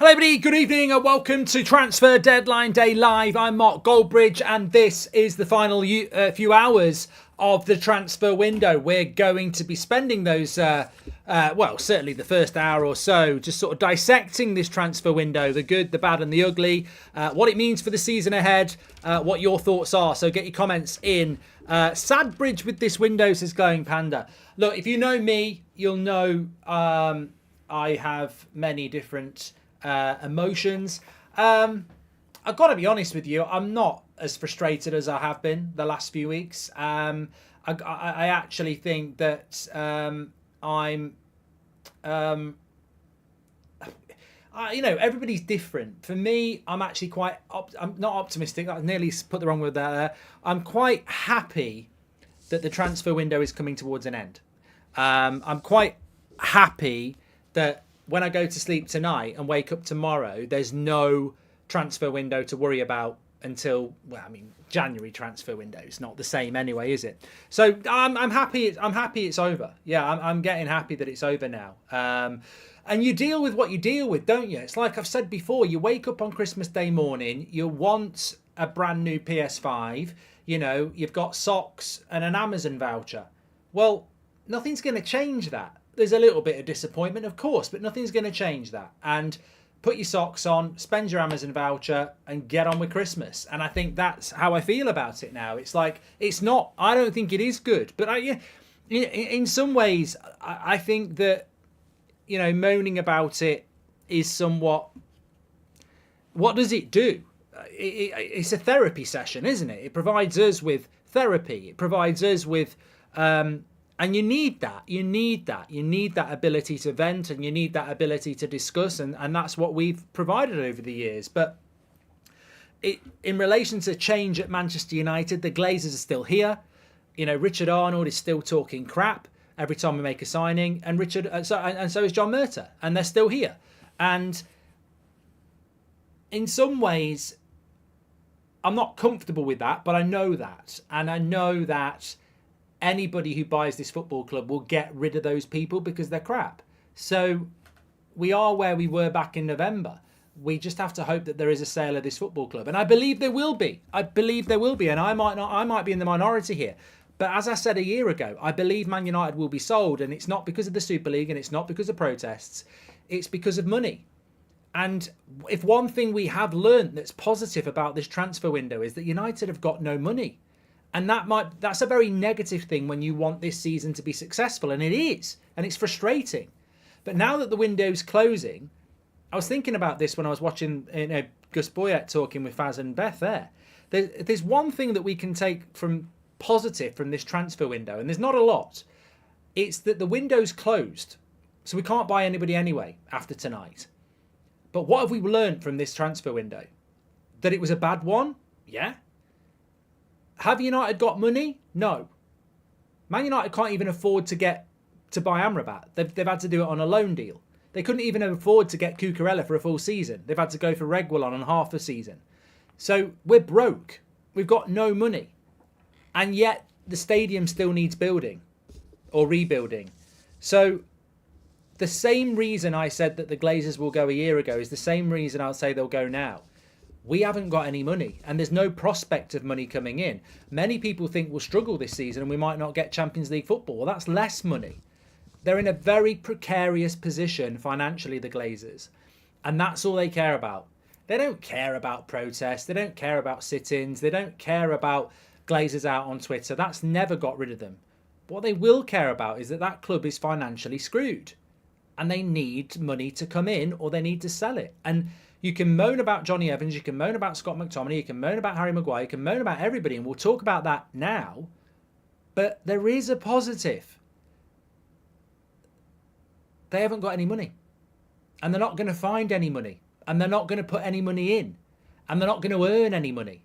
Hello everybody, good evening and welcome to Transfer Deadline Day Live. I'm Mark Goldbridge and this is the final few hours of the transfer window. We're going to be spending those, well, certainly the first hour or so, just sort of dissecting this transfer window, the good, the bad and the ugly, what it means for the season ahead, what your thoughts are. So get your comments in. Sad bridge with this window, says Glowing Panda. Look, if you know me, you'll know I have many different emotions. I've got to be honest with you, I'm not as frustrated as I have been the last few weeks. I actually think that everybody's different. For me, I'm actually quite I'm not optimistic. I nearly put the wrong word there. I'm quite happy that the transfer window is coming towards an end. I'm quite happy that when I go to sleep tonight and wake up tomorrow, there's no transfer window to worry about until, well, I mean, January transfer window. It's not the same anyway, is it? So I'm happy. I'm happy it's over. Yeah, I'm getting happy that it's over now. And you deal with what you deal with, don't you? It's like I've said before. You wake up on Christmas Day morning. You want a brand new PS5. You know, you've got socks and an Amazon voucher. Well, nothing's going to change that. There's a little bit of disappointment, of course, but nothing's going to change that. And put your socks on, spend your Amazon voucher, and get on with Christmas. And I think that's how I feel about it now. It's like, it's not, I don't think it is good. But in some ways, I think that, you know, moaning about it is somewhat, what does it do? It's a therapy session, isn't it? It provides us with therapy. It provides us with... and you need that. You need that ability to vent, and you need that ability to discuss, and that's what we've provided over the years. But in relation to change at Manchester United, the Glazers are still here. You know, Richard Arnold is still talking crap every time we make a signing, and so is John Murtagh, and they're still here. And in some ways, I'm not comfortable with that, but I know that, and I know that anybody who buys this football club will get rid of those people because they're crap. So we are where we were back in November. We just have to hope that there is a sale of this football club. And I believe there will be. And I might be in the minority here. But as I said a year ago, I believe Man United will be sold. And it's not because of the Super League and it's not because of protests. It's because of money. And if one thing we have learned that's positive about this transfer window is that United have got no money. And that's a very negative thing when you want this season to be successful. And it is. And it's frustrating. But now that the window's closing, I was thinking about this when I was watching Gus Boyett talking with Faz and Beth there. There's one thing that we can take from positive from this transfer window, and there's not a lot. It's that the window's closed. So we can't buy anybody anyway after tonight. But what have we learned from this transfer window? That it was a bad one? Yeah. Have United got money? No. Man United can't even afford to buy Amrabat. They've had to do it on a loan deal. They couldn't even afford to get Cucurella for a full season. They've had to go for Reguilon on half a season. So we're broke. We've got no money. And yet the stadium still needs building or rebuilding. So the same reason I said that the Glazers will go a year ago is the same reason I'll say they'll go now. We haven't got any money and there's no prospect of money coming in. Many people think we'll struggle this season and we might not get Champions League football. Well, that's less money. They're in a very precarious position financially, the Glazers. And that's all they care about. They don't care about protests. They don't care about sit-ins. They don't care about Glazers out on Twitter. That's never got rid of them. But what they will care about is that club is financially screwed. And they need money to come in or they need to sell it. And you can moan about Johnny Evans, you can moan about Scott McTominay, you can moan about Harry Maguire, you can moan about everybody, and we'll talk about that now. But there is a positive. They haven't got any money. And they're not going to find any money. And they're not going to put any money in. And they're not going to earn any money.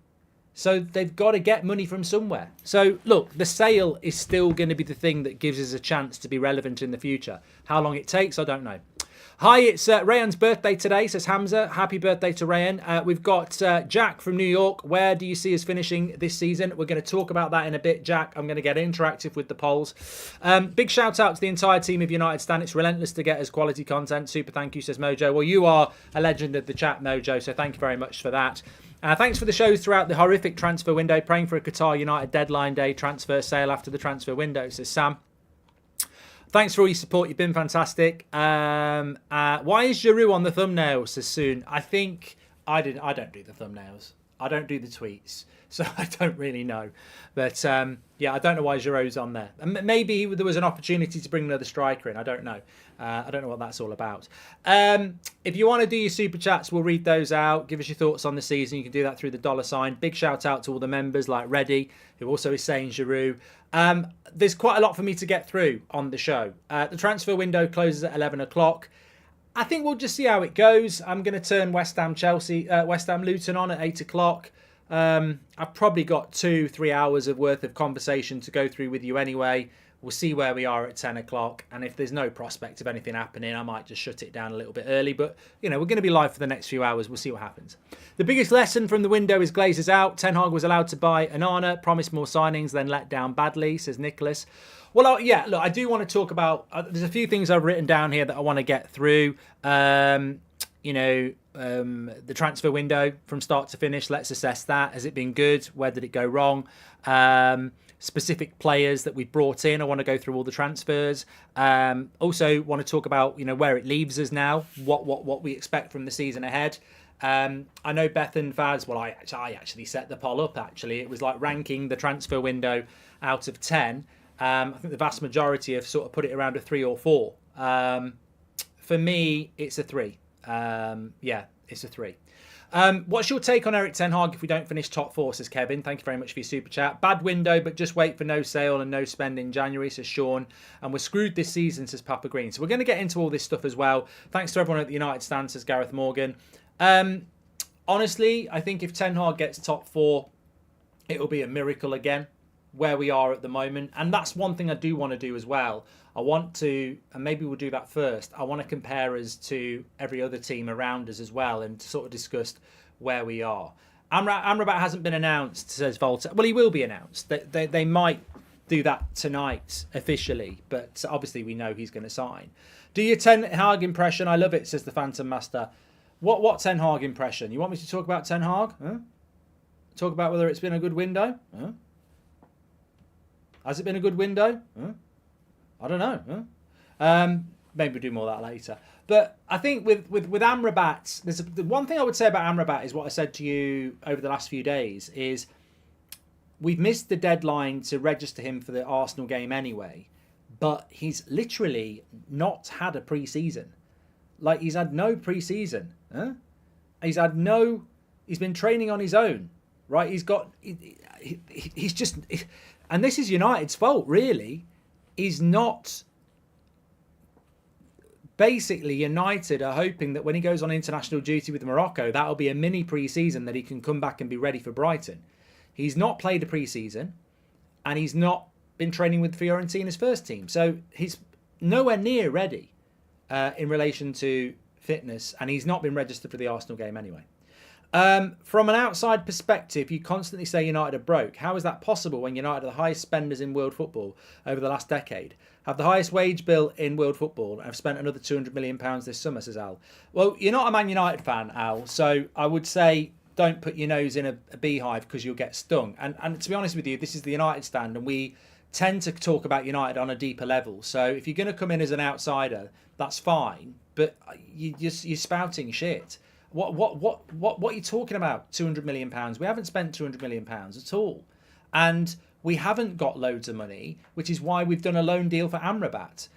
So they've got to get money from somewhere. So look, the sale is still going to be the thing that gives us a chance to be relevant in the future. How long it takes, I don't know. Hi, it's Rayan's birthday today, says Hamza. Happy birthday to Rayan. We've got Jack from New York. Where do you see us finishing this season? We're going to talk about that in a bit, Jack. I'm going to get interactive with the polls. Big shout out to the entire team of United Stan. It's relentless to get us quality content. Super thank you, says Mojo. Well, you are a legend of the chat, Mojo, so thank you very much for that. Thanks for the shows throughout the horrific transfer window. Praying for a Qatar United deadline day transfer sale after the transfer window, says Sam. Thanks for all your support. You've been fantastic. Why is Giroud on the thumbnail, says Soon? I think I don't do the thumbnails. I don't do the tweets. So I don't really know. But yeah, I don't know why Giroud's on there. Maybe there was an opportunity to bring another striker in. I don't know. I don't know what that's all about. If you want to do your super chats, we'll read those out. Give us your thoughts on the season. You can do that through the $sign. Big shout out to all the members like Reddy, who also is saying Giroud. There's quite a lot for me to get through on the show. The transfer window closes at 11 o'clock. I think we'll just see how it goes. I'm going to turn West Ham Luton on at 8 o'clock. I've probably got 2-3 hours of worth of conversation to go through with you anyway. We'll see where we are at 10 o'clock. And if there's no prospect of anything happening, I might just shut it down a little bit early. But, you know, we're going to be live for the next few hours. We'll see what happens. The biggest lesson from the window is Glazers out. TenHoog was allowed to buy Onana, promised more signings, then let down badly, says Nicholas. Well, yeah, look, I do want to talk about... there's a few things I've written down here that I want to get through. The transfer window from start to finish. Let's assess that. Has it been good? Where did it go wrong? Specific players that we've brought in. I want to go through all the transfers. Also want to talk about, where it leaves us now, what we expect from the season ahead. I know Beth and Vaz, well, I actually set the poll up, actually. It was like ranking the transfer window out of 10. I think the vast majority have sort of put it around a 3 or 4. For me, it's a 3. Yeah, it's a 3. What's your take on Erik Ten Hag if we don't finish top 4, says Kevin. Thank you very much for your super chat. Bad window, but just wait for no sale and no spend in January, says Sean. And we're screwed this season, says Papa Green. So we're going to get into all this stuff as well. Thanks to everyone at the United Stand, says Gareth Morgan. Honestly, I think if Ten Hag gets top 4, it'll be a miracle again where we are at the moment. And that's one thing I do want to do as well. I want to, and maybe we'll do that first, I want to compare us to every other team around us as well and sort of discuss where we are. Amrabat hasn't been announced, says Volta. Well, he will be announced. They might do that tonight officially, but obviously we know he's going to sign. Do your Ten Hag impression? I love it, says the Phantom Master. What Ten Hag impression? You want me to talk about Ten Hag? Huh? Talk about whether it's been a good window? Huh? Has it been a good window? Huh? I don't know. Huh? Maybe we'll do more of that later. But I think with Amrabat, the one thing I would say about Amrabat is what I said to you over the last few days is we've missed the deadline to register him for the Arsenal game anyway, but he's literally not had a pre-season. Like, he's had no pre-season. Huh? He's been training on his own, right? He's just, and this is United's fault, really. He's not. Basically, United are hoping that when he goes on international duty with Morocco, that'll be a mini pre-season that he can come back and be ready for Brighton. He's not played a pre-season, and he's not been training with Fiorentina's first team. So he's nowhere near ready in relation to fitness, and he's not been registered for the Arsenal game anyway. From an outside perspective, you constantly say United are broke. How is that possible when United are the highest spenders in world football over the last decade? Have the highest wage bill in world football and have spent another £200 million this summer, says Al. Well, you're not a Man United fan, Al, so I would say don't put your nose in a beehive because you'll get stung. And to be honest with you, this is the United Stand, and we tend to talk about United on a deeper level. So if you're going to come in as an outsider, that's fine, but you're spouting shit. What are you talking about? £200 million? We haven't spent £200 million at all. And we haven't got loads of money, which is why we've done a loan deal for Amrabat.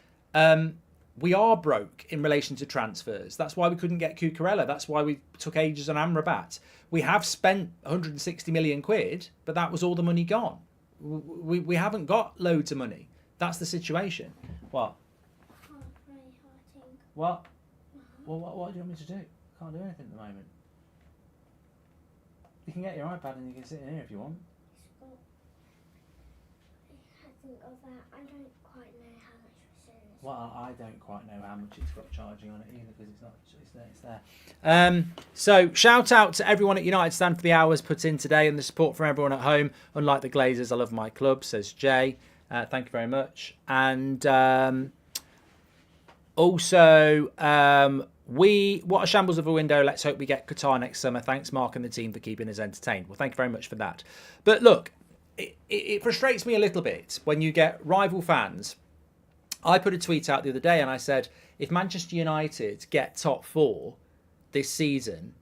We are broke in relation to transfers. That's why we couldn't get Cucurella. That's why we took ages on Amrabat. We have spent 160 million quid, but that was all the money gone. We haven't got loads of money. That's the situation. What? What? Well, what do you want me to do? Can't do anything at the moment. You can get your iPad and you can sit in here if you want. I don't quite know how much we're Well, I don't quite know how much it's got charging on it either because it's there. So shout out to everyone at United Stand for the hours put in today and the support from everyone at home. Unlike the Glazers, I love my club, says Jay. Thank you very much. And also, what a shambles of a window. Let's hope we get Qatar next summer. Thanks, Mark and the team, for keeping us entertained. Well, thank you very much for that. But look, it frustrates me a little bit when you get rival fans. I put a tweet out the other day and I said, if Manchester United get top 4 this season,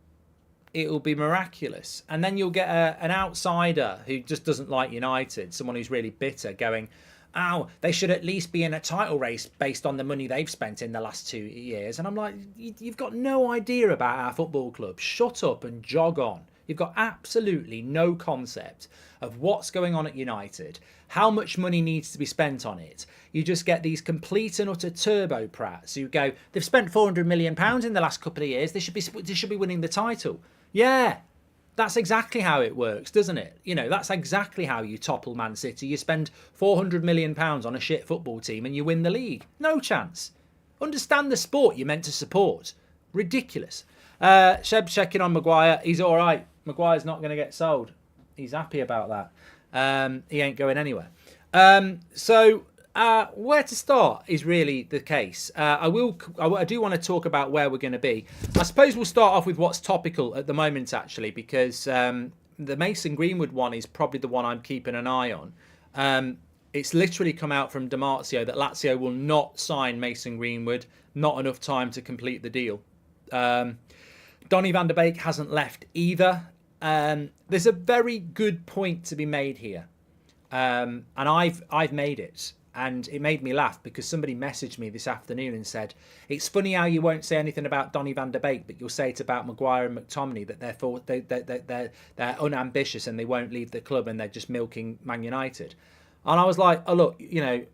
it will be miraculous. And then you'll get an outsider who just doesn't like United, someone who's really bitter, going, oh, they should at least be in a title race based on the money they've spent in the last 2 years. And I'm like, you've got no idea about our football club. Shut up and jog on. You've got absolutely no concept of what's going on at United, how much money needs to be spent on it. You just get these complete and utter turbo prats who go, they've spent £400 million in the last couple of years. They should be winning the title. Yeah, that's exactly how it works, doesn't it? You know, that's exactly how you topple Man City. You spend £400 million on a shit football team and you win the league. No chance. Understand the sport you're meant to support. Ridiculous. Sheb's checking on Maguire. He's all right. Maguire's not going to get sold. He's happy about that. He ain't going anywhere. So where to start is really the case. I do want to talk about where we're going to be. I suppose we'll start off with what's topical at the moment, actually, because the Mason Greenwood one is probably the one I'm keeping an eye on. It's literally come out from Di Marzio that Lazio will not sign Mason Greenwood. Not enough time to complete the deal. Donny van de Beek hasn't left either. There's a very good point to be made here. And I've made it. And it made me laugh because somebody messaged me this afternoon and said, it's funny how you won't say anything about Donny van de Beek, but you'll say it about Maguire and McTominay, that they're unambitious and they won't leave the club and they're just milking Man United. And I was like, oh, look, you know,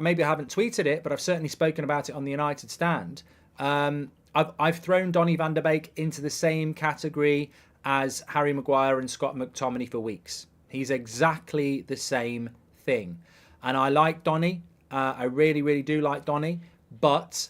maybe I haven't tweeted it, but I've certainly spoken about it on the United Stand. I've thrown Donny van de Beek into the same category as Harry Maguire and Scott McTominay for weeks. He's exactly the same thing. And I like Donny. I really, really do like Donny. But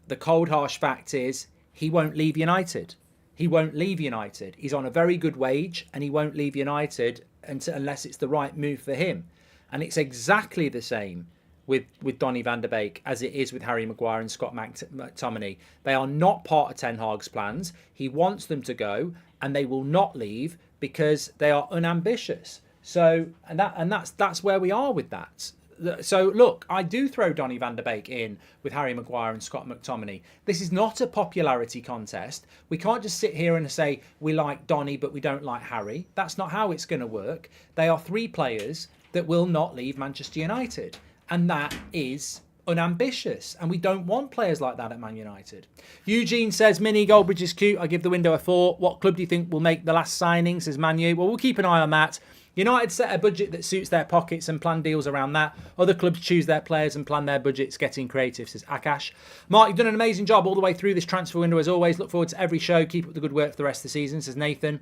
the cold, harsh fact is he won't leave United. He won't leave United. He's on a very good wage and he won't leave United unless it's the right move for him. And it's exactly the same with Donny van de Beek as it is with Harry Maguire and Scott McTominay. They are not part of TenHoog's plans. He wants them to go and they will not leave because they are unambitious. So, and that's where we are with that. So, look, I do throw Donny van de Beek in with Harry Maguire and Scott McTominay. This is not a popularity contest. We can't just sit here and say we like Donny, but we don't like Harry. That's not how it's going to work. They are 3 players that will not leave Manchester United. And that is unambitious. And we don't want players like that at Man United. Eugene says, Mini Goldbridge is cute. I give the window a 4. What club do you think will make the last signing, says Man U? Well, we'll keep an eye on that. United set a budget that suits their pockets and plan deals around that. Other clubs choose their players and plan their budgets, getting creative, says Akash. Mark, you've done an amazing job all the way through this transfer window as always. Look forward to every show. Keep up the good work for the rest of the season, says Nathan.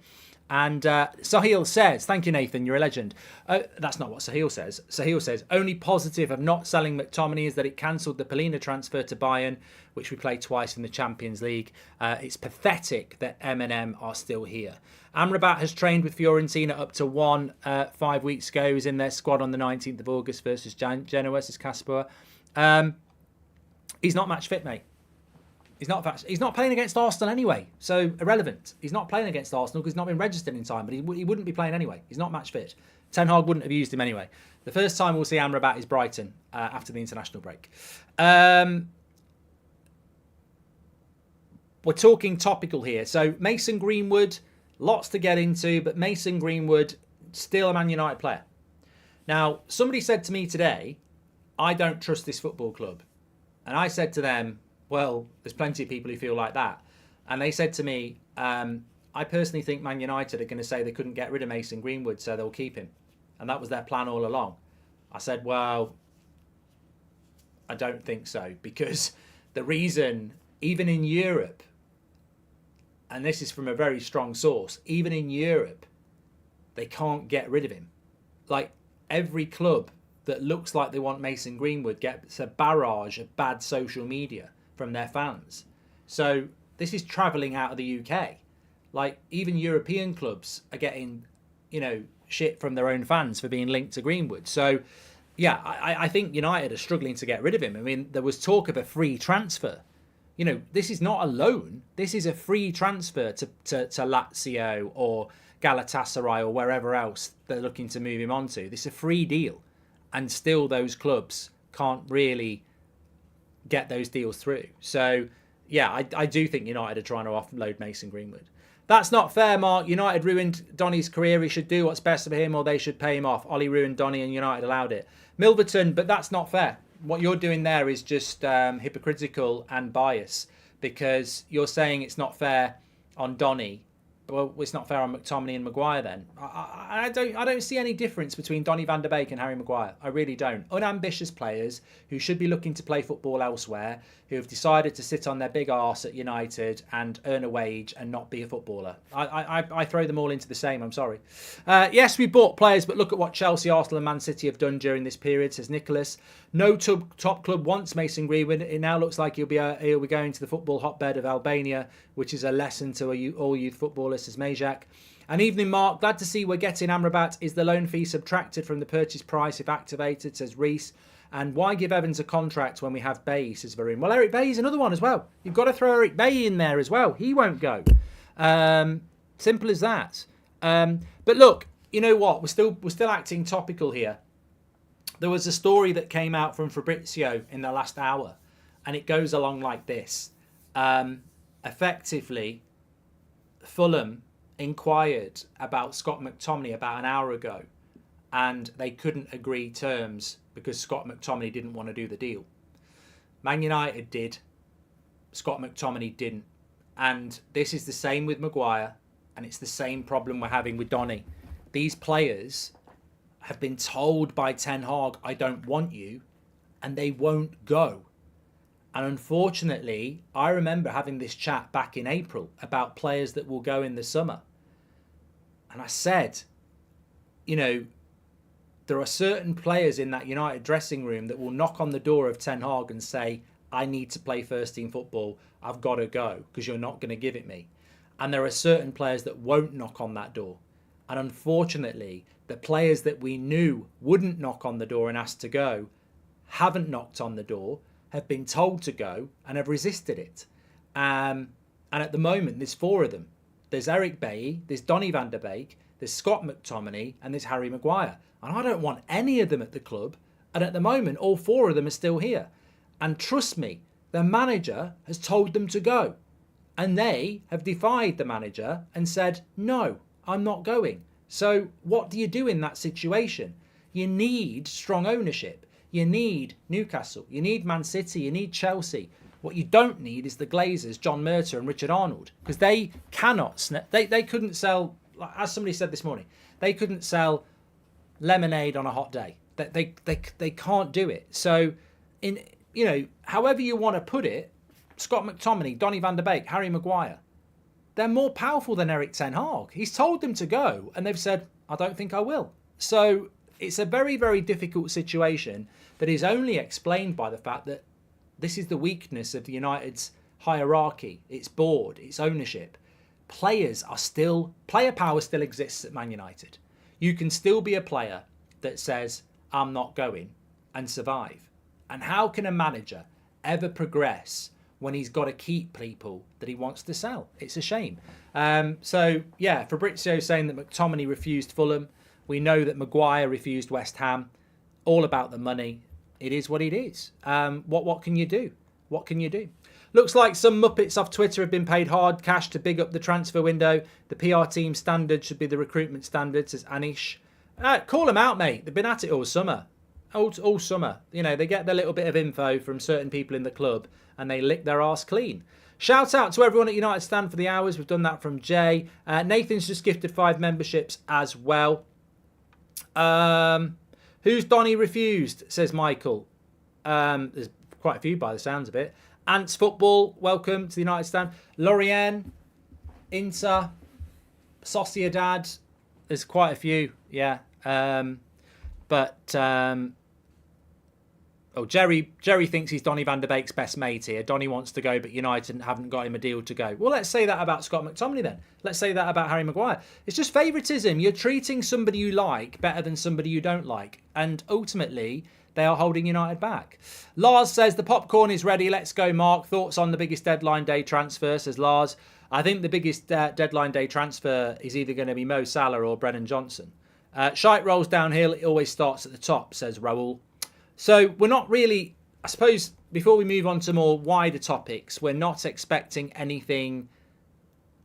And Sahil says, thank you, Nathan, you're a legend. That's not what Sahil says. Sahil says, only positive of not selling McTominay is that it cancelled the Polina transfer to Bayern, which we played twice in the Champions League. It's pathetic that M&M are still here. Amrabat has trained with Fiorentina up to 5 weeks ago. He was in their squad on the 19th of August versus Genoa, says Casper. He's not match fit, mate. He's not playing against Arsenal anyway, so irrelevant. He's not playing against Arsenal because he's not been registered in time, but he wouldn't be playing anyway. He's not match fit. TenHoog wouldn't have used him anyway. The first time we'll see Amrabat is Brighton after the international break. We're talking topical here. So Mason Greenwood, lots to get into, but Mason Greenwood, still a Man United player. Now, somebody said to me today, I don't trust this football club. And I said to them, well, there's plenty of people who feel like that. And they said to me, I personally think Man United are going to say they couldn't get rid of Mason Greenwood, so they'll keep him. And that was their plan all along. I said, well, I don't think so. Because the reason, even in Europe, and this is from a very strong source, even in Europe, they can't get rid of him. Like, every club that looks like they want Mason Greenwood gets a barrage of bad social media from their fans. So this is travelling out of the UK. Like, even European clubs are getting, shit from their own fans for being linked to Greenwood. So, yeah, I think United are struggling to get rid of him. I mean, there was talk of a free transfer. This is not a loan. This is a free transfer to Lazio or Galatasaray or wherever else they're looking to move him on to. This is a free deal. And still those clubs can't really get those deals through. So, yeah, I do think United are trying to offload Mason Greenwood. That's not fair, Mark. United ruined Donny's career. He should do what's best for him, or they should pay him off. Ollie ruined Donny and United allowed it. Milverton, but that's not fair. What you're doing there is just hypocritical and biased, because you're saying it's not fair on Donny. Well, it's not fair on McTominay and Maguire then. I don't see any difference between Donny van der Beek and Harry Maguire. I really don't. Unambitious players who should be looking to play football elsewhere, who have decided to sit on their big arse at United and earn a wage and not be a footballer. I throw them all into the same, I'm sorry. Yes, we bought players, but look at what Chelsea, Arsenal and Man City have done during this period, says Nicholas. No top club wants Mason Greenwood. It now looks like he'll be going to the football hotbed of Albania, which is a lesson to all youth footballers, says Majak. And evening, Mark. Glad to see we're getting Amrabat. Is the loan fee subtracted from the purchase price if activated, says Reese. And why give Evans a contract when we have Bailly, says Varun. Well, Eric Bailly's another one as well. You've got to throw Eric Bailly in there as well. He won't go. Simple as that. But look, you know what? We're still acting topical here. There was a story that came out from Fabrizio in the last hour, and it goes along like this. Effectively, Fulham inquired about Scott McTominay about an hour ago, and they couldn't agree terms because Scott McTominay didn't want to do the deal. Man United did. Scott McTominay didn't. And this is the same with Maguire, and it's the same problem we're having with Donny. These players have been told by TenHoog, I don't want you, and they won't go. And unfortunately, I remember having this chat back in April about players that will go in the summer. And I said, there are certain players in that United dressing room that will knock on the door of TenHoog and say, I need to play first team football. I've got to go because you're not going to give it me. And there are certain players that won't knock on that door. And unfortunately, the players that we knew wouldn't knock on the door and ask to go haven't knocked on the door, have been told to go and have resisted it. And at the moment, there's 4 of them. There's Eric Bailly, there's Donny van der Beek, there's Scott McTominay, and there's Harry Maguire. And I don't want any of them at the club. And at the moment, all 4 of them are still here. And trust me, the manager has told them to go. And they have defied the manager and said, no, I'm not going. So what do you do in that situation? You need strong ownership. You need Newcastle. You need Man City. You need Chelsea. What you don't need is the Glazers, John Murtaugh and Richard Arnold, because they cannot. They couldn't sell, as somebody said this morning, they couldn't sell lemonade on a hot day. They can't do it. So, however you want to put it, Scott McTominay, Donny van der Beek, Harry Maguire, they're more powerful than Erik ten Hag. He's told them to go, and they've said, I don't think I will. So it's a very, very difficult situation that is only explained by the fact that this is the weakness of the United's hierarchy, its board, its ownership. Player power still exists at Man United. You can still be a player that says, I'm not going, and survive. And how can a manager ever progress when he's got to keep people that he wants to sell? It's a shame. Fabrizio saying that McTominay refused Fulham. We know that Maguire refused West Ham. All about the money. It is what it is. What can you do? What can you do? Looks like some Muppets off Twitter have been paid hard cash to big up the transfer window. The PR team standard should be the recruitment standard, says Anish. Call them out, mate. They've been at it all summer. All summer. They get their little bit of info from certain people in the club and they lick their arse clean. Shout out to everyone at United Stand for the hours. We've done that from Jay. Nathan's just gifted 5 memberships as well. Who's Donny refused, says Michael. There's quite a few by the sounds of it. Ants Football, welcome to the United Stand. Lorient, Inter, Sociedad. There's quite a few, yeah. Jerry thinks he's Donny van der Beek's best mate here. Donny wants to go, but United haven't got him a deal to go. Well, let's say that about Scott McTominay then. Let's say that about Harry Maguire. It's just favouritism. You're treating somebody you like better than somebody you don't like. And ultimately, they are holding United back. Lars says, the popcorn is ready. Let's go, Mark. Thoughts on the biggest deadline day transfer, says Lars. I think the biggest deadline day transfer is either going to be Mo Salah or Brennan Johnson. Shite rolls downhill. It always starts at the top, says Raoul. So we're not really, I suppose, before we move on to more wider topics, we're not expecting anything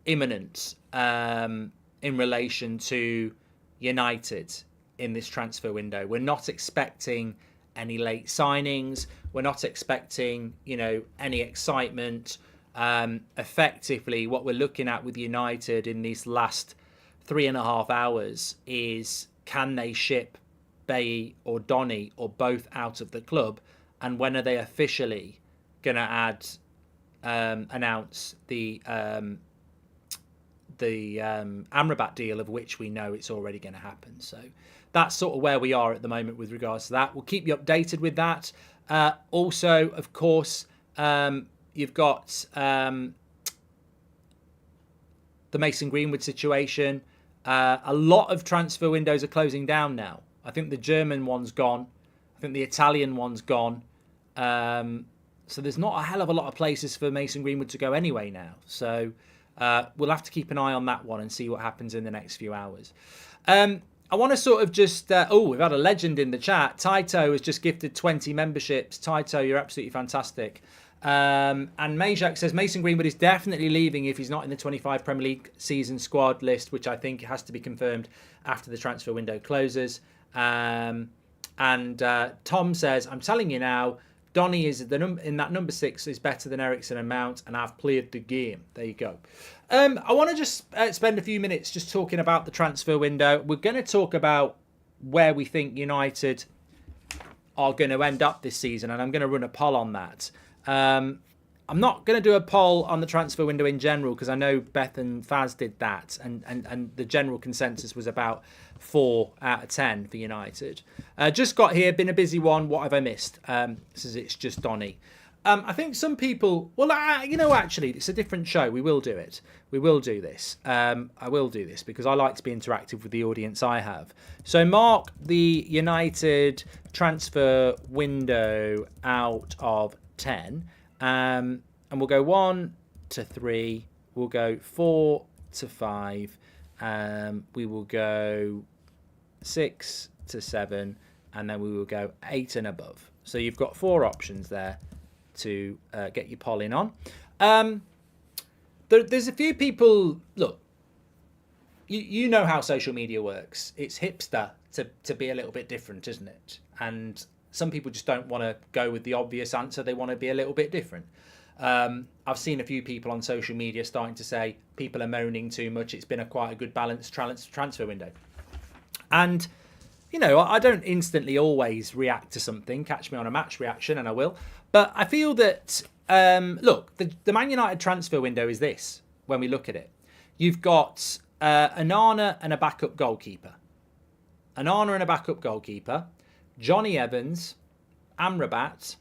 imminent in relation to United in this transfer window. We're not expecting any late signings. We're not expecting, any excitement. Effectively, what we're looking at with United in these last 3.5 hours is, can they ship Bailly or Donny or both out of the club, and when are they officially going to announce the Amrabat deal, of which we know it's already going to happen. So that's sort of where we are at the moment with regards to that. We'll keep you updated with that. Also, of course, you've got the Mason Greenwood situation. A lot of transfer windows are closing down now. I think the German one's gone. I think the Italian one's gone. So there's not a hell of a lot of places for Mason Greenwood to go anyway now. So we'll have to keep an eye on that one and see what happens in the next few hours. I want to sort of just... we've had a legend in the chat. Taito has just gifted 20 memberships. Taito, you're absolutely fantastic. And Majak says Mason Greenwood is definitely leaving if he's not in the 25 Premier League season squad list, which I think has to be confirmed after the transfer window closes. And Tom says, I'm telling you now, Donny is in that number 6 is better than Eriksen and Mount, and I've played the game. There you go. I want to just spend a few minutes just talking about the transfer window. We're going to talk about where we think United are going to end up this season, and I'm going to run a poll on that. I'm not going to do a poll on the transfer window in general, because I know Beth and Faz did that, and the general consensus was about 4 out of 10 for United. Just got here, been a busy one. What have I missed? Says it's just Donny. I think some people, actually, it's a different show. We will do it. We will do this. I will do this because I like to be interactive with the audience I have. So mark the United transfer window out of 10. And we'll go 1 to 3. We'll go 4 to 5. We will go 6 to 7. And then we will go 8 and above. So you've got 4 options there to get your polling on. There's a few people... Look, you know how social media works. It's hipster to be a little bit different, isn't it? And some people just don't want to go with the obvious answer. They want to be a little bit different. I've seen a few people on social media starting to say people are moaning too much. It's been quite a good balanced transfer window. And, I don't instantly always react to something. Catch me on a match reaction, and I will. But I feel that, look, the Man United transfer window is this, when we look at it. You've got Onana and a backup goalkeeper. Onana and a backup goalkeeper. Johnny Evans, Amrabat.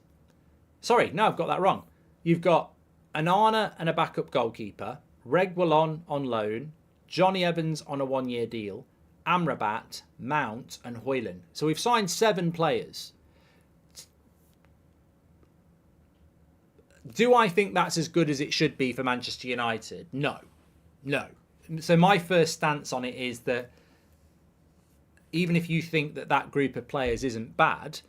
Sorry, no, I've got that wrong. You've got Onana and a backup goalkeeper, Reguilon on loan, Johnny Evans on a 1-year deal, Amrabat, Mount and Højlund. So we've signed 7 players. Do I think that's as good as it should be for Manchester United? No. So my first stance on it is that even if you think that group of players isn't bad,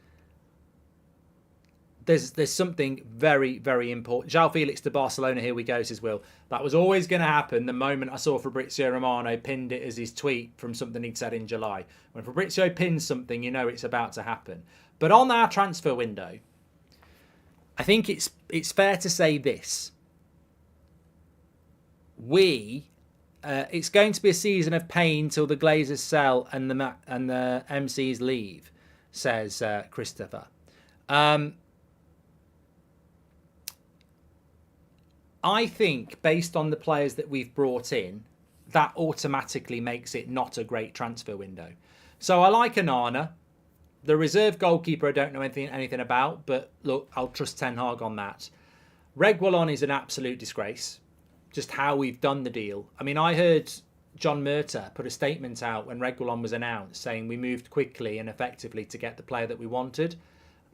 there's something very, very important. João Felix to Barcelona, here we go, says Will. That was always going to happen the moment I saw Fabrizio Romano pinned it as his tweet from something he'd said in July. When Fabrizio pins something, you know it's about to happen. But on our transfer window, I think it's fair to say this. It's going to be a season of pain till the Glazers sell and the MCs leave, says Christopher. I think based on the players that we've brought in, that automatically makes it not a great transfer window. So I like Onana. The reserve goalkeeper I don't know anything about, but look, I'll trust TenHoog on that. Reguilon is an absolute disgrace, just how we've done the deal. I mean, I heard John Murtagh put a statement out when Reguilon was announced saying we moved quickly and effectively to get the player that we wanted.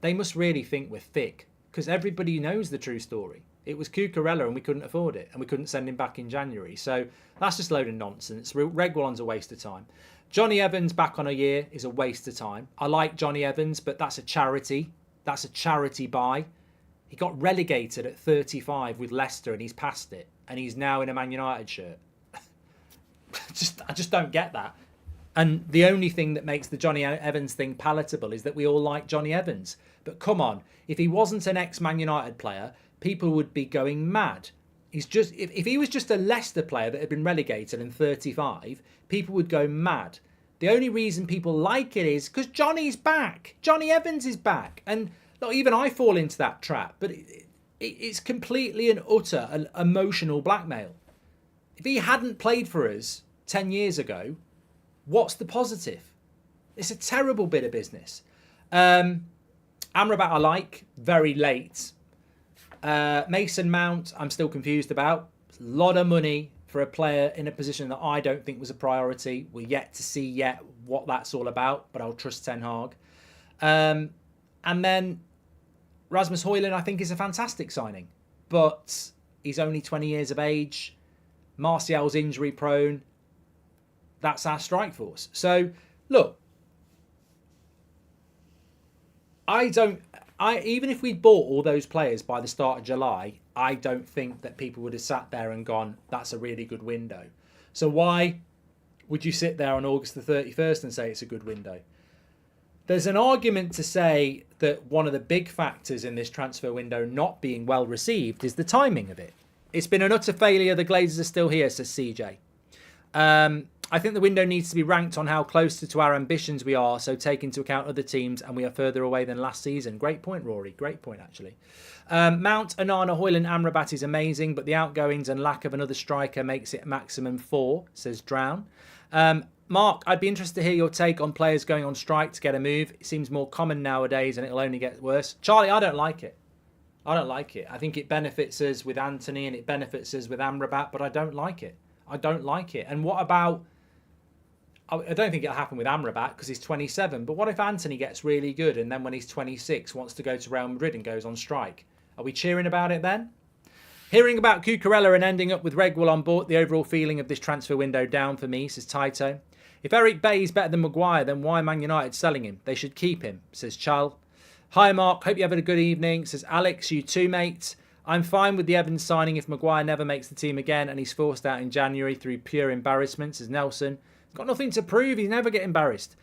They must really think we're thick, because everybody knows the true story. It was Cucurella and we couldn't afford it, and we couldn't send him back in January. So that's just a load of nonsense. Reguilon's a waste of time. Johnny Evans back on a year is a waste of time. I like Johnny Evans, but that's a charity. That's a charity buy. He got relegated at 35 with Leicester and he's passed it. And he's now in a Man United shirt. I just don't get that. And the only thing that makes the Johnny Evans thing palatable is that we all like Johnny Evans. But come on, if he wasn't an ex-Man United player, people would be going mad. He's just if he was just a Leicester player that had been relegated in 35, people would go mad. The only reason people like it is because Johnny's back. Johnny Evans is back. And look, even I fall into that trap. But it's completely and utter emotional blackmail. If he hadn't played for us 10 years ago, what's the positive? It's a terrible bit of business. Amrabat I like, very late. Mason Mount, I'm still confused about. A lot of money for a player in a position that I don't think was a priority. We're yet to see what that's all about, but I'll trust TenHoog. And then Rasmus Højlund, I think, is a fantastic signing, but he's only 20 years of age. Martial's injury prone. That's our strike force. So, look, even if we bought all those players by the start of July, I don't think that people would have sat there and gone, that's a really good window. So why would you sit there on August the 31st and say it's a good window? There's an argument to say that one of the big factors in this transfer window not being well received is the timing of it. It's been an utter failure. The Glazers are still here, says CJ. I think the window needs to be ranked on how close to our ambitions we are, so take into account other teams, and we are further away than last season. Great point, Rory. Great point, actually. Mount, Onana, Højlund, Amrabat is amazing, but the outgoings and lack of another striker makes it maximum 4, says Drown. Mark, I'd be interested to hear your take on players going on strike to get a move. It seems more common nowadays, and it'll only get worse. Charlie, I don't like it. I don't like it. I think it benefits us with Anthony and it benefits us with Amrabat, but I don't like it. I don't like it. And what about... I don't think it'll happen with Amrabat because he's 27. But what if Anthony gets really good and then when he's 26 wants to go to Real Madrid and goes on strike? Are we cheering about it then? Hearing about Cucurella and ending up with Reguilon on board, the overall feeling of this transfer window down for me, says Taito. If Eric Bailly is better than Maguire, then why Man United selling him? They should keep him, says Chal. Hi Mark, hope you have a good evening, says Alex. You too, mate. I'm fine with the Evans signing if Maguire never makes the team again and he's forced out in January through pure embarrassment, says Nelson. Got nothing to prove. He's never get embarrassed.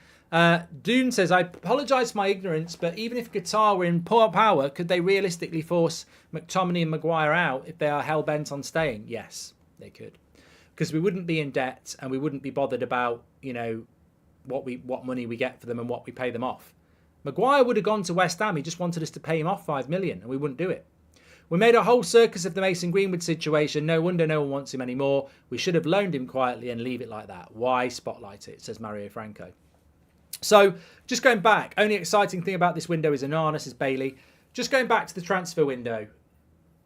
Dune says, I apologise for my ignorance, but even if Qatar were in poor power, could they realistically force McTominay and Maguire out if they are hell-bent on staying? Yes, they could. Because we wouldn't be in debt and we wouldn't be bothered about, what money we get for them and what we pay them off. Maguire would have gone to West Ham. He just wanted us to pay him off $5 million and we wouldn't do it. We made a whole circus of the Mason Greenwood situation. No wonder no one wants him anymore. We should have loaned him quietly and leave it like that. Why spotlight it, says Mario Franco. So, just going back, only exciting thing about this window is Onana, says Bailey. Just going back to the transfer window,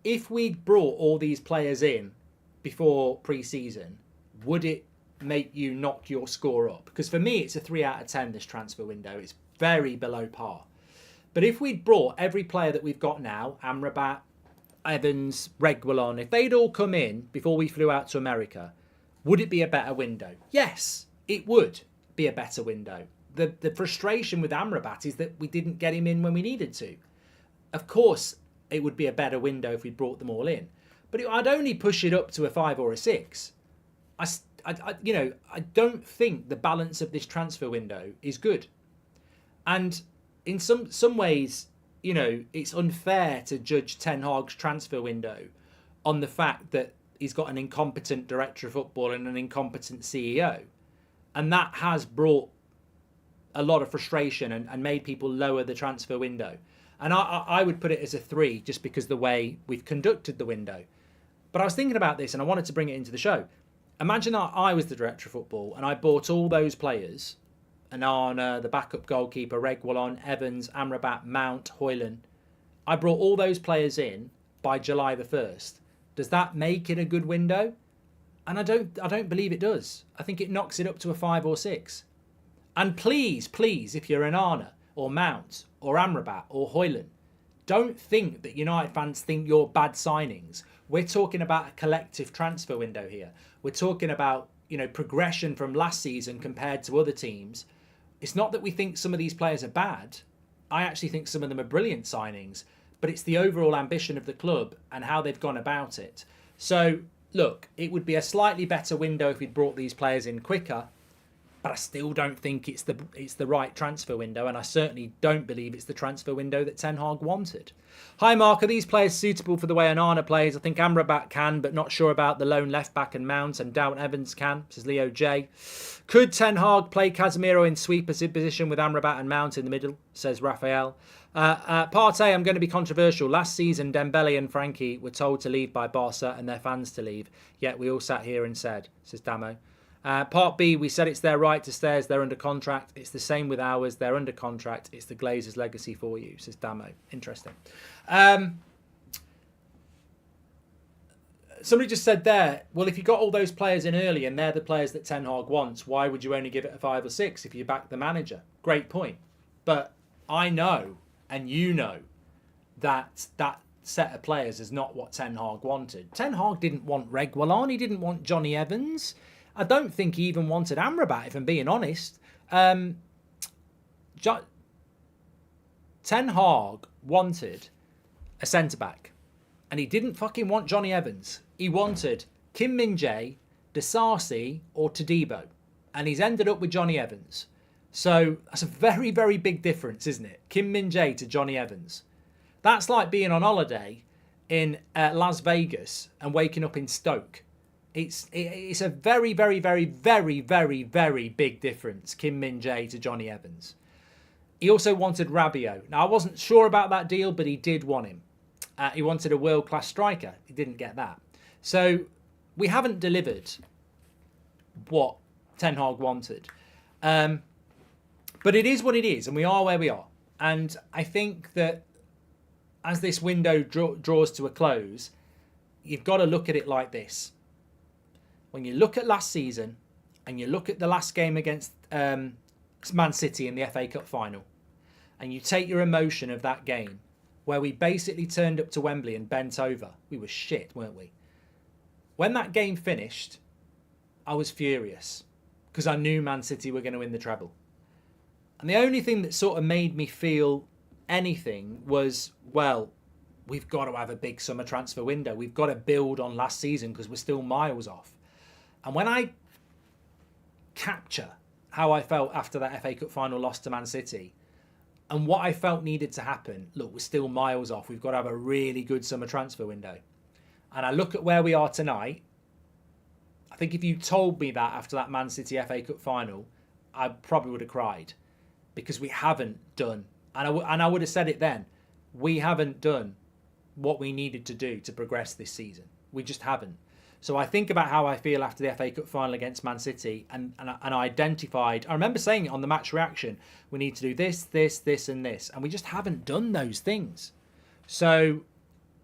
if we'd brought all these players in before pre-season, would it make you knock your score up? Because for me, it's a 3 out of 10, this transfer window. It's very below par. But if we'd brought every player that we've got now, Amrabat, Evans, Reguilon, if they'd all come in before we flew out to America, would it be a better window? Yes, it would be a better window. The frustration with Amrabat is that we didn't get him in when we needed to. Of course, it would be a better window if we brought them all in. But I'd only push it up to a 5 or a 6. I don't think the balance of this transfer window is good. And in some ways, it's unfair to judge TenHoog's transfer window on the fact that he's got an incompetent director of football and an incompetent CEO. And that has brought a lot of frustration and made people lower the transfer window. And I would put it as a 3 just because the way we've conducted the window. But I was thinking about this and I wanted to bring it into the show. Imagine that I was the director of football and I bought all those players Onana, the backup goalkeeper, Reguilon, Evans, Amrabat, Mount, Højlund. I brought all those players in by July the 1st. Does that make it a good window? And I don't believe it does. I think it knocks it up to a 5 or 6. And please, if you're Onana or Mount or Amrabat or Højlund, don't think that United fans think you're bad signings. We're talking about a collective transfer window here. We're talking about, progression from last season compared to other teams. It's not that we think some of these players are bad. I actually think some of them are brilliant signings, but it's the overall ambition of the club and how they've gone about it. So, look, it would be a slightly better window if we'd brought these players in quicker, but I still don't think it's the right transfer window, and I certainly don't believe it's the transfer window that Ten Hag wanted. Hi Mark, are these players suitable for the way Onana plays? I think Amrabat can, but not sure about the lone left back and Mount, and doubt Evans can, says Leo J. Could Ten Hag play Casemiro in sweeper position with Amrabat and Mount in the middle, says Raphael. Partey, I'm going to be controversial. Last season, Dembele and Frankie were told to leave by Barca and their fans to leave, yet we all sat here and said, says Damo. Part B, we said it's their right to stay as they're under contract. It's the same with ours. They're under contract. It's the Glazers' legacy for you, says Damo. Interesting. Somebody just said there, well, if you got all those players in early and they're the players that Ten Hag wants, why would you only give it a 5 or 6 if you back the manager? Great point. But I know, and you know, that set of players is not what Ten Hag wanted. Ten Hag didn't want Reguilon. He didn't want Johnny Evans. I don't think he even wanted Amrabat, if I'm being honest. Ten Hag wanted a centre-back. And he didn't fucking want Johnny Evans. He wanted Kim Min-jae, Disasi, or Todibo. And he's ended up with Johnny Evans. So that's a very, very big difference, isn't it? Kim Min-jae to Johnny Evans. That's like being on holiday in Las Vegas and waking up in Stoke. It's a very, very, very, very, very, very big difference, Kim Min-jae to Johnny Evans. He also wanted Rabiot. Now, I wasn't sure about that deal, but he did want him. He wanted a world-class striker. He didn't get that. So we haven't delivered what Ten Hag wanted. But it is what it is, and we are where we are. And I think that as this window draws to a close, you've got to look at it like this. When you look at last season and you look at the last game against Man City in the FA Cup final, and you take your emotion of that game, where we basically turned up to Wembley and bent over. We were shit, weren't we? When that game finished, I was furious because I knew Man City were going to win the treble. And the only thing that sort of made me feel anything was, well, we've got to have a big summer transfer window. We've got to build on last season because we're still miles off. And when I capture how I felt after that FA Cup final loss to Man City and what I felt needed to happen, look, we're still miles off. We've got to have a really good summer transfer window. And I look at where we are tonight. I think if you told me that after that Man City FA Cup final, I probably would have cried because we haven't done, and I would have said it then, we haven't done what we needed to do to progress this season. We just haven't. So I think about how I feel after the FA Cup final against Man City and I identified, I remember saying it on the match reaction, we need to do this, this, this and this. And we just haven't done those things. So,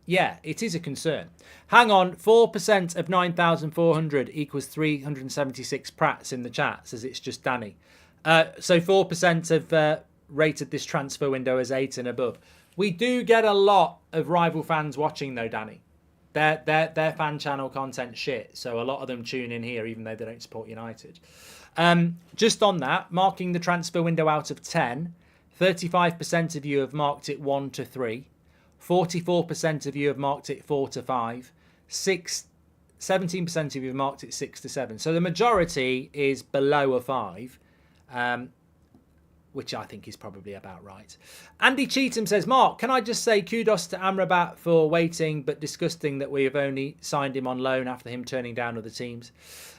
yeah, it is a concern. Hang on, 4% of 9,400 equals 376 Pratts in the chat, says it's just Danny. So 4% have rated this transfer window as 8 and above. We do get a lot of rival fans watching though, Danny. Their fan channel content shit, so a lot of them tune in here even though they don't support United. Just on that, marking the transfer window out of 10, 35% of you have marked it 1 to 3, 44% of you have marked it 4 to 5, 17% of you have marked it 6 to 7. So the majority is below a 5, which I think is probably about right. Andy Cheetham says, Mark, can I just say kudos to Amrabat for waiting, but disgusting that we have only signed him on loan after him turning down other teams.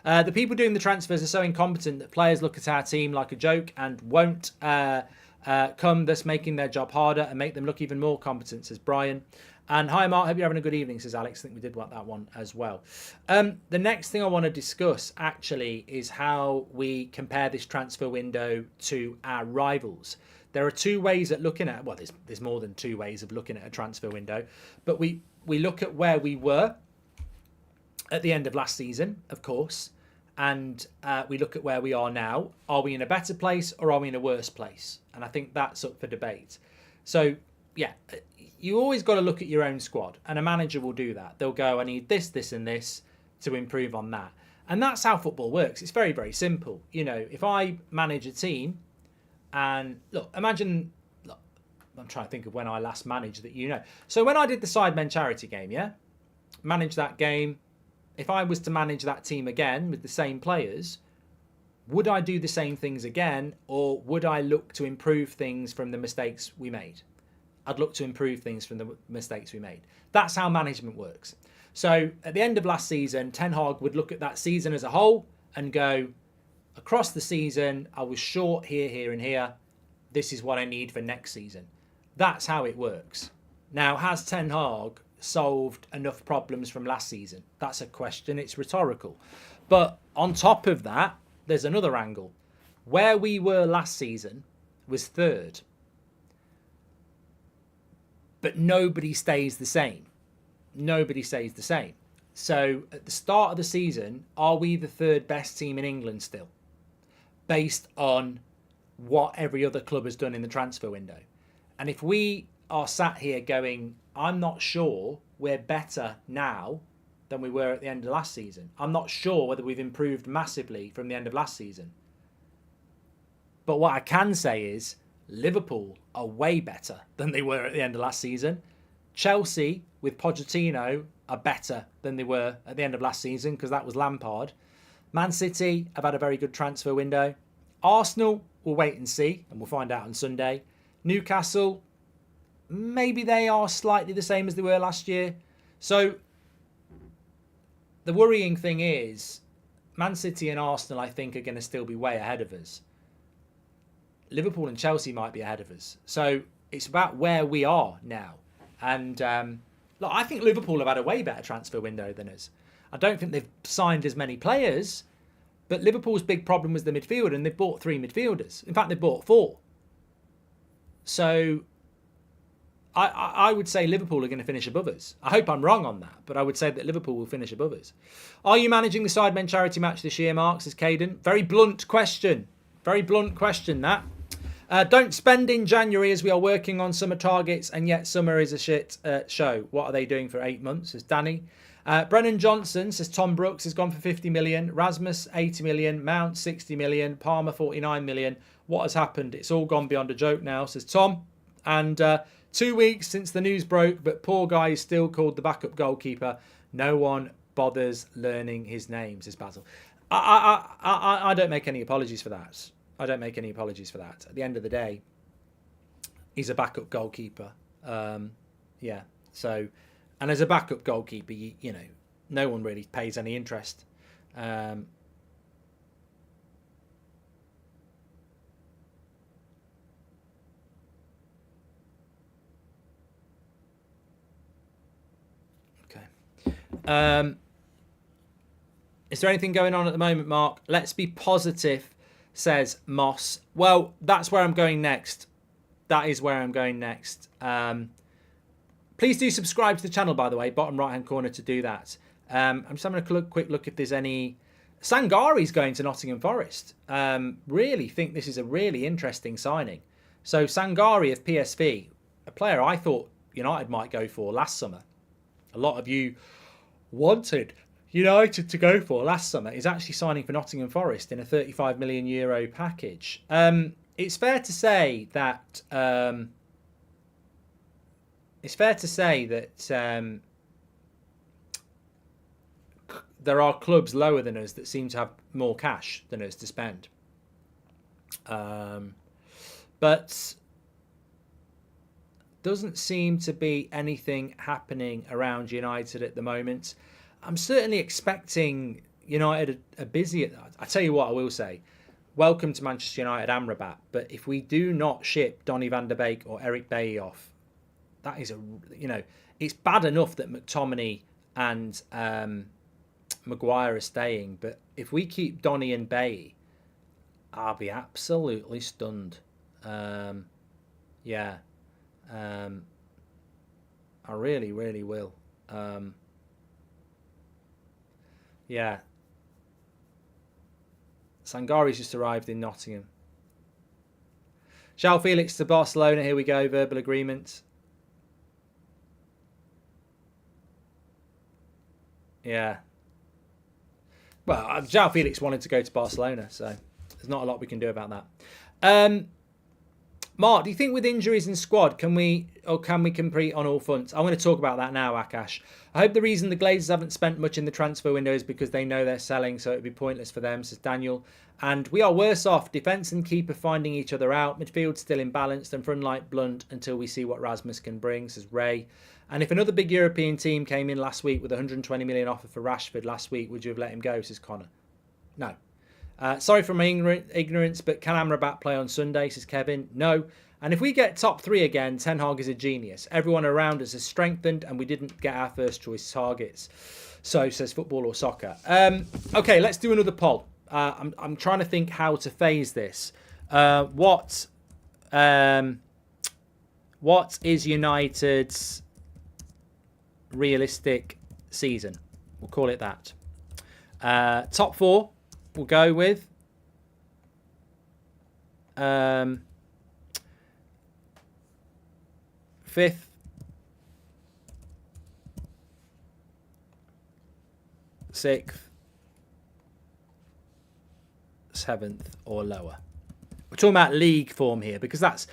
The people doing the transfers are so incompetent that players look at our team like a joke and won't come, thus making their job harder and make them look even more competent, says Brian. And hi, Mark. Hope you're having a good evening, says Alex. I think we did want that one as well. The next thing I want to discuss, actually, is how we compare this transfer window to our rivals. There are two ways at looking at, well, there's more than two ways of looking at a transfer window, but we look at where we were at the end of last season, of course, and we look at where we are now. Are we in a better place or are we in a worse place? And I think that's up for debate. So, yeah, you always got to look at your own squad, and a manager will do that. They'll go, I need this, this, and this to improve on that. And that's how football works. It's very, very simple. You know, if I manage a team, and look, imagine, look, I'm trying to think of when I last managed that, you know. So when I did the Sidemen charity game, yeah, managed that game. If I was to manage that team again with the same players, would I do the same things again, or would I look to improve things from the mistakes we made? I'd look to improve things from the mistakes we made. That's how management works. So at the end of last season, TenHoog would look at that season as a whole and go, across the season, I was short here, here, and here. This is what I need for next season. That's how it works. Now, has TenHoog solved enough problems from last season? That's a question. It's rhetorical. But on top of that, there's another angle. Where we were last season was third. But nobody stays the same. Nobody stays the same. So at the start of the season, are we the third best team in England still? Based on what every other club has done in the transfer window. And if we are sat here going, I'm not sure we're better now than we were at the end of last season. I'm not sure whether we've improved massively from the end of last season. But what I can say is Liverpool are way better than they were at the end of last season. Chelsea, with Pochettino, are better than they were at the end of last season because that was Lampard. Man City have had a very good transfer window. Arsenal, we'll wait and see, and we'll find out on Sunday. Newcastle, maybe they are slightly the same as they were last year. So the worrying thing is Man City and Arsenal, I think, are going to still be way ahead of us. Liverpool and Chelsea might be ahead of us. So it's about where we are now. And look, I think Liverpool have had a way better transfer window than us. I don't think they've signed as many players, but Liverpool's big problem was the midfield, and they've bought 3 midfielders. In fact, they've bought 4. So I would say Liverpool are going to finish above us. I hope I'm wrong on that, but I would say that Liverpool will finish above us. Are you managing the Sidemen charity match this year, Mark? Says Caden. Very blunt question. Very blunt question, that. Don't spend in January as we are working on summer targets, and yet summer is a shit show. What are they doing for 8 months? Says Danny. Brennan Johnson says Tom Brooks has gone for 50 million. Rasmus 80 million. Mount 60 million. Palmer 49 million. What has happened? It's all gone beyond a joke now, says Tom. And 2 weeks since the news broke, but poor guy is still called the backup goalkeeper. No one bothers learning his name, says Basil. I don't make any apologies for that. I don't make any apologies for that. At the end of the day, he's a backup goalkeeper. Yeah. So, and as a backup goalkeeper, you know, no one really pays any interest. Okay. Is there anything going on at the moment, Mark? Let's be positive, says Moss. Well, that's where I'm going next. That is where I'm going next. Please do subscribe to the channel, by the way, bottom right-hand corner to do that. I'm just having a quick look if there's any... Sangari's going to Nottingham Forest. Really think this is a really interesting signing. So Sangari of PSV, a player I thought United might go for last summer. A lot of you wanted United to go for last summer, is actually signing for Nottingham Forest in a €35 million package. It's fair to say that there are clubs lower than us that seem to have more cash than us to spend. But doesn't seem to be anything happening around United at the moment. I'm certainly expecting United are busy at that. I tell you what I will say. Welcome to Manchester United and Rabat. But if we do not ship Donny van der Beek or Eric Bailly off, that is it's bad enough that McTominay and Maguire are staying, but if we keep Donny and Bailly, I'll be absolutely stunned. Yeah. I really, really will. Yeah. Sangari's just arrived in Nottingham. João Felix to Barcelona. Here we go. Verbal agreement. Yeah. Well, João Felix wanted to go to Barcelona, so there's not a lot we can do about that. Mark, do you think with injuries in squad, can we compete on all fronts? I'm going to talk about that now, Akash. I hope the reason the Glazers haven't spent much in the transfer window is because they know they're selling, so it would be pointless for them, says Daniel. And we are worse off. Defence and keeper finding each other out. Midfield still imbalanced and front line blunt until we see what Rasmus can bring, says Ray. And if another big European team came in last week with a 120 million offer for Rashford last week, would you have let him go, says Connor? No. Sorry for my ignorance, but can Amrabat play on Sunday, says Kevin? No. And if we get top 3 again, TenHoog is a genius. Everyone around us has strengthened and we didn't get our first choice targets. So says Football or Soccer. Okay, let's do another poll. I'm trying to think how to phase this. What is United's realistic season? We'll call it that. Top 4. We'll go with 5th, 6th, 7th or lower. We're talking about league form here because that's,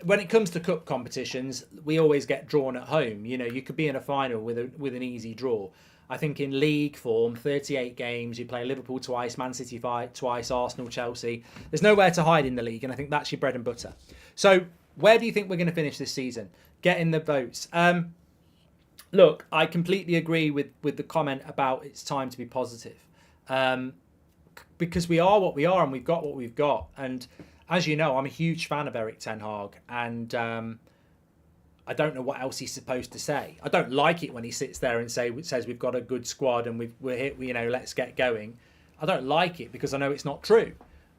when it comes to cup competitions, we always get drawn at home. You could be in a final with an easy draw. I think in league form, 38 games, you play Liverpool twice, Man City twice, Arsenal, Chelsea. There's nowhere to hide in the league, and I think that's your bread and butter. So where do you think we're going to finish this season? Get in the votes. Look, I completely agree with the comment about it's time to be positive. Because we are what we are and we've got what we've got. And as you know, I'm a huge fan of Erik TenHoog, and I don't know what else he's supposed to say. I don't like it when he sits there and says we've got a good squad and we're here, let's get going. I don't like it because I know it's not true.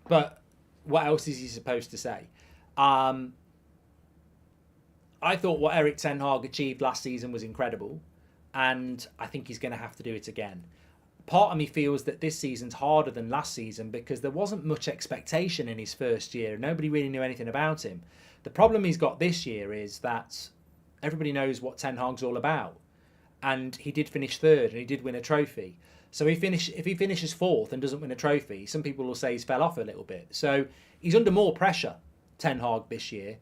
But what else is he supposed to say? I thought what Erik TenHoog achieved last season was incredible, and I think he's going to have to do it again. Part of me feels that this season's harder than last season because there wasn't much expectation in his first year. Nobody really knew anything about him. The problem he's got this year is that everybody knows what Ten Hag's all about. And he did finish 3rd and he did win a trophy. So if he finishes 4th and doesn't win a trophy, some people will say he's fell off a little bit. So he's under more pressure, Ten Hag, this year.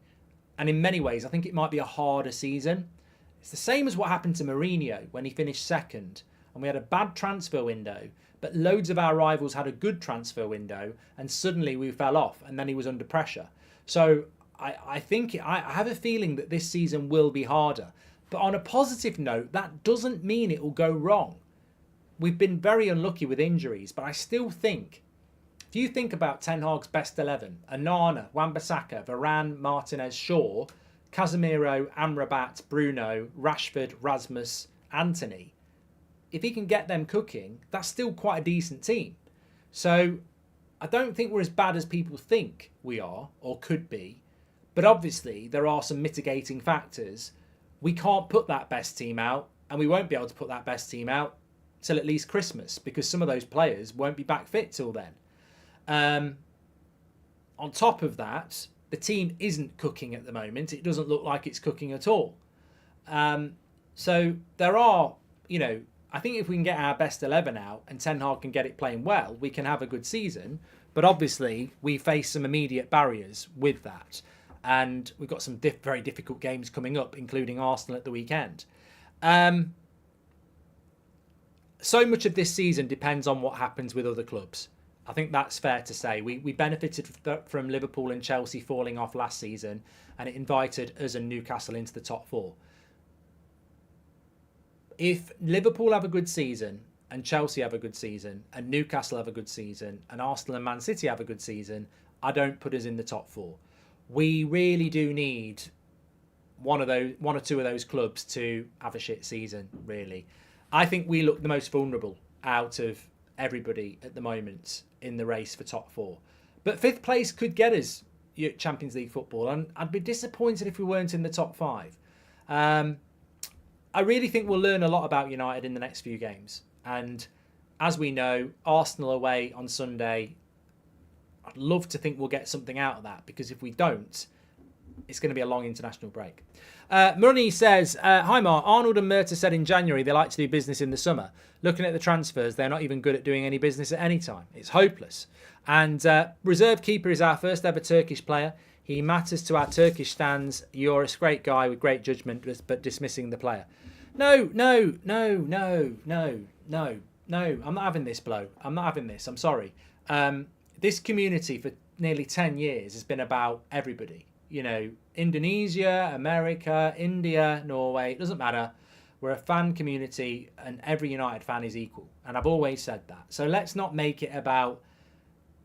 And in many ways, I think it might be a harder season. It's the same as what happened to Mourinho when he finished 2nd. And we had a bad transfer window, but loads of our rivals had a good transfer window, and suddenly we fell off, and then he was under pressure. So I have a feeling that this season will be harder. But on a positive note, that doesn't mean it will go wrong. We've been very unlucky with injuries, but I still think, if you think about Ten Hag's best 11, Onana, Wan-Bissaka, Varane, Martinez, Shaw, Casemiro, Amrabat, Bruno, Rashford, Rasmus, Anthony, if he can get them cooking, that's still quite a decent team. So I don't think we're as bad as people think we are or could be. But obviously, there are some mitigating factors. We can't put that best team out, and we won't be able to put that best team out till at least Christmas because some of those players won't be back fit till then. On top of that, the team isn't cooking at the moment. It doesn't look like it's cooking at all. So there are, I think if we can get our best 11 out and Ten Hag can get it playing well, we can have a good season. But obviously, we face some immediate barriers with that. And we've got some very difficult games coming up, including Arsenal at the weekend. So much of this season depends on what happens with other clubs. I think that's fair to say. We benefited from Liverpool and Chelsea falling off last season, and it invited us and Newcastle into the top 4. If Liverpool have a good season, and Chelsea have a good season, and Newcastle have a good season, and Arsenal and Man City have a good season, I don't put us in the top 4. We really do need one or two of those clubs to have a shit season, really. I think we look the most vulnerable out of everybody at the moment in the race for top four. But fifth place could get us Champions League football, and I'd be disappointed if we weren't in the top five. I really think we'll learn a lot about United in the next few games. And as we know, Arsenal away on Sunday, I'd love to think we'll get something out of that, because if we don't, it's going to be a long international break. Murray says, hi Mark, Arnold and Murta said in January they like to do business in the summer. Looking at the transfers, they're not even good at doing any business at any time. It's hopeless. And reserve keeper is our first ever Turkish player. He matters to our Turkish stands. You're a great guy with great judgment, but dismissing the player. No. I'm not having this blow. I'm not having this. I'm sorry. This community for nearly 10 years has been about everybody. You know, Indonesia, America, India, Norway, it doesn't matter. We're a fan community and every United fan is equal. And I've always said that. So let's not make it about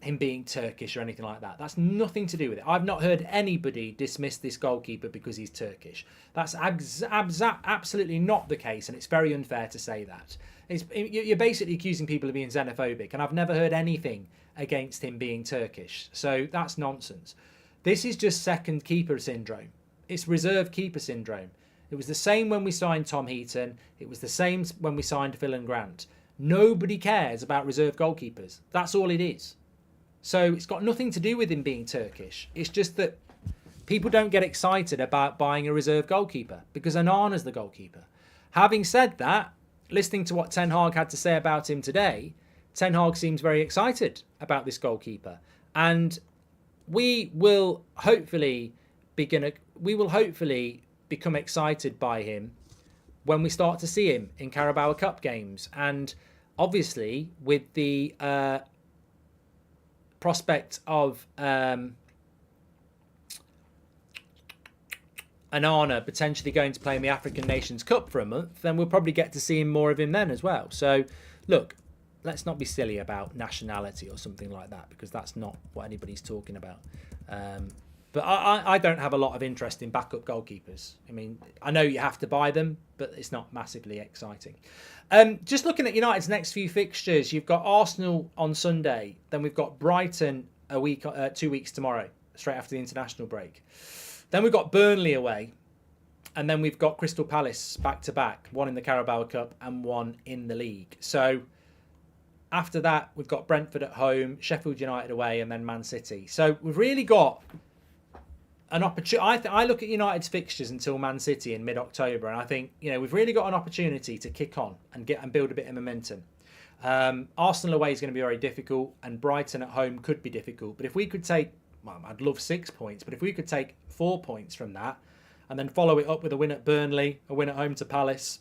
him being Turkish or anything like that. That's nothing to do with it. I've not heard anybody dismiss this goalkeeper because he's Turkish. That's absolutely not the case, and it's very unfair to say that. You're basically accusing people of being xenophobic, and I've never heard anything against him being Turkish. So that's nonsense. This is just second keeper syndrome. It's reserve keeper syndrome. It was the same when we signed Tom Heaton. It was the same when we signed Phil and Grant. Nobody cares about reserve goalkeepers. That's all it is. So it's got nothing to do with him being Turkish. It's just that people don't get excited about buying a reserve goalkeeper because Onana's the goalkeeper. Having said that, listening to what TenHoog had to say about him today, TenHoog seems very excited about this goalkeeper. And we will hopefully become excited by him when we start to see him in Carabao Cup games. And obviously with the prospect of Onana potentially going to play in the African Nations Cup for a month, then we'll probably get to see more of him then as well. So look, let's not be silly about nationality or something like that, because that's not what anybody's talking about. But I don't have a lot of interest in backup goalkeepers. I mean, I know you have to buy them, but it's not massively exciting. Just looking at United's next few fixtures, you've got Arsenal on Sunday, then we've got Brighton 2 weeks tomorrow, straight after the international break. Then we've got Burnley away, and then we've got Crystal Palace back-to-back, one in the Carabao Cup and one in the league. So after that, we've got Brentford at home, Sheffield United away, and then Man City. So we've really got an opportunity. I look at United's fixtures until Man City in mid-October, and I think, you know, we've really got an opportunity to kick on and build a bit of momentum. Arsenal away is going to be very difficult, and Brighton at home could be difficult. But if we could take, well, I'd love 6 points, but if we could take 4 points from that, and then follow it up with a win at Burnley, a win at home to Palace,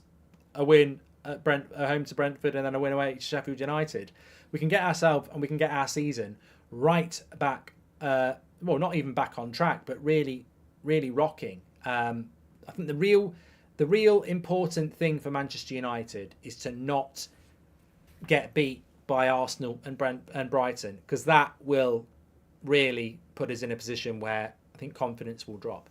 a win at home to Brentford, and then a win away to Sheffield United, we can get ourselves and we can get our season right back. Well, not even back on track, but really, really rocking. I think the real important thing for Manchester United is to not get beat by Arsenal and Brighton, because that will really put us in a position where I think confidence will drop.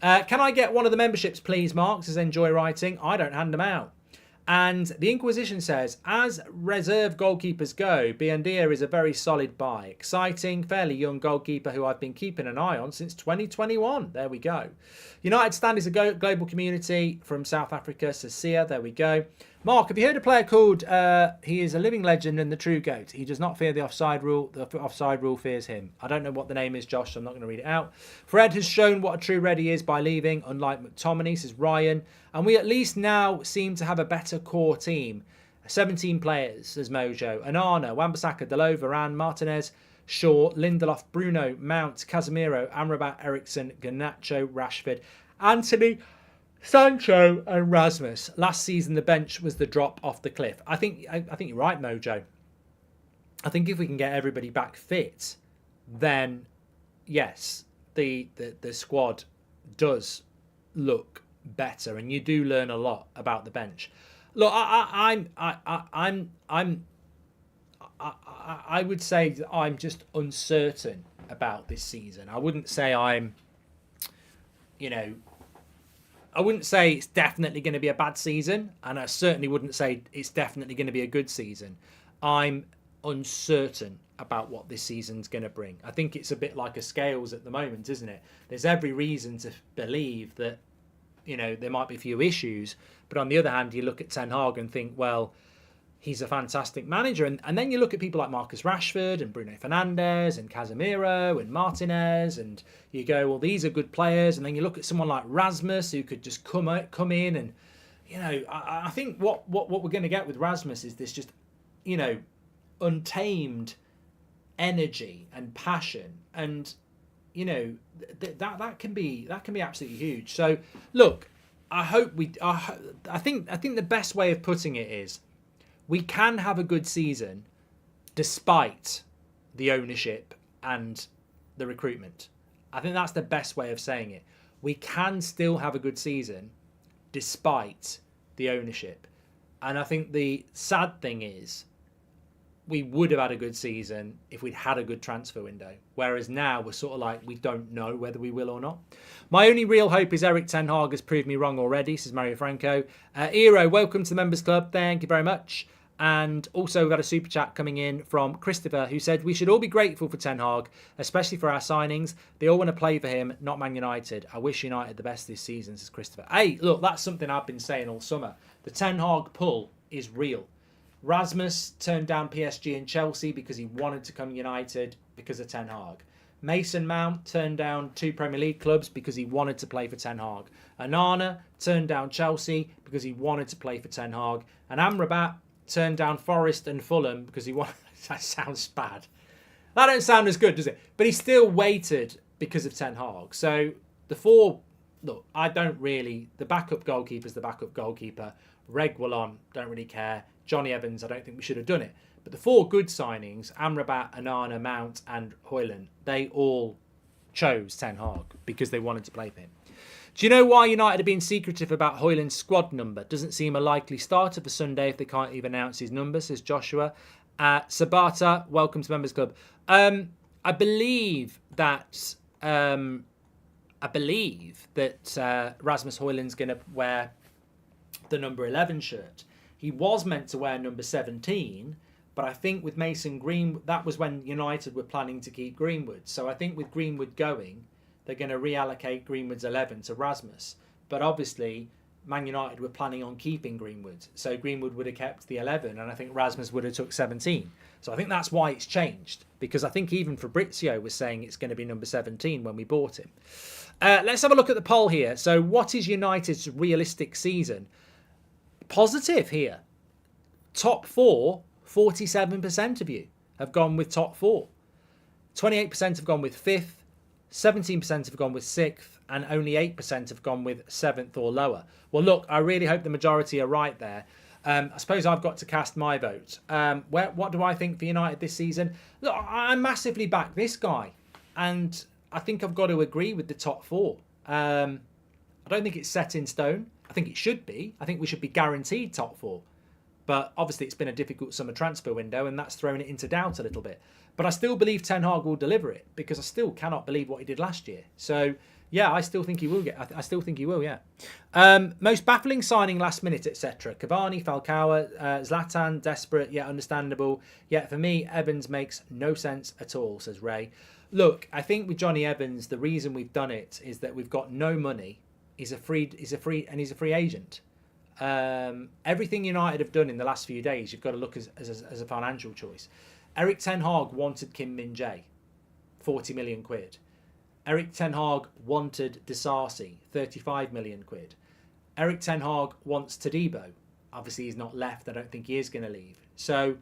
Can I get one of the memberships, please, Mark? Says Enjoy Writing. I don't hand them out. And the Inquisition says, as reserve goalkeepers go, Buendia is a very solid buy. Exciting, fairly young goalkeeper who I've been keeping an eye on since 2021. There we go. United Stand is a global community from South Africa. Sasia, there we go. Mark, have you heard a player called, he is a living legend and the true GOAT. He does not fear the offside rule. The offside rule fears him. I don't know what the name is, Josh, so I'm not going to read it out. Fred has shown what a true red he is by leaving, unlike McTominay, says Ryan. And we at least now seem to have a better core team. 17 players, says Mojo. Onana, Wan-Bissaka, Dalot, Varane, Martinez, Shaw, Lindelof, Bruno, Mount, Casemiro, Amrabat, Ericsson, Garnacho, Rashford, Anthony, Sancho and Rasmus. Last season, the bench was the drop off the cliff. I think you're right, Mojo. I think if we can get everybody back fit, then yes, the squad does look better, and you do learn a lot about the bench. Look, I would say that I'm just uncertain about this season. I wouldn't say I'm, you know, I wouldn't say it's definitely going to be a bad season, and I certainly wouldn't say it's definitely going to be a good season. I'm uncertain about what this season's going to bring. I think it's a bit like a scales at the moment, isn't it? There's every reason to believe that, there might be a few issues, but on the other hand, you look at TenHoog and think, well, he's a fantastic manager. And then you look at people like Marcus Rashford and Bruno Fernandes and Casemiro and Martinez, and you go, well, these are good players. And then you look at someone like Rasmus, who could just come in and, I think what we're going to get with Rasmus is this just, untamed energy and passion, and that can be absolutely huge. So look, I think the best way of putting it is, we can have a good season despite the ownership and the recruitment. I think that's the best way of saying it. We can still have a good season despite the ownership. And I think the sad thing is, we would have had a good season if we'd had a good transfer window. Whereas now we're sort of like, we don't know whether we will or not. My only real hope is Erik Ten Hag has proved me wrong already, says Mario Franco. Eero, welcome to the Members Club. Thank you very much. And also we've got a super chat coming in from Christopher, who said, we should all be grateful for Ten Hag, especially for our signings. They all want to play for him, not Man United. I wish United the best this season, says Christopher. Hey, look, that's something I've been saying all summer. The Ten Hag pull is real. Rasmus turned down PSG and Chelsea because he wanted to come United because of Ten Hag. Mason Mount turned down 2 Premier League clubs because he wanted to play for Ten Hag. Onana turned down Chelsea because he wanted to play for Ten Hag. And Amrabat turned down Forest and Fulham because he wanted... That sounds bad. That don't sound as good, does it? But he still waited because of Ten Hag. So the 4... Look, I don't really... The backup goalkeeper's the backup goalkeeper. Reguilon, don't really care. Johnny Evans, I don't think we should have done it. But the 4 good signings, Amrabat, Onana, Mount and Højlund, they all chose Ten Hag because they wanted to play for him. Do you know why United are being secretive about Højlund's squad number? Doesn't seem a likely starter for Sunday if they can't even announce his number, says Joshua. Sabata, welcome to Members Club. I believe that Rasmus Højlund's going to wear the number 11 shirt. He was meant to wear number 17, but I think with Mason Green, that was when United were planning to keep Greenwood. So I think with Greenwood going, they're going to reallocate Greenwood's 11 to Rasmus. But obviously, Man United were planning on keeping Greenwood. So Greenwood would have kept the 11, and I think Rasmus would have took 17. So I think that's why it's changed, because I think even Fabrizio was saying it's going to be number 17 when we bought him. Let's have a look at the poll here. So what is United's realistic season? Positive here. Top 4, 47% of you have gone with top 4. 28% have gone with 5th. 17% have gone with 6th. And only 8% have gone with 7th or lower. Well, look, I really hope the majority are right there. I suppose I've got to cast my vote. What do I think for United this season? Look, I massively back this guy. And I think I've got to agree with the top 4. I don't think it's set in stone. I think it should be. I think we should be guaranteed top 4. But obviously it's been a difficult summer transfer window and that's thrown it into doubt a little bit. But I still believe Ten Hag will deliver it because I still cannot believe what he did last year. So, yeah, I still think he will get... I still think he will, yeah. Most baffling signing last minute, etc. Cavani, Falcao, Zlatan, desperate, yet understandable. Yet for me, Evans makes no sense at all, says Ray. Look, I think with Johnny Evans, the reason we've done it is that we've got no money. He's a free agent. Everything United have done in the last few days, you've got to look as a financial choice. Erik Ten Hag wanted Kim Min-jae, 40 million quid. Erik Ten Hag wanted Disasi, 35 million quid. Erik Ten Hag wants Todibo. Obviously, he's not left. I don't think he is going to leave. So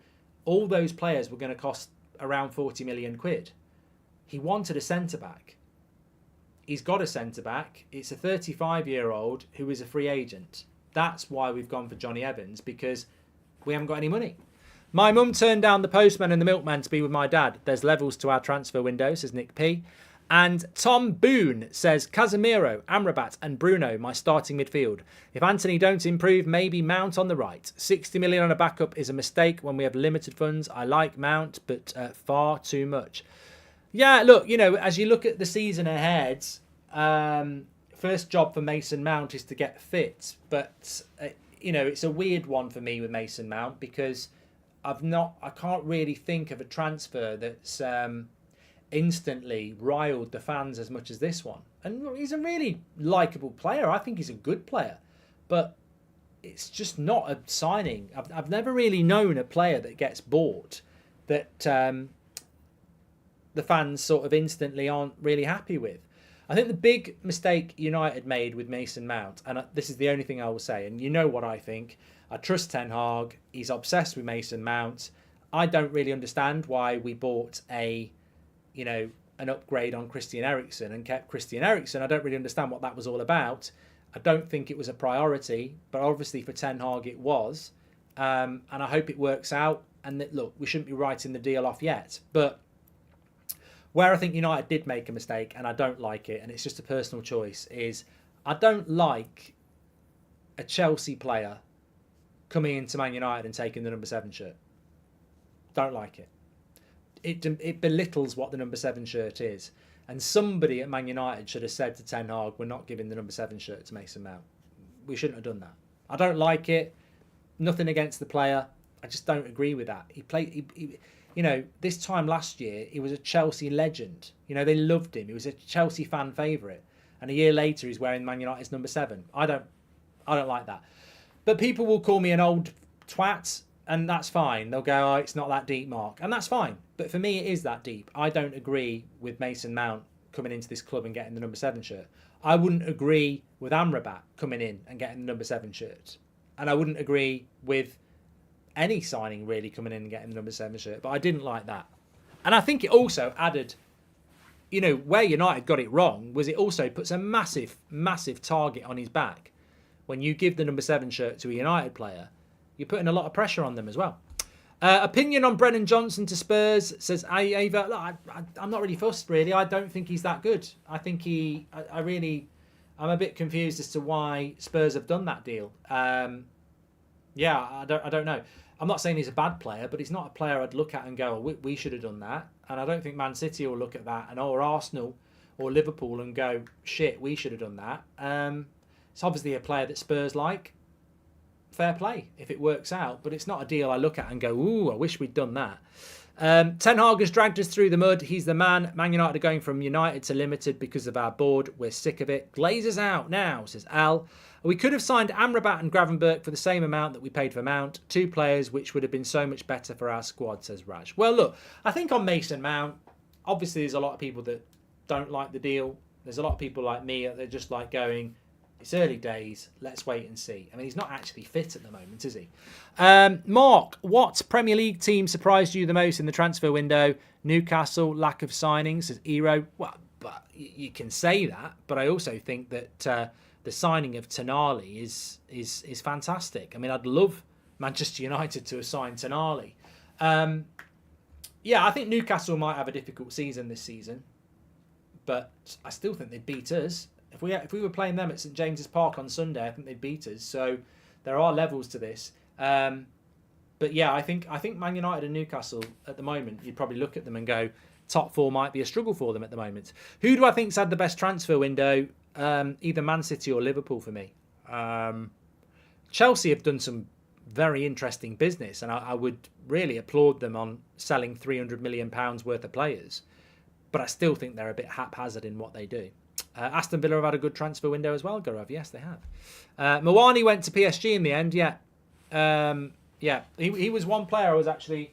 all those players were going to cost around 40 million quid. He wanted a centre-back. He's got a centre-back. It's a 35-year-old who is a free agent. That's why we've gone for Johnny Evans, because we haven't got any money. My mum turned down the postman and the milkman to be with my dad. There's levels to our transfer window, says Nick P. And Tom Boone says, Casemiro, Amrabat and Bruno, my starting midfield. If Anthony don't improve, maybe Mount on the right. 60 million on a backup is a mistake when we have limited funds. I like Mount, but far too much. Yeah, look, as you look at the season ahead, for first job for Mason Mount is to get fit, but it's a weird one for me with Mason Mount because I can't really think of a transfer that's instantly riled the fans as much as this one. And he's a really likeable player. I think he's a good player, but it's just not a signing. I've never really known a player that gets bought that the fans sort of instantly aren't really happy with. I think the big mistake United made with Mason Mount, and this is the only thing I will say, and you know what I think. I trust TenHoog. He's obsessed with Mason Mount. I don't really understand why we bought an upgrade on Christian Eriksen and kept Christian Eriksen. I don't really understand what that was all about. I don't think it was a priority, but obviously for TenHoog it was. And I hope it works out. And that, look, we shouldn't be writing the deal off yet. But where I think United did make a mistake, and I don't like it, and it's just a personal choice, is I don't like a Chelsea player coming into Man United and taking the number 7 shirt. Don't like it. It belittles what the number 7 shirt is. And somebody at Man United should have said to TenHoog, we're not giving the number 7 shirt to Mason Mount. We shouldn't have done that. I don't like it. Nothing against the player. I just don't agree with that. This time last year, he was a Chelsea legend. They loved him. He was a Chelsea fan favourite. And a year later, he's wearing Man United's number 7. I don't like that. But people will call me an old twat, and that's fine. They'll go, oh, it's not that deep, Mark. And that's fine. But for me, it is that deep. I don't agree with Mason Mount coming into this club and getting the number 7 shirt. I wouldn't agree with Amrabat coming in and getting the number 7 shirt. And I wouldn't agree with any signing really coming in and getting the number 7 shirt. But I didn't like that. And I think it also added, where United got it wrong was it also puts a massive, massive target on his back. When you give the number 7 shirt to a United player, you're putting a lot of pressure on them as well. Opinion on Brennan Johnson to Spurs, says Ava. Look, I'm not really fussed, really. I don't think he's that good. I think I'm a bit confused as to why Spurs have done that deal. I don't know. I'm not saying he's a bad player, but he's not a player I'd look at and go, oh, we should have done that. And I don't think Man City will look at that, or Arsenal or Liverpool and go, shit, we should have done that. It's obviously a player that Spurs like. Fair play if it works out, but it's not a deal I look at and go, ooh, I wish we'd done that. TenHoog has dragged us through the mud. He's the man. Man United are going from United to limited because of our board. We're sick of it. Glazers out now, says Al. We could have signed Amrabat and Gravenberch for the same amount that we paid for Mount. 2 players which would have been so much better for our squad, says Raj. Well, look, I think on Mason Mount, obviously there's a lot of people that don't like the deal. There's a lot of people like me that are just like going, it's early days, let's wait and see. I mean, he's not actually fit at the moment, is he? Mark, what Premier League team surprised you the most in the transfer window? Newcastle, lack of signings, says Ero. Well, but you can say that, but I also think that the signing of Tonali is fantastic. I mean, I'd love Manchester United to have signed Tonali. I think Newcastle might have a difficult season this season, but I still think they'd beat us. If we were playing them at St James's Park on Sunday, I think they'd beat us. So there are levels to this. I think Man United and Newcastle at the moment, you'd probably look at them and go, top 4 might be a struggle for them at the moment. Who do I think's had the best transfer window? Either Man City or Liverpool for me. Chelsea have done some very interesting business, and I would really applaud them on selling £300 million worth of players. But I still think they're a bit haphazard in what they do. Aston Villa have had a good transfer window as well, Gaurav. Yes, they have. Mawani went to PSG in the end, yeah. He was one player I was actually...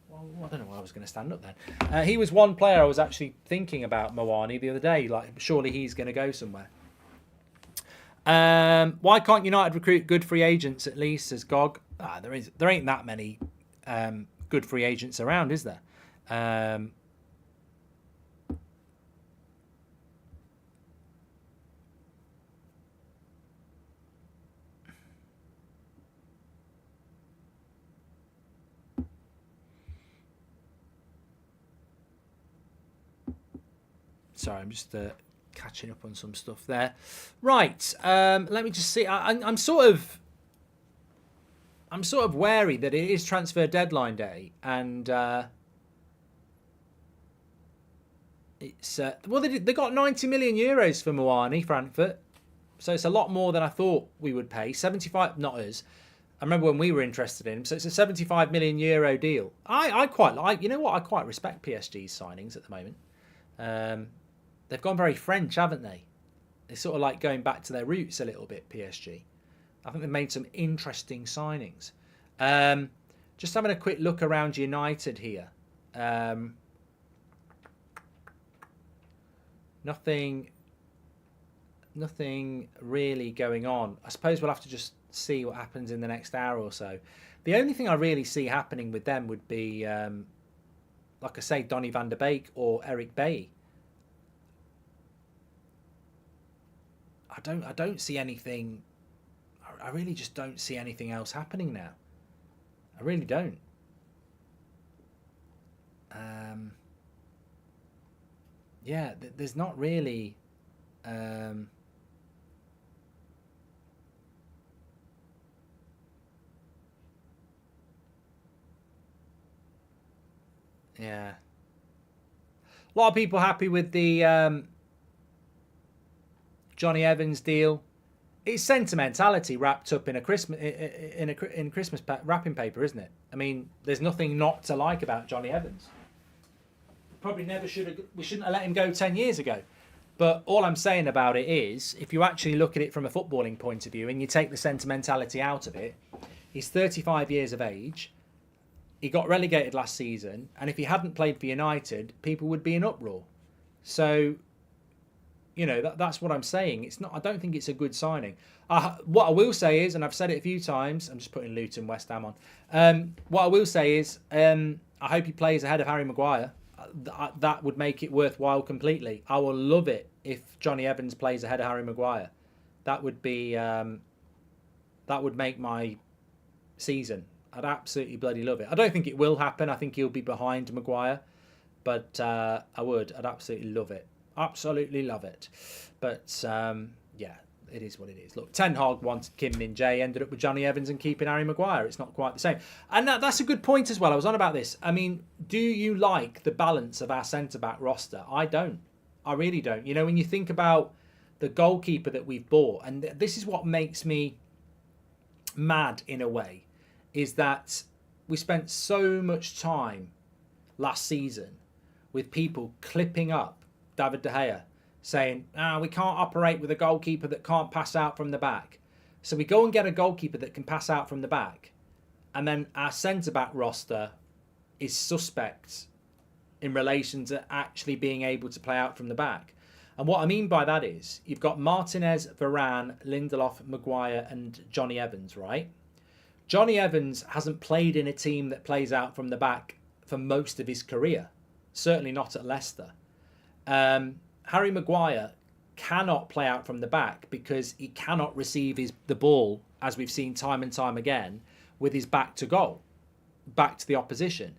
Well, I don't know why I was going to stand up then. He was one player I was actually thinking about, Mawani, the other day. Like, surely he's going to go somewhere. Why can't United recruit good free agents at least, says Gog? There ain't that many good free agents around, is there? Sorry, I'm just catching up on some stuff there. Right, let me just see. I'm sort of wary that it is transfer deadline day, and It's well, they got 90 million euros for Moani, Frankfurt. So it's a lot more than I thought we would pay. 75, not us. I remember when we were interested in him. So it's a 75 million euro deal. I quite like, you know what? I quite respect PSG's signings at the moment. They've gone very French, haven't they? They're sort of like going back to their roots a little bit, PSG. I think they've made some interesting signings. Just having a quick look around United here. Nothing really going on. I suppose we'll have to just see what happens in the next hour or so. The only thing I really see happening with them would be, like I say, Donny van der Beek or Eric Bailly. I don't see anything. I really just don't see anything else happening now. I really don't. Yeah, there's not really. Yeah. A lot of people happy with the Johnny Evans deal. It's sentimentality wrapped up in a Christmas in Christmas wrapping paper, isn't it? I mean, there's nothing not to like about Johnny Evans. Probably never should have. We shouldn't have let him go 10 years ago. But all I'm saying about it is, if you actually look at it from a footballing point of view and you take the sentimentality out of it, he's 35 years of age. He got relegated last season, and if he hadn't played for United, people would be in uproar. So, you know, that's what I'm saying. It's not. I don't think it's a good signing. What I will say is, and I've said it a few times, I'm just putting Luton West Ham on. What I will say is, I hope he plays ahead of Harry Maguire. That would make it worthwhile completely. I will love it if Johnny Evans plays ahead of Harry Maguire. That would be. That would make my season. I'd absolutely bloody love it. I don't think it will happen. I think he'll be behind Maguire, but I would. I'd absolutely love it. Absolutely love it. But yeah, it is what it is. Look, TenHoog wanted Kim Min-jae, ended up with Johnny Evans and keeping Harry Maguire. It's not quite the same. And that's a good point as well. I was on about this. I mean, do you like the balance of our centre-back roster? I don't. I really don't. You know, when you think about the goalkeeper that we've bought, and this is what makes me mad in a way, is that we spent so much time last season with people clipping up David De Gea, saying, we can't operate with a goalkeeper that can't pass out from the back. So we go and get a goalkeeper that can pass out from the back, and then our centre-back roster is suspect in relation to actually being able to play out from the back. And what I mean by that is, you've got Martinez, Varane, Lindelof, Maguire, and Johnny Evans, right? Johnny Evans hasn't played in a team that plays out from the back for most of his career. Certainly not at Leicester. Harry Maguire cannot play out from the back because he cannot receive the ball, as we've seen time and time again, with his back to goal, back to the opposition.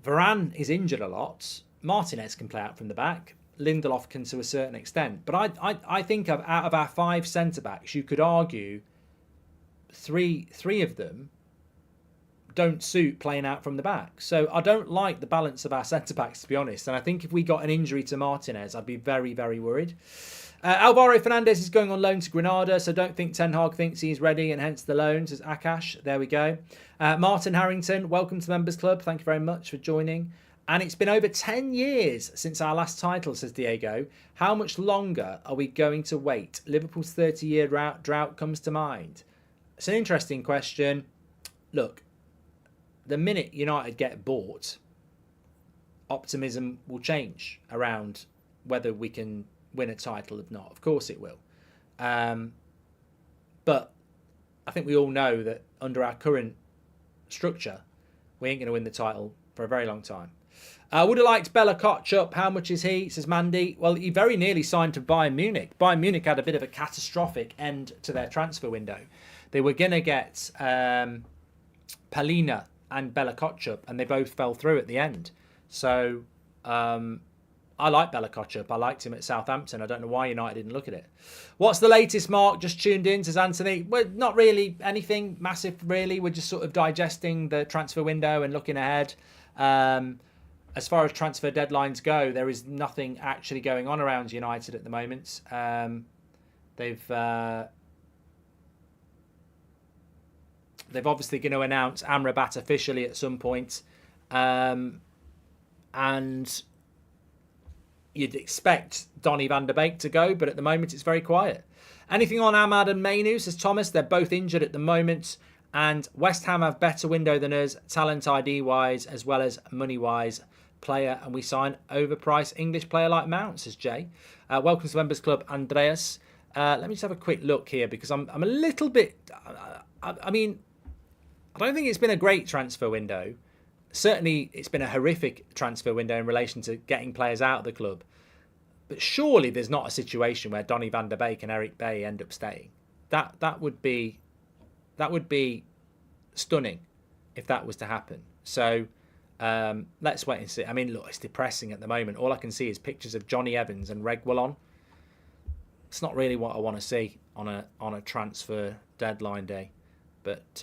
Varane is injured a lot. Martinez can play out from the back. Lindelof can to a certain extent. But I think out of our five centre-backs, you could argue three of them don't suit playing out from the back. So I don't like the balance of our centre-backs, to be honest. And I think if we got an injury to Martinez, I'd be very, very worried. Alvaro Fernandez is going on loan to Granada, so don't think TenHoog thinks he's ready and hence the loan, says Akash. There we go. Martin Harrington, welcome to the Members Club. Thank you very much for joining. And it's been over 10 years since our last title, says Diego. How much longer are we going to wait? Liverpool's 30-year drought comes to mind. It's an interesting question. Look, the minute United get bought, optimism will change around whether we can win a title or not. Of course it will. But I think we all know that under our current structure, we ain't going to win the title for a very long time. Would have liked Bella Kotchup. How much is he? Says Mandy. Well, he very nearly signed to Bayern Munich. Bayern Munich had a bit of a catastrophic end to their transfer window. They were going to get Palina and Bella Kotchup, and they both fell through at the end. So I like Bella Kotchup. I liked him at Southampton. I don't know why United didn't look at it. What's the latest, Mark? Just tuned in, says Anthony. Well, not really anything massive, really. We're just sort of digesting the transfer window and looking ahead. as far as transfer deadlines go, there is nothing actually going on around United at the moment. They've obviously going to announce Amrabat officially at some point. And you'd expect Donny van der Beek to go, but at the moment it's very quiet. Anything on Ahmad and Mainu, says Thomas? They're both injured at the moment. And West Ham have better window than us, talent ID-wise, as well as money-wise player. And we sign overpriced English player like Mount, says Jay. Welcome to Members Club, Andreas. Let me just have a quick look here, because I'm a little bit... I mean, I don't think it's been a great transfer window. Certainly, it's been a horrific transfer window in relation to getting players out of the club. But surely there's not a situation where Donny van der Beek and Eric Bailly end up staying. That would be stunning if that was to happen. So let's wait and see. I mean, look, it's depressing at the moment. All I can see is pictures of Johnny Evans and Reguilon. It's not really what I want to see on a transfer deadline day. But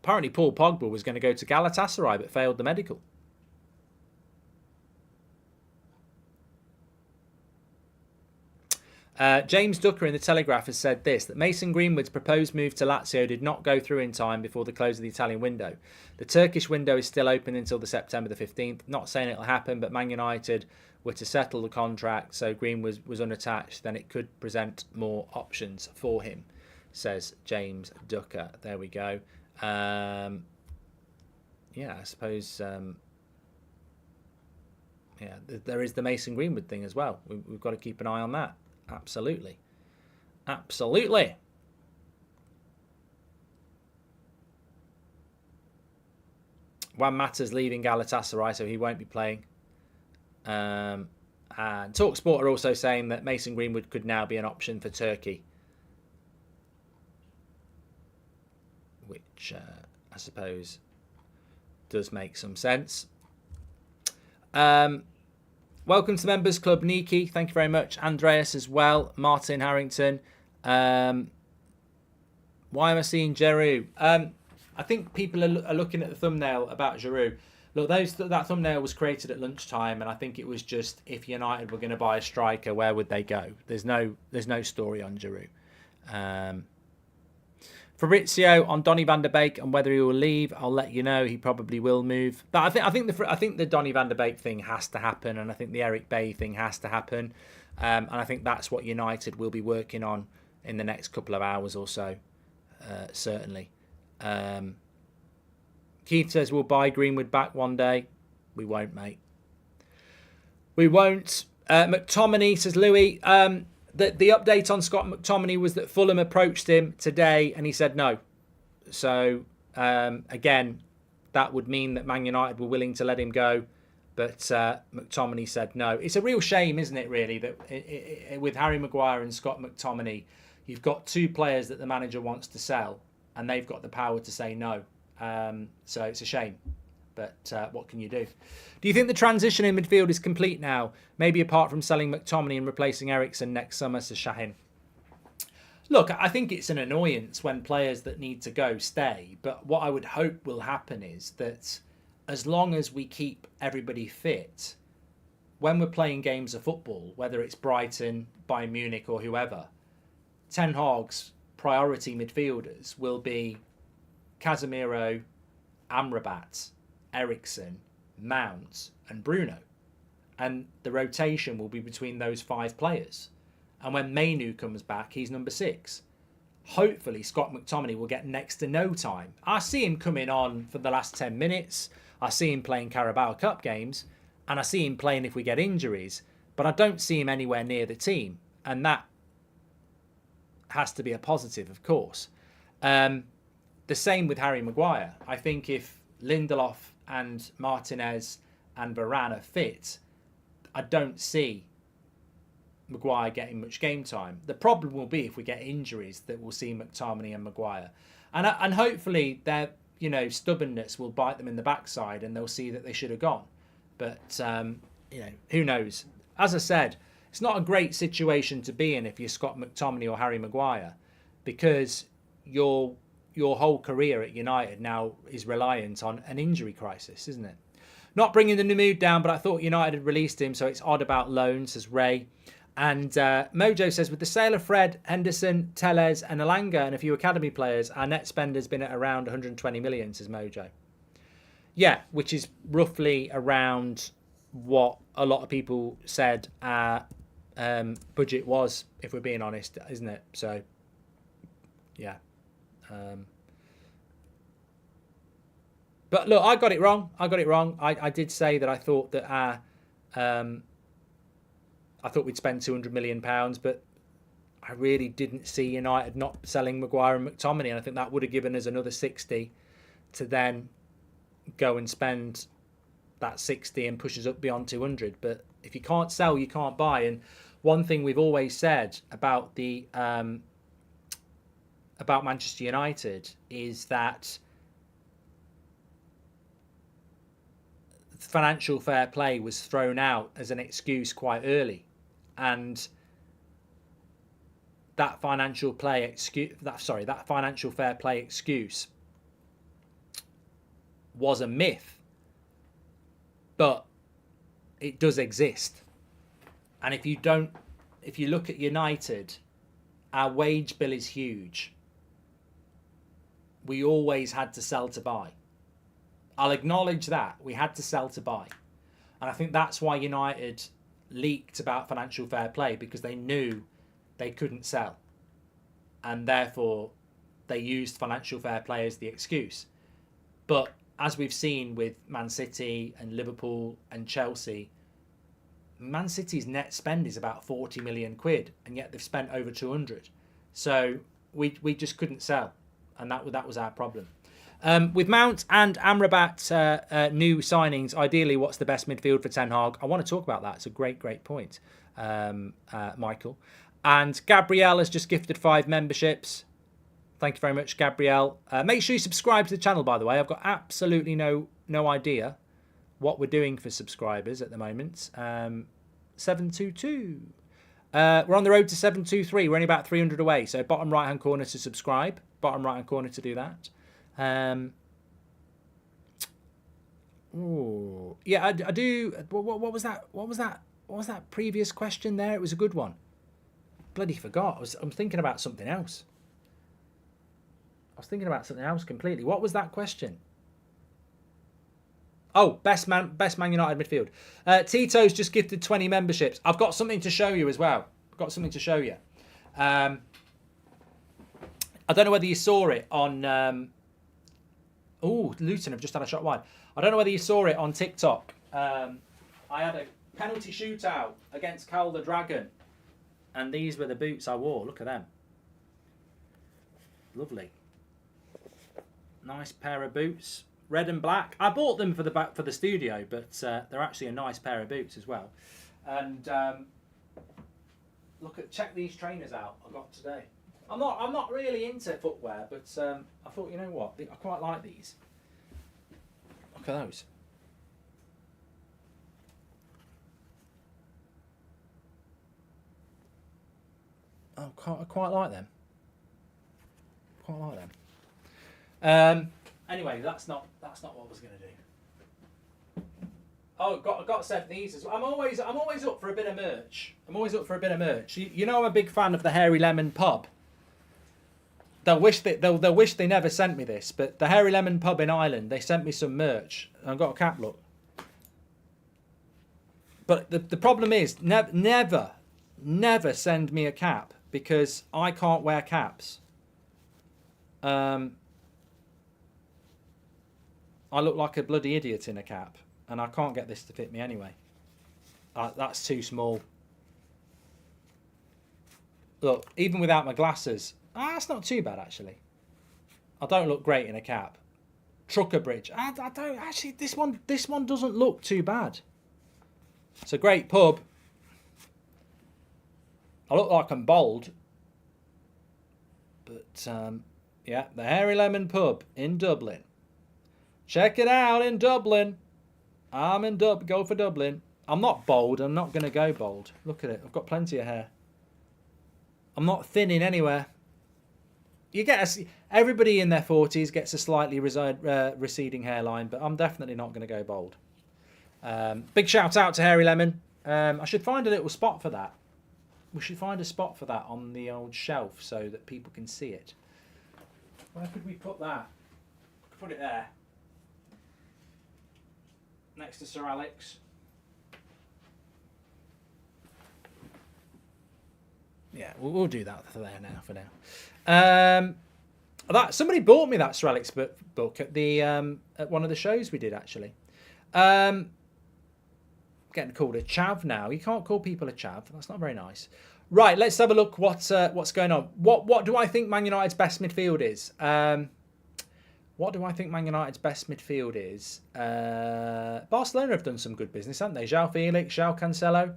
apparently Paul Pogba was going to go to Galatasaray but failed the medical. James Ducker in the Telegraph has said this, that Mason Greenwood's proposed move to Lazio did not go through in time before the close of the Italian window. The Turkish window is still open until the September the 15th. Not saying it'll happen, but Man United were to settle the contract, so Greenwood was unattached, then it could present more options for him, says James Ducker. There we go. Yeah, I suppose... yeah, there is the Mason Greenwood thing as well. We've got to keep an eye on that. Absolutely. Absolutely. Juan Mata's leaving Galatasaray, so he won't be playing. And TalkSport are also saying that Mason Greenwood could now be an option for Turkey. Which I suppose does make some sense. Welcome to Members Club, Niki. Thank you very much. Andreas as well. Martin Harrington. Why am I seeing Giroud? I think people are looking at the thumbnail about Giroud. Look, that thumbnail was created at lunchtime, and I think it was just, if United were going to buy a striker, where would they go? There's no story on Giroud. Fabrizio on Donny van der Beek and whether he will leave, I'll let you know. He probably will move. But I think the Donny van der Beek thing has to happen, and I think the Eric Bailly thing has to happen. And I think that's what United will be working on in the next couple of hours or so, certainly. Keith says we'll buy Greenwood back one day. We won't, mate. We won't. McTominay says, Louis, the update on Scott McTominay was that Fulham approached him today and he said no. So, again, that would mean that Man United were willing to let him go. But McTominay said no. It's a real shame, isn't it, really, that with Harry Maguire and Scott McTominay, you've got two players that the manager wants to sell and they've got the power to say no. So it's a shame. But what can you do? Do you think the transition in midfield is complete now? Maybe apart from selling McTominay and replacing Eriksen next summer, says Shahin. Look, I think it's an annoyance when players that need to go stay. But what I would hope will happen is that as long as we keep everybody fit, when we're playing games of football, whether it's Brighton, Bayern Munich or whoever, TenHoog's priority midfielders will be Casemiro, Amrabat, Eriksen, Mount and Bruno. And the rotation will be between those five players. And when Mainu comes back, he's number 6. Hopefully, Scott McTominay will get next to no time. I see him coming on for the last 10 minutes. I see him playing Carabao Cup games. And I see him playing if we get injuries. But I don't see him anywhere near the team. And that has to be a positive, of course. The same with Harry Maguire. I think if Lindelof and Martinez and Varane are fit, I don't see Maguire getting much game time. The problem will be if we get injuries that we'll see McTominay and Maguire. And hopefully their stubbornness will bite them in the backside and they'll see that they should have gone. But, who knows? As I said, it's not a great situation to be in if you're Scott McTominay or Harry Maguire, because your whole career at United now is reliant on an injury crisis, isn't it? Not bringing the mood down, but I thought United had released him, so it's odd about loans, says Ray. And Mojo says, with the sale of Fred, Henderson, Tellez and Alanga and a few academy players, our net spend has been at around 120 million, says Mojo. Yeah, which is roughly around what a lot of people said our budget was, if we're being honest, isn't it? So, yeah. But look, I got it wrong. I did say that I thought that I thought we'd spend £200 million, but I really didn't see United not selling Maguire and McTominay, and I think that would have given us another 60 to then go and spend that 60 and push us up beyond 200. But if you can't sell, you can't buy. And one thing we've always said about the about Manchester United is that financial fair play was thrown out as an excuse quite early, and that financial fair play excuse was a myth, but it does exist. And if you look at United, our wage bill is huge. We always had to sell to buy. I'll acknowledge that. We had to sell to buy. And I think that's why United leaked about financial fair play, because they knew they couldn't sell. And therefore, they used financial fair play as the excuse. But as we've seen with Man City and Liverpool and Chelsea, Man City's net spend is about 40 million quid, and yet they've spent over 200. So we just couldn't sell, and that was our problem. With Mount and Amrabat new signings, ideally, what's the best midfield for TenHoog? I want to talk about that. It's a great point, Michael. And Gabrielle has just gifted 5 memberships. Thank you very much, Gabrielle. Make sure you subscribe to the channel, by the way. I've got absolutely no idea what we're doing for subscribers at the moment. 722. We're on the road to 723. We're only about 300 away. So bottom right-hand corner to subscribe. Bottom right-hand corner to do that. Yeah, I do. What was that? What was that previous question there? It was a good one. Bloody forgot. I'm thinking about something else. I was thinking about something else completely. What was that question? Oh, best Man United midfield. Tito's just gifted 20 memberships. I've got something to show you as well. I don't know whether you saw it on. Luton have just had a shot wide. I don't know whether you saw it on TikTok. I had a penalty shootout against Cal the Dragon, and these were the boots I wore. Look at them. Lovely. Nice pair of boots. Red and black. I bought them for the studio, but they're actually a nice pair of boots as well. And check these trainers out I got today. I'm not really into footwear, but I thought, you know what, I quite like these. Look at those. Oh, I quite like them. Anyway, that's not what I was going to do. Oh, got sent these as well. I'm always up for a bit of merch. You know, I'm a big fan of the Hairy Lemon pub. They'll wish they never sent me this, but the Hairy Lemon pub in Ireland, they sent me some merch. I've got a cap, look. But the problem is, never send me a cap, because I can't wear caps. I look like a bloody idiot in a cap, and I can't get this to fit me anyway. That's too small. Look, even without my glasses, that's not too bad actually. I don't look great in a cap. Truckerbridge, I don't actually. This one doesn't look too bad. It's a great pub. I look like I'm bald, but yeah, the Hairy Lemon pub in Dublin. Check it out in Dublin. I'm in go for Dublin. I'm not bold. I'm not going to go bold. Look at it. I've got plenty of hair. I'm not thinning anywhere. Everybody in their 40s gets a slightly receding hairline, but I'm definitely not going to go bold. Big shout out to Hairy Lemon. I should find a little spot for that. We should find a spot for that on the old shelf so that people can see it. Where could we put that? Put it there. Next to Sir Alex. Yeah, we'll do that for now. That somebody bought me that Sir Alex book at the at one of the shows we did actually. Getting called a chav now. You can't call people a chav. That's not very nice. Right, let's have a look what's going on. What do I think Man United's best midfield is? What do I think Man United's best midfield is? Barcelona have done some good business, haven't they? João Felix, João Cancelo.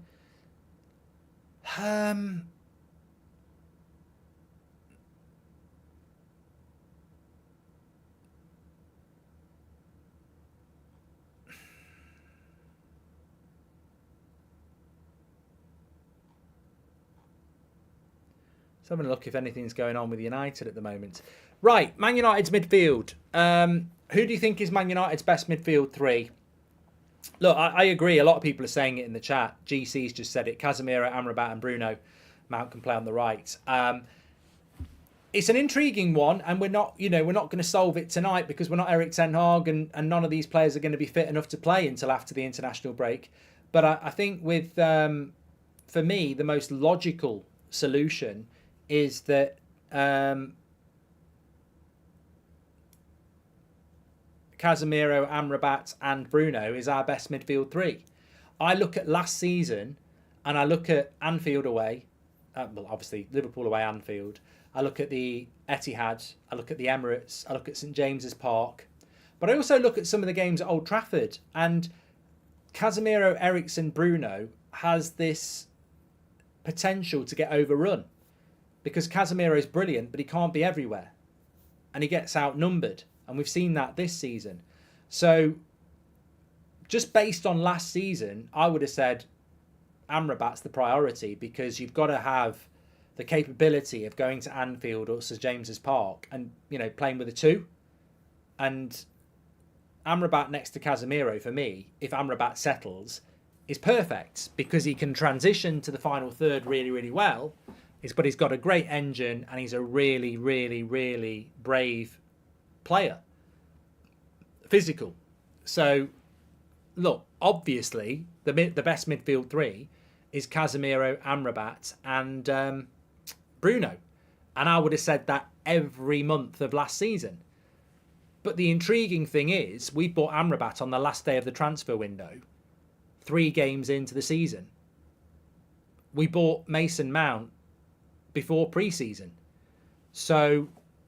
Let's have a look if anything's going on with United at the moment. Right, Man United's midfield. Who do you think is Man United's best midfield three? Look, I agree. A lot of people are saying it in the chat. GC's just said it. Casemiro, Amrabat and Bruno. Mount can play on the right. It's an intriguing one, and we're not going to solve it tonight because we're not Erik TenHoog, and none of these players are going to be fit enough to play until after the international break. But I think with, for me, the most logical solution is that Casemiro, Amrabat and Bruno is our best midfield three. I look at last season and I look at Anfield away, well obviously Liverpool away, Anfield. I look at the Etihad, I look at the Emirates, I look at St James's Park. But I also look at some of the games at Old Trafford, and Casemiro, Eriksen, Bruno has this potential to get overrun. Because Casemiro is brilliant, but he can't be everywhere. And he gets outnumbered. And we've seen that this season. So, just based on last season, I would have said Amrabat's the priority, because you've got to have the capability of going to Anfield or St James's Park and, playing with a two. And Amrabat next to Casemiro, for me, if Amrabat settles, is perfect. Because he can transition to the final third really, really well. But he's got a great engine and he's a really, really, really brave player. Physical. So, look, obviously, the best midfield three is Casemiro, Amrabat and Bruno. And I would have said that every month of last season. But the intriguing thing is, we bought Amrabat on the last day of the transfer window, 3 games into the season. We bought Mason Mount before pre-season. So,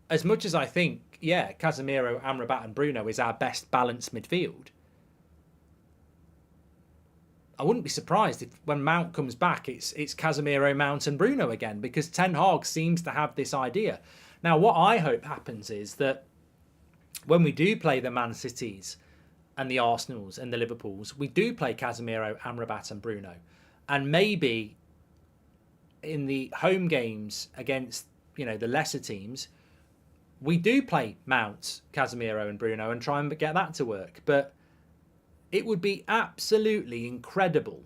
as much as I think, Casemiro, Amrabat and Bruno is our best balanced midfield, I wouldn't be surprised if when Mount comes back, it's Casemiro, Mount and Bruno again, because Ten Hag seems to have this idea. Now, what I hope happens is that when we do play the Man Cities and the Arsenals and the Liverpools, we do play Casemiro, Amrabat and Bruno. And maybe in the home games against, the lesser teams, we do play Mount, Casemiro and Bruno and try and get that to work. But it would be absolutely incredible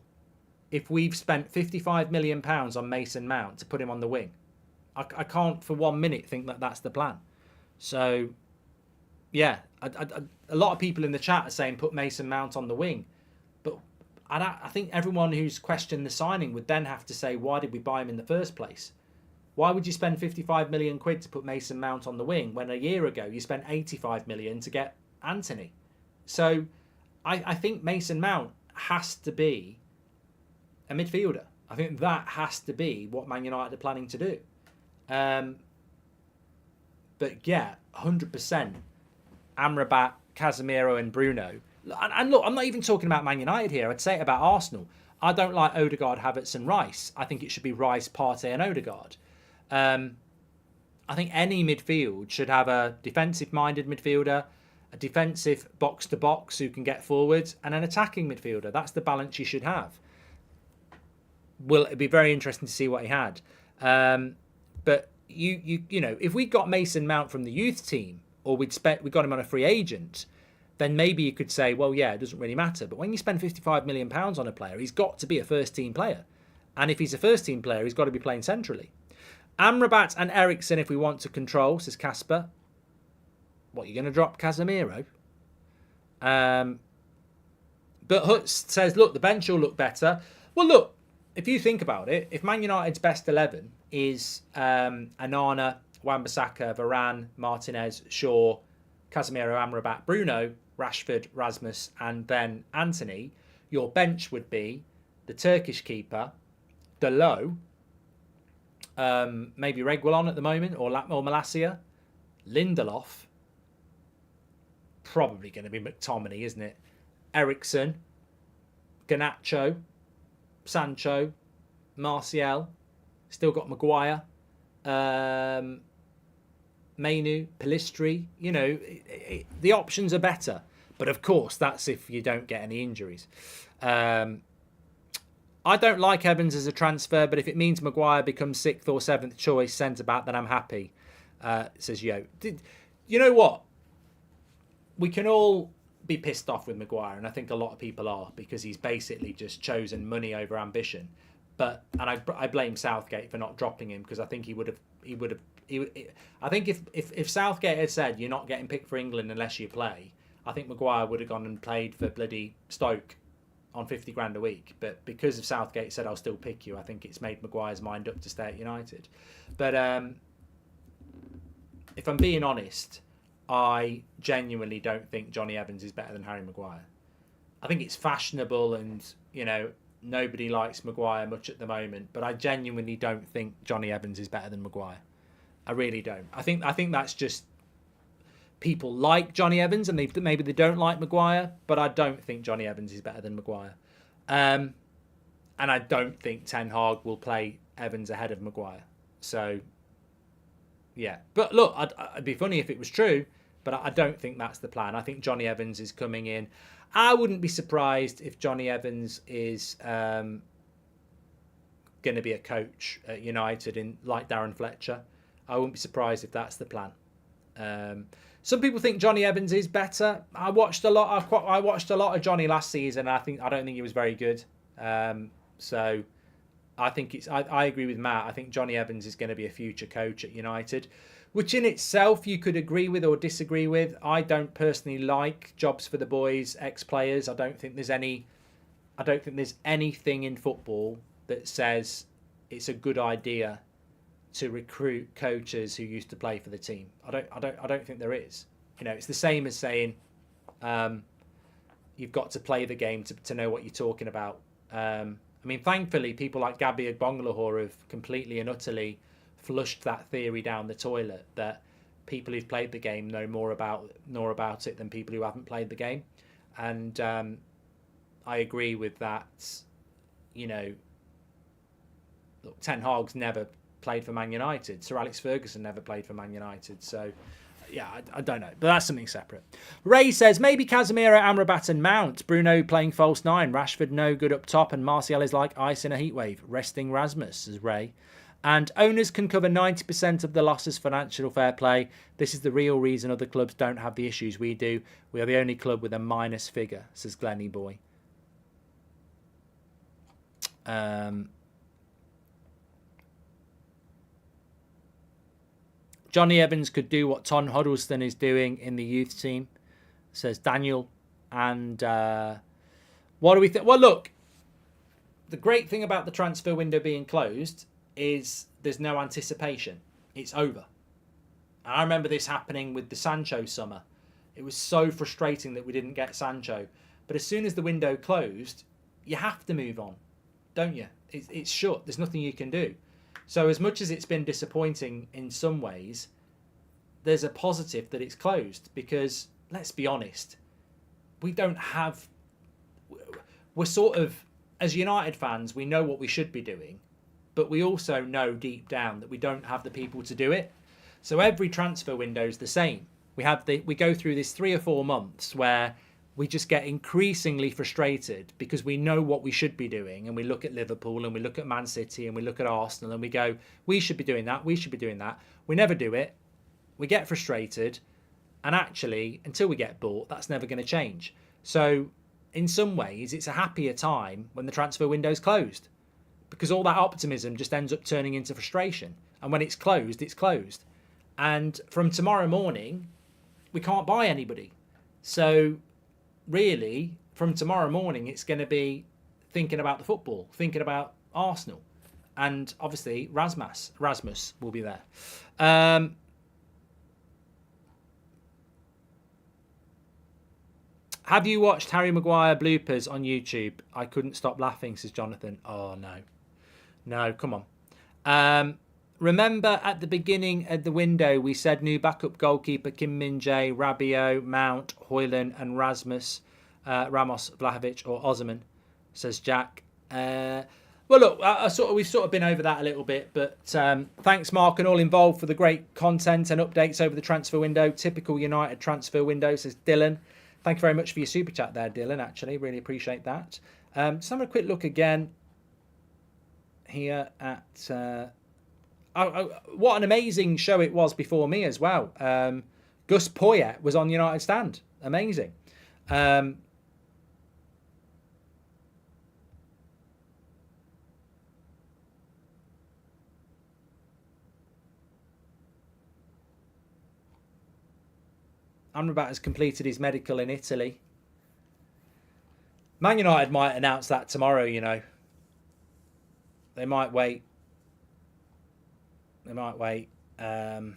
if we've spent £55 million on Mason Mount to put him on the wing. I can't for 1 minute think that that's the plan. So, a lot of people in the chat are saying put Mason Mount on the wing. But I think everyone who's questioned the signing would then have to say, why did we buy him in the first place? Why would you spend 55 million quid to put Mason Mount on the wing when a year ago you spent 85 million to get Anthony? So I think Mason Mount has to be a midfielder. I think that has to be what Man United are planning to do. But 100% Amrabat, Casemiro and Bruno. And look, I'm not even talking about Man United here. I'd say it about Arsenal. I don't like Odegaard, Havertz and Rice. I think it should be Rice, Partey and Odegaard. I think any midfield should have a defensive-minded midfielder, a defensive box-to-box who can get forwards, and an attacking midfielder. That's the balance you should have. Well, it'd be very interesting to see what he had. But if we got Mason Mount from the youth team, or we got him on a free agent, then maybe you could say, well, yeah, it doesn't really matter. But when you spend £55 million on a player, he's got to be a first-team player. And if he's a first-team player, he's got to be playing centrally. Amrabat and Ericsson, if we want to control, says Casper. What, you're going to drop Casemiro? But Hutz says, look, the bench will look better. Well, look, if you think about it, if Man United's best 11 is Anana, Wan-Bissaka, Varane, Martinez, Shaw, Casemiro, Amrabat, Bruno, Rashford, Rasmus, and then Anthony, your bench would be the Turkish keeper, Dalot, maybe Reguilon at the moment, or Malacia, Lindelof, probably going to be McTominay, isn't it? Ericsson, Garnacho, Sancho, Martial, still got Maguire, Mainu, Pellistri. You know, the options are better. But of course, that's if you don't get any injuries. I don't like Evans as a transfer, but if it means Maguire becomes 6th or 7th choice centre-back, then I'm happy, says Yo. You know what? We can all be pissed off with Maguire, and I think a lot of people are, because he's basically just chosen money over ambition. And I blame Southgate for not dropping him, because I think I think if Southgate had said you're not getting picked for England unless you play, I think Maguire would have gone and played for bloody Stoke on 50 grand a week. But because of Southgate said I'll still pick you, I think it's made Maguire's mind up to stay at United. But if I'm being honest, I genuinely don't think Johnny Evans is better than Harry Maguire. I think it's fashionable, and you know, nobody likes Maguire much at the moment, but I genuinely don't think Johnny Evans is better than Maguire. I really don't. I think that's just people like Johnny Evans, and maybe they don't like Maguire, but I don't think Johnny Evans is better than Maguire. And I don't think TenHoog will play Evans ahead of Maguire. So, yeah. But look, it'd be funny if it was true, but I don't think that's the plan. I think Johnny Evans is coming in. I wouldn't be surprised if Johnny Evans is going to be a coach at United, like Darren Fletcher. I wouldn't be surprised if that's the plan. Some people think Johnny Evans is better. I watched a lot of Johnny last season. I don't think he was very good. So I think I agree with Matt. I think Johnny Evans is going to be a future coach at United, which in itself you could agree with or disagree with. I don't personally like jobs for the boys, ex-players. I don't think there's anything in football that says it's a good idea to recruit coaches who used to play for the team. I don't think there is. You know, it's the same as saying you've got to play the game to know what you're talking about. I mean, thankfully, people like Gabby Agbonglahor have completely and utterly flushed that theory down the toilet that people who've played the game know more about it than people who haven't played the game. And I agree with that. You know, look, Ten Hag's never played for Man United. Sir Alex Ferguson never played for Man United. So, yeah, I don't know. But that's something separate. Ray says, maybe Casemiro, Amrabat and Mount. Bruno playing false nine. Rashford no good up top. And Martial is like ice in a heatwave. Resting Rasmus, says Ray. And owners can cover 90% of the losses financial fair play. This is the real reason other clubs don't have the issues we do. We are the only club with a minus figure, says Glenny Boy. Johnny Evans could do what Tom Huddleston is doing in the youth team, says Daniel. And what do we think? Well, look, the great thing about the transfer window being closed is there's no anticipation. It's over. And I remember this happening with the Sancho summer. It was so frustrating that we didn't get Sancho. But as soon as the window closed, you have to move on, don't you? It's shut. There's nothing you can do. So as much as it's been disappointing in some ways, there's a positive that it's closed, because let's be honest, we're sort of, as United fans, we know what we should be doing, but we also know deep down that we don't have the people to do it. So every transfer window is the same. We go through this 3 or 4 months where we just get increasingly frustrated because we know what we should be doing, and we look at Liverpool and we look at Man City and we look at Arsenal and we go, we should be doing that, we should be doing that. We never do it. We get frustrated, And actually, until we get bought, that's never going to change. So in some ways, it's a happier time when the transfer window's closed, because all that optimism just ends up turning into frustration. And when it's closed, it's closed. And from tomorrow morning, we can't buy anybody. So really, from tomorrow morning, it's going to be thinking about the football, thinking about Arsenal. And obviously, Rasmus will be there. Have you watched Harry Maguire bloopers on YouTube? I couldn't stop laughing, says Jonathan. Oh, no. No, come on. Remember at the beginning of the window, we said new backup goalkeeper Kim Min-jae, Rabiot, Mount, Højlund and Ramos, Vlahovic or Osman, says Jack. Well, look, we've sort of been over that a little bit, but thanks, Mark, and all involved for the great content and updates over the transfer window. Typical United transfer window, says Dylan. Thank you very much for your super chat there, Dylan, actually. Really appreciate that. Just having a quick look again here at... what an amazing show it was before me as well. Gus Poyet was on United Stand. Amazing. Amrabat has completed his medical in Italy. Man United might announce that tomorrow, you know. They might wait. They might wait. Over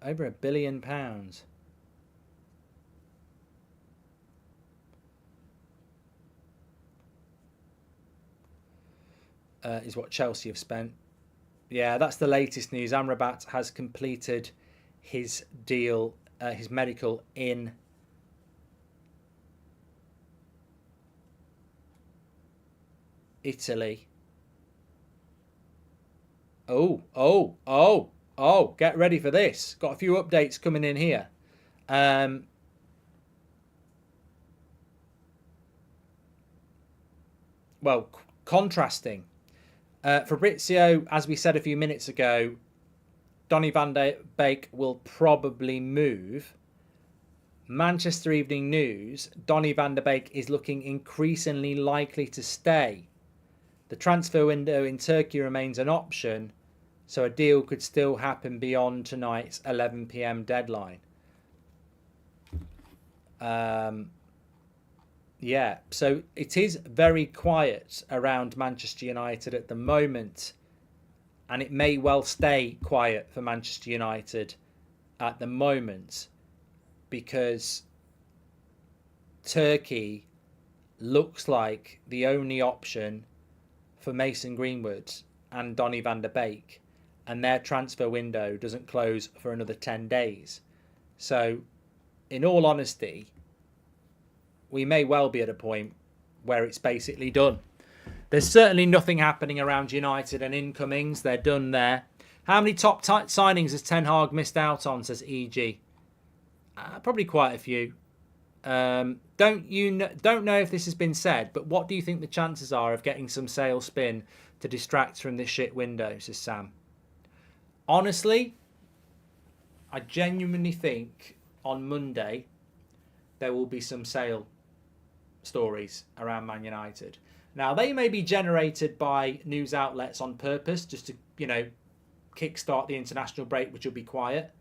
£1 billion. Is what Chelsea have spent. Yeah, that's the latest news. Amrabat has completed his deal, his medical in Italy. Oh, get ready for this. Got a few updates coming in here. Well, contrasting. Fabrizio, as we said a few minutes ago, Donny van de Beek will probably move. Manchester Evening News, Donny van de Beek is looking increasingly likely to stay. The transfer window in Turkey remains an option, so a deal could still happen beyond tonight's 11 p.m. deadline. Yeah, so it is very quiet around Manchester United at the moment, and it may well stay quiet for Manchester United at the moment because Turkey looks like the only option for Mason Greenwood and Donny van de Beek, and their transfer window doesn't close for another 10 days. So, in all honesty, we may well be at a point where it's basically done. There's certainly nothing happening around United and incomings. They're done there. How many top signings has TenHoog missed out on, says EG? Probably quite a few. Don't know if this has been said, but what do you think the chances are of getting some sale spin to distract from this shit window, says Sam? Honestly, I genuinely think on Monday there will be some sale stories around Man United. Now, they may be generated by news outlets on purpose just to, kickstart the international break, which will be quiet.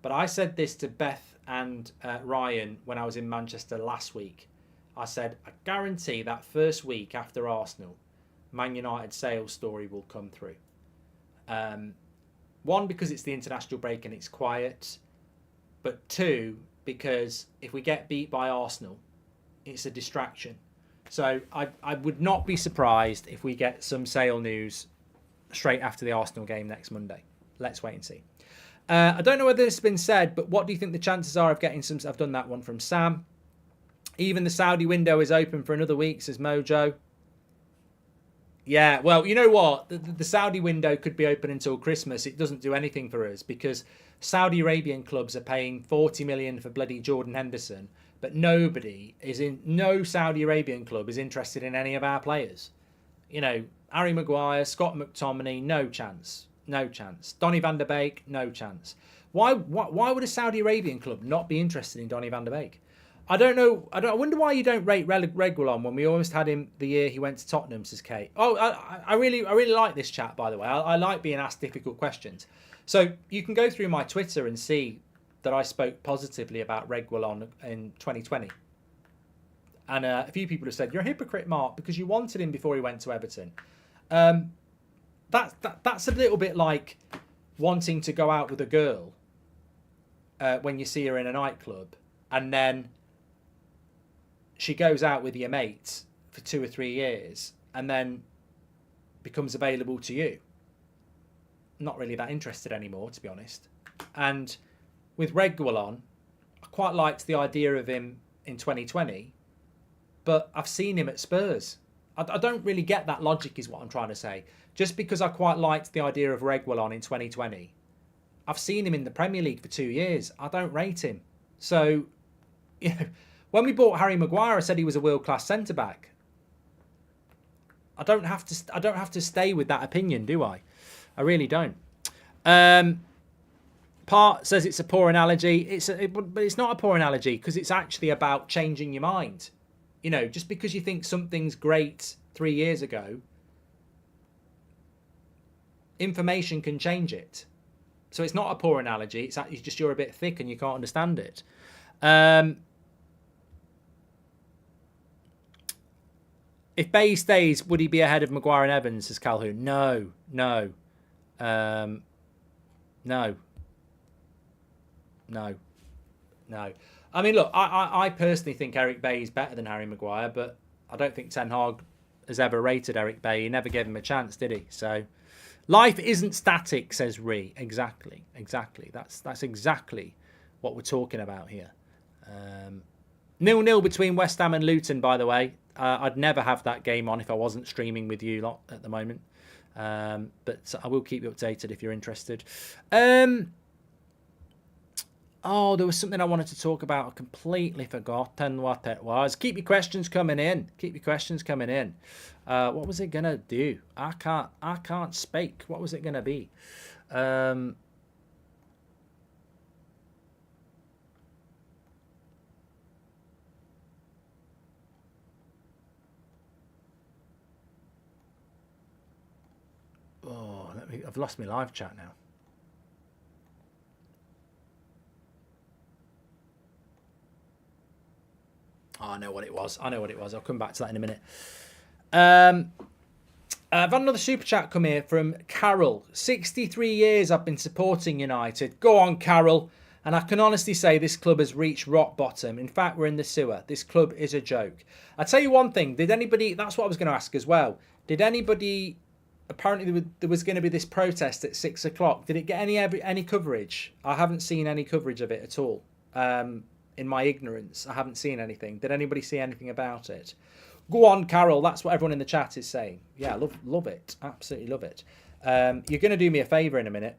But I said this to Beth and Ryan when I was in Manchester last week. I said, I guarantee that first week after Arsenal, Man United sales story will come through. One, because it's the international break and it's quiet. But two, because if we get beat by Arsenal, it's a distraction. So I would not be surprised if we get some sale news straight after the Arsenal game next Monday. Let's wait and see. I don't know whether this has been said, but what do you think the chances are of getting some... I've done that one from Sam. Even the Saudi window is open for another week, says Mojo. Yeah, well, you know what? The Saudi window could be open until Christmas. It doesn't do anything for us because Saudi Arabian clubs are paying 40 million for bloody Jordan Henderson, but no Saudi Arabian club is interested in any of our players. Harry Maguire, Scott McTominay, no chance. No chance. Donny van der Beek, no chance. Why would a Saudi Arabian club not be interested in Donny van der Beek? I don't know. I wonder why you don't rate Reguilon when we almost had him the year he went to Tottenham, says Kate. Oh, I really like this chat, by the way. I like being asked difficult questions. So you can go through my Twitter and see that I spoke positively about Reguilon in 2020. And a few people have said, you're a hypocrite, Mark, because you wanted him before he went to Everton. That's a little bit like wanting to go out with a girl when you see her in a nightclub, and then she goes out with your mates for 2 or 3 years and then becomes available to you. Not really that interested anymore, to be honest. And with Reguilon, I quite liked the idea of him in 2020, but I've seen him at Spurs. I don't really get that logic, is what I'm trying to say. Just because I quite liked the idea of Reguilon in 2020, I've seen him in the Premier League for 2 years. I don't rate him. So, you know, when we bought Harry Maguire, I said he was a world-class centre-back. I don't have to stay with that opinion, do I? I really don't. Part says it's a poor analogy. But it's not a poor analogy because it's actually about changing your mind. You know, just because you think something's great 3 years ago, information can change it. So it's not a poor analogy. It's actually just you're a bit thick and you can't understand it. If Baye stays, would he be ahead of Maguire and Evans, says Calhoun? No. I mean, look, I personally think Eric Baye is better than Harry Maguire, but I don't think TenHoog has ever rated Eric Baye. He never gave him a chance, did he? So, life isn't static, says Ree. Exactly. That's exactly what we're talking about here. 0-0 between West Ham and Luton, by the way. I'd never have that game on if I wasn't streaming with you lot at the moment. But I will keep you updated if you're interested. Oh, there was something I wanted to talk about. I completely forgotten what it was. Keep your questions coming in. What was it going to do? I can't speak. What was it going to be? I've lost my live chat now. Oh, I know what it was. I'll come back to that in a minute. I've had another super chat come here from Carol. 63 years I've been supporting United. Go on, Carol. And I can honestly say this club has reached rock bottom. In fact, we're in the sewer. This club is a joke. I'll tell you one thing. Did anybody... That's what I was going to ask as well. Did anybody... Apparently there was going to be this protest at 6 o'clock. Did it get any coverage? I haven't seen any coverage of it at all. In my ignorance, I haven't seen anything. Did anybody see anything about it? Go on, Carol. That's what everyone in the chat is saying. Yeah, love it. Absolutely love it. You're going to do me a favour in a minute.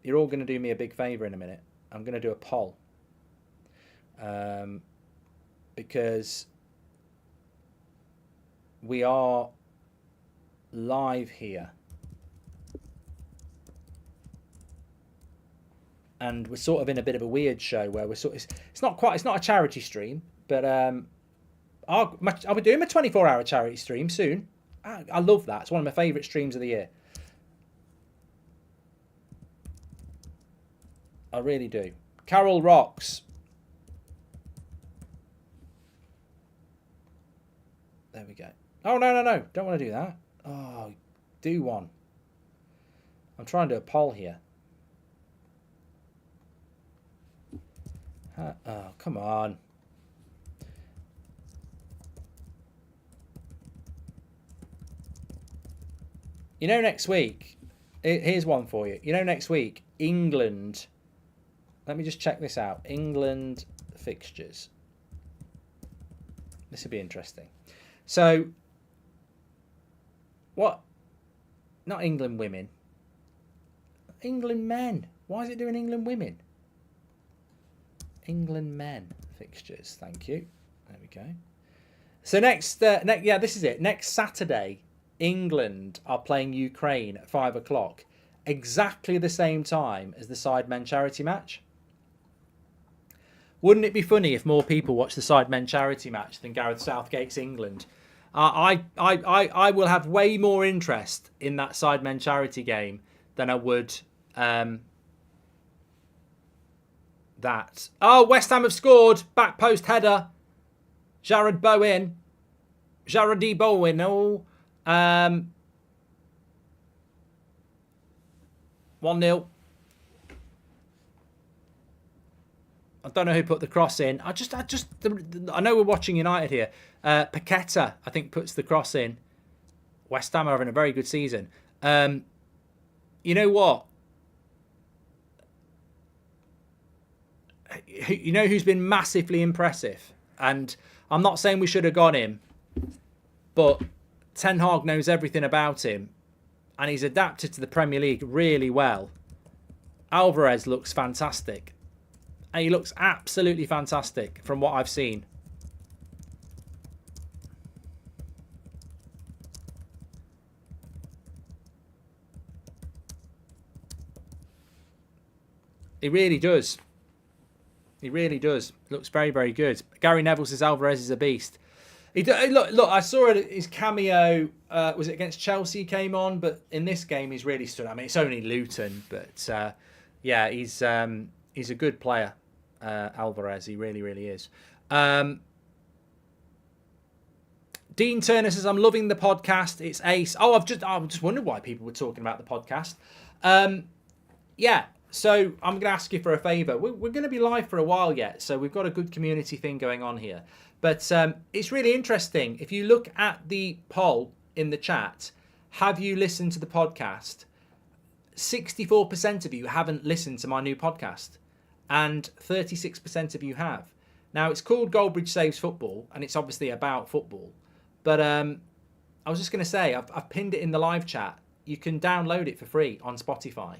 You're all going to do me a big favour in a minute. I'm going to do a poll. Because we are live here. And we're sort of in a bit of a weird show where we're sort of, it's not a charity stream, but I'll be doing my 24-hour charity stream soon. I love that. It's one of my favourite streams of the year. I really do. Carol rocks. There we go. Oh, no. Don't want to do that. Oh, do one. I'm trying to do a poll here. Oh, come on. You know, next week, here's one for you. You know, next week, England. Let me just check this out. England fixtures. This would be interesting. So, what? Not England women. England men. Why is it doing England women? England men fixtures. Thank you. There we go. So next, yeah, this is it. Next Saturday, England are playing Ukraine at 5 o'clock, exactly the same time as the Sidemen charity match. Wouldn't it be funny if more people watch the Sidemen charity match than Gareth Southgate's England? I will have way more interest in that Sidemen charity game than I would that. Oh, West Ham have scored. Back post header. Jared Bowen. 1-0. I don't know who put the cross in. I know we're watching United here. Paqueta, I think, puts the cross in. West Ham are having a very good season. You know what? You know who's been massively impressive? And I'm not saying we should have got him, but TenHoog knows everything about him, and he's adapted to the Premier League really well. Alvarez looks fantastic. And he looks absolutely fantastic from what I've seen. He really does. He really does. Looks very, very good. Gary Neville says Alvarez is a beast. Look, I saw his cameo. Was it against Chelsea he came on? But in this game, he's really stood. I mean, it's only Luton, but yeah, he's a good player. Alvarez, he really, really is. Dean Turner says, I'm loving the podcast. It's ace. Oh, I just wondered why people were talking about the podcast. Yeah, so I'm going to ask you for a favour. We're going to be live for a while yet, so we've got a good community thing going on here. But it's really interesting. If you look at the poll in the chat, have you listened to the podcast? 64% of you haven't listened to my new podcast. And 36% of you have. Now, it's called Goldbridge Saves Football, and it's obviously about football. But I was just going to say, I've pinned it in the live chat. You can download it for free on Spotify.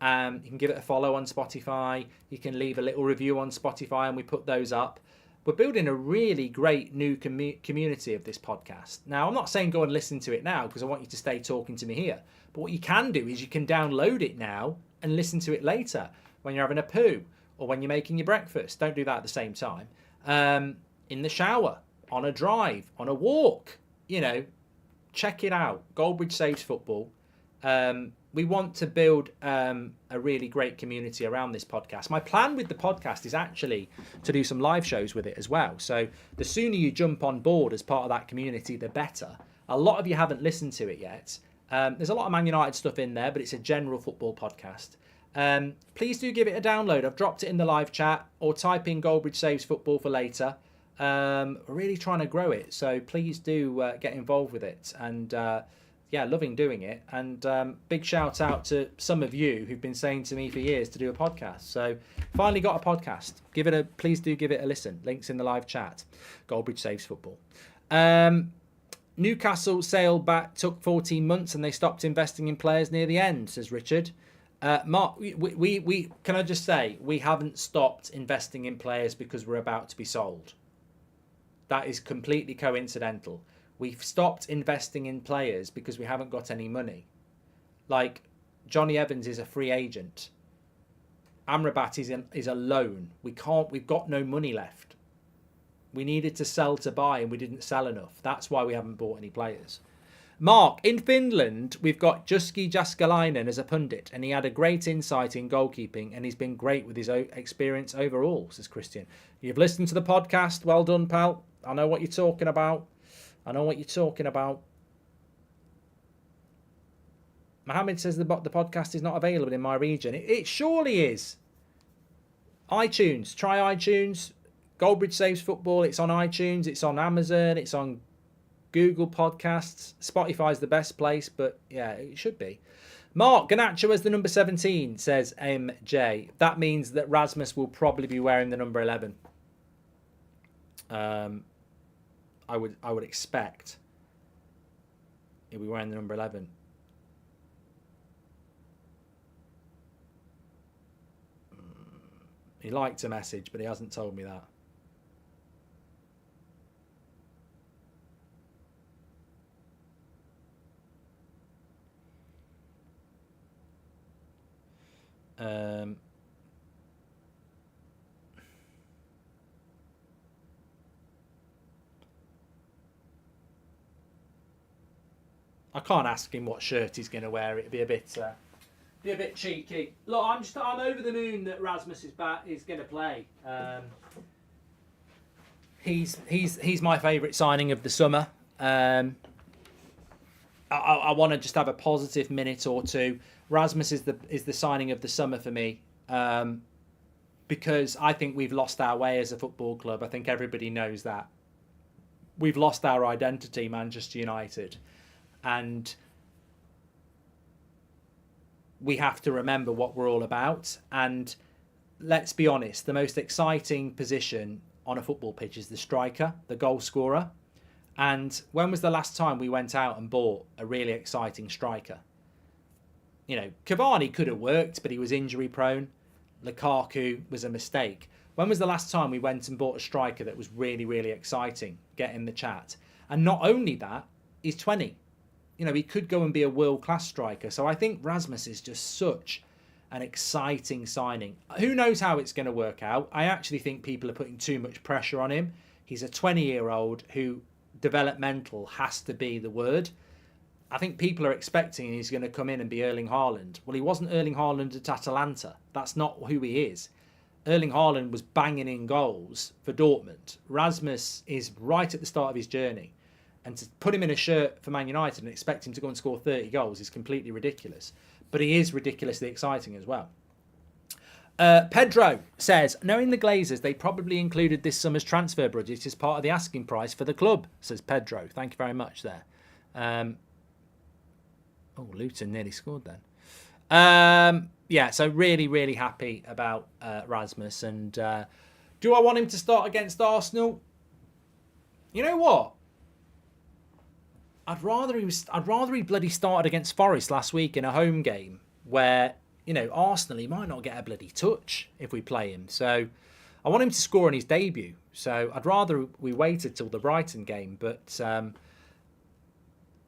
You can give it a follow on Spotify. You can leave a little review on Spotify, and we put those up. We're building a really great new community of this podcast. Now, I'm not saying go and listen to it now, because I want you to stay talking to me here. But what you can do is you can download it now and listen to it later when you're having a poo, or when you're making your breakfast. Don't do that at the same time. In the shower, on a drive, on a walk. You know, check it out. Goldbridge Saves Football. We want to build a really great community around this podcast. My plan with the podcast is actually to do some live shows with it as well. So the sooner you jump on board as part of that community, the better. A lot of you haven't listened to it yet. There's a lot of Man United stuff in there, but it's a general football podcast. Please do give it a download. I've dropped it in the live chat, or type in Goldbridge Saves Football for later. We're really trying to grow it, so please do get involved with it. And yeah, loving doing it. And big shout out to some of you who've been saying to me for years to do a podcast. So finally got a podcast. Please do give it a listen. Links in the live chat. Goldbridge Saves Football. Newcastle sale back took 14 months and they stopped investing in players near the end, says Richard. Mark, we can I just say, we haven't stopped investing in players because we're about to be sold. That is completely coincidental. We've stopped investing in players because we haven't got any money. Like, Johnny Evans is a free agent. Amrabat is a loan. We've got no money left. We needed to sell to buy and we didn't sell enough. That's why we haven't bought any players. Mark, in Finland, we've got Jussi Jaskalainen as a pundit, and he had a great insight in goalkeeping, and he's been great with his experience overall, says Christian. You've listened to the podcast. Well done, pal. I know what you're talking about. Mohammed says the podcast is not available in my region. It surely is. iTunes. Try iTunes. Goldbridge Saves Football. It's on iTunes. It's on Amazon. It's on Google Podcasts. Spotify's the best place, but yeah, it should be. Mark, Garnacho as the number 17, says MJ. That means that Rasmus will probably be wearing the number 11. I would expect he'll be wearing the number 11. He liked a message, but he hasn't told me that. Um, I can't ask him what shirt he's going to wear. It'd be a bit cheeky. Look, I'm over the moon that Rasmus is going to play. He's my favourite signing of the summer. I want to just have a positive minute or two. Rasmus is the signing of the summer for me, because I think we've lost our way as a football club. I think everybody knows that. We've lost our identity, Manchester United, and we have to remember what we're all about. And let's be honest, the most exciting position on a football pitch is the striker, the goal scorer. And when was the last time we went out and bought a really exciting striker? You know, Cavani could have worked, but he was injury prone. Lukaku was a mistake. When was the last time we went and bought a striker that was really, really exciting? Get in the chat. And not only that, he's 20. You know, he could go and be a world-class striker. So I think Rasmus is just such an exciting signing. Who knows how it's going to work out? I actually think people are putting too much pressure on him. He's a 20-year-old who developmental has to be the word. I think people are expecting he's going to come in and be Erling Haaland. Well, he wasn't Erling Haaland at Atalanta. That's not who he is. Erling Haaland was banging in goals for Dortmund. Rasmus is right at the start of his journey. And to put him in a shirt for Man United and expect him to go and score 30 goals is completely ridiculous. But he is ridiculously exciting as well. Pedro says, knowing the Glazers, they probably included this summer's transfer budget as part of the asking price for the club, says Pedro. Thank you very much there. Luton nearly scored then. Yeah, so really, really happy about Rasmus. And do I want him to start against Arsenal? You know what? I'd rather he bloody started against Forest last week in a home game where, you know, Arsenal, he might not get a bloody touch if we play him. So I want him to score in his debut. So I'd rather we waited till the Brighton game, but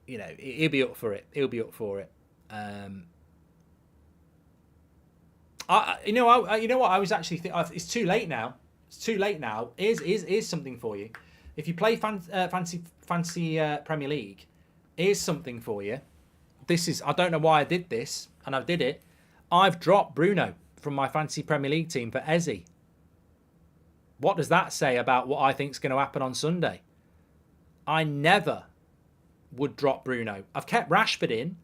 you know, he'll be up for it. He'll be up for it. You know what? I was actually thinking, it's too late now. It's too late now. Here's something for you. If you play fancy Premier League, here's something for you. This is, I don't know why I did this, and I did it. I've dropped Bruno from my fancy Premier League team for Eze. What does that say about what I think is going to happen on Sunday? I never would drop Bruno. I've kept Rashford in,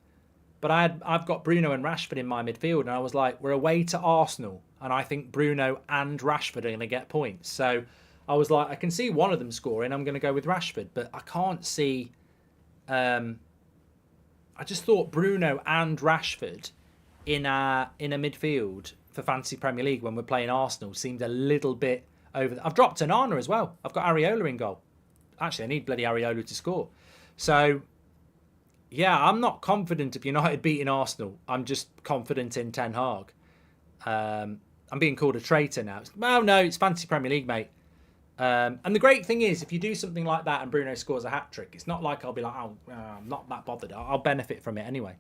but I've got Bruno and Rashford in my midfield, and I was like, we're away to Arsenal, and I think Bruno and Rashford are going to get points. So I was like, I can see one of them scoring. I'm going to go with Rashford, but I can't see. I just thought Bruno and Rashford in a midfield for fantasy Premier League when we're playing Arsenal seemed a little bit over. I've dropped Onana as well. I've got Areola in goal. Actually, I need bloody Areola to score. So, yeah, I'm not confident of United beating Arsenal. I'm just confident in TenHoog. I'm being called a traitor now. Well, no, it's fantasy Premier League, mate. And the great thing is, if you do something like that and Bruno scores a hat-trick, it's not like I'll be like, oh, I'm not that bothered. I'll benefit from it anyway.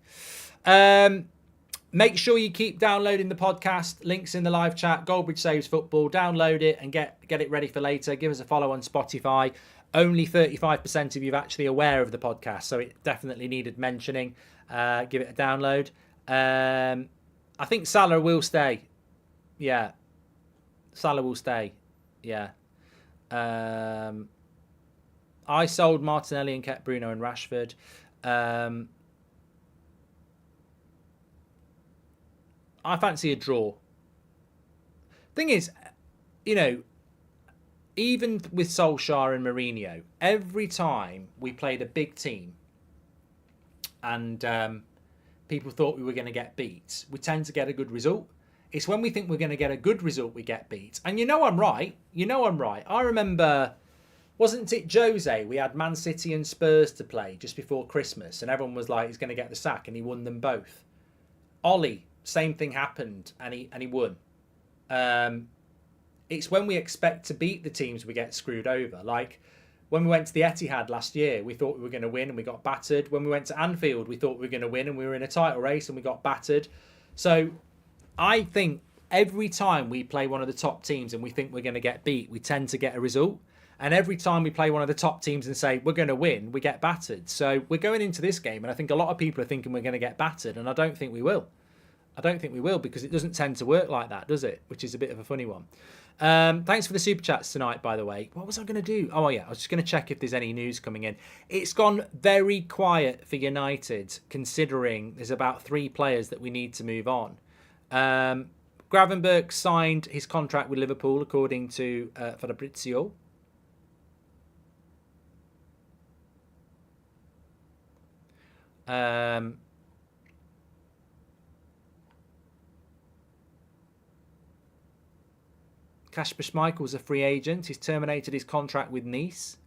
Make sure you keep downloading the podcast. Links in the live chat. Goldbridge Saves Football. Download it and get it ready for later. Give us a follow on Spotify. Only 35% of you are actually aware of the podcast, so it definitely needed mentioning. Give it a download. I think Salah will stay. Yeah. Salah will stay. Yeah. I sold Martinelli and kept Bruno and Rashford. I fancy a draw. Thing is, you know, even with Solskjaer and Mourinho, every time we played a big team and people thought we were going to get beat, we tend to get a good result. It's when we think we're going to get a good result we get beat. And you know I'm right. I remember, wasn't it Jose? We had Man City and Spurs to play just before Christmas, and everyone was like, he's going to get the sack, and he won them both. Ollie, same thing happened, and he won. It's when we expect to beat the teams we get screwed over. Like when we went to the Etihad last year, we thought we were going to win and we got battered. When we went to Anfield, we thought we were going to win and we were in a title race and we got battered. So I think every time we play one of the top teams and we think we're going to get beat, we tend to get a result. And every time we play one of the top teams and say we're going to win, we get battered. So we're going into this game, and I think a lot of people are thinking we're going to get battered, and I don't think we will. I don't think we will, because it doesn't tend to work like that, does it? Which is a bit of a funny one. Thanks for the super chats tonight, by the way. What was I going to do? Oh, yeah, I was just going to check if there's any news coming in. It's gone very quiet for United, considering there's about 3 players that we need to move on. Gravenberch signed his contract with Liverpool, according to Fabrizio. Kasper Schmeichel's a free agent. He's terminated his contract with Nice.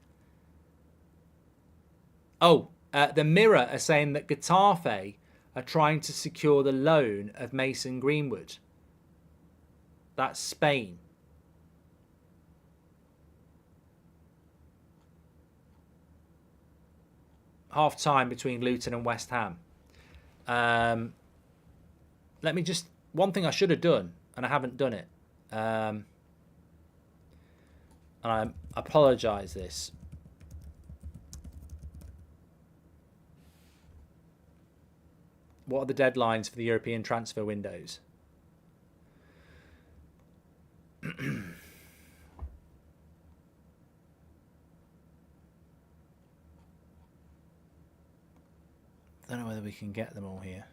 Oh, the Mirror are saying that Getafe are trying to secure the loan of Mason Greenwood. That's Spain. Half time between Luton and West Ham. Let me just... One thing I should have done, and I haven't done it. And I apologise this. What are the deadlines for the European transfer windows? I don't know whether we can get them all here.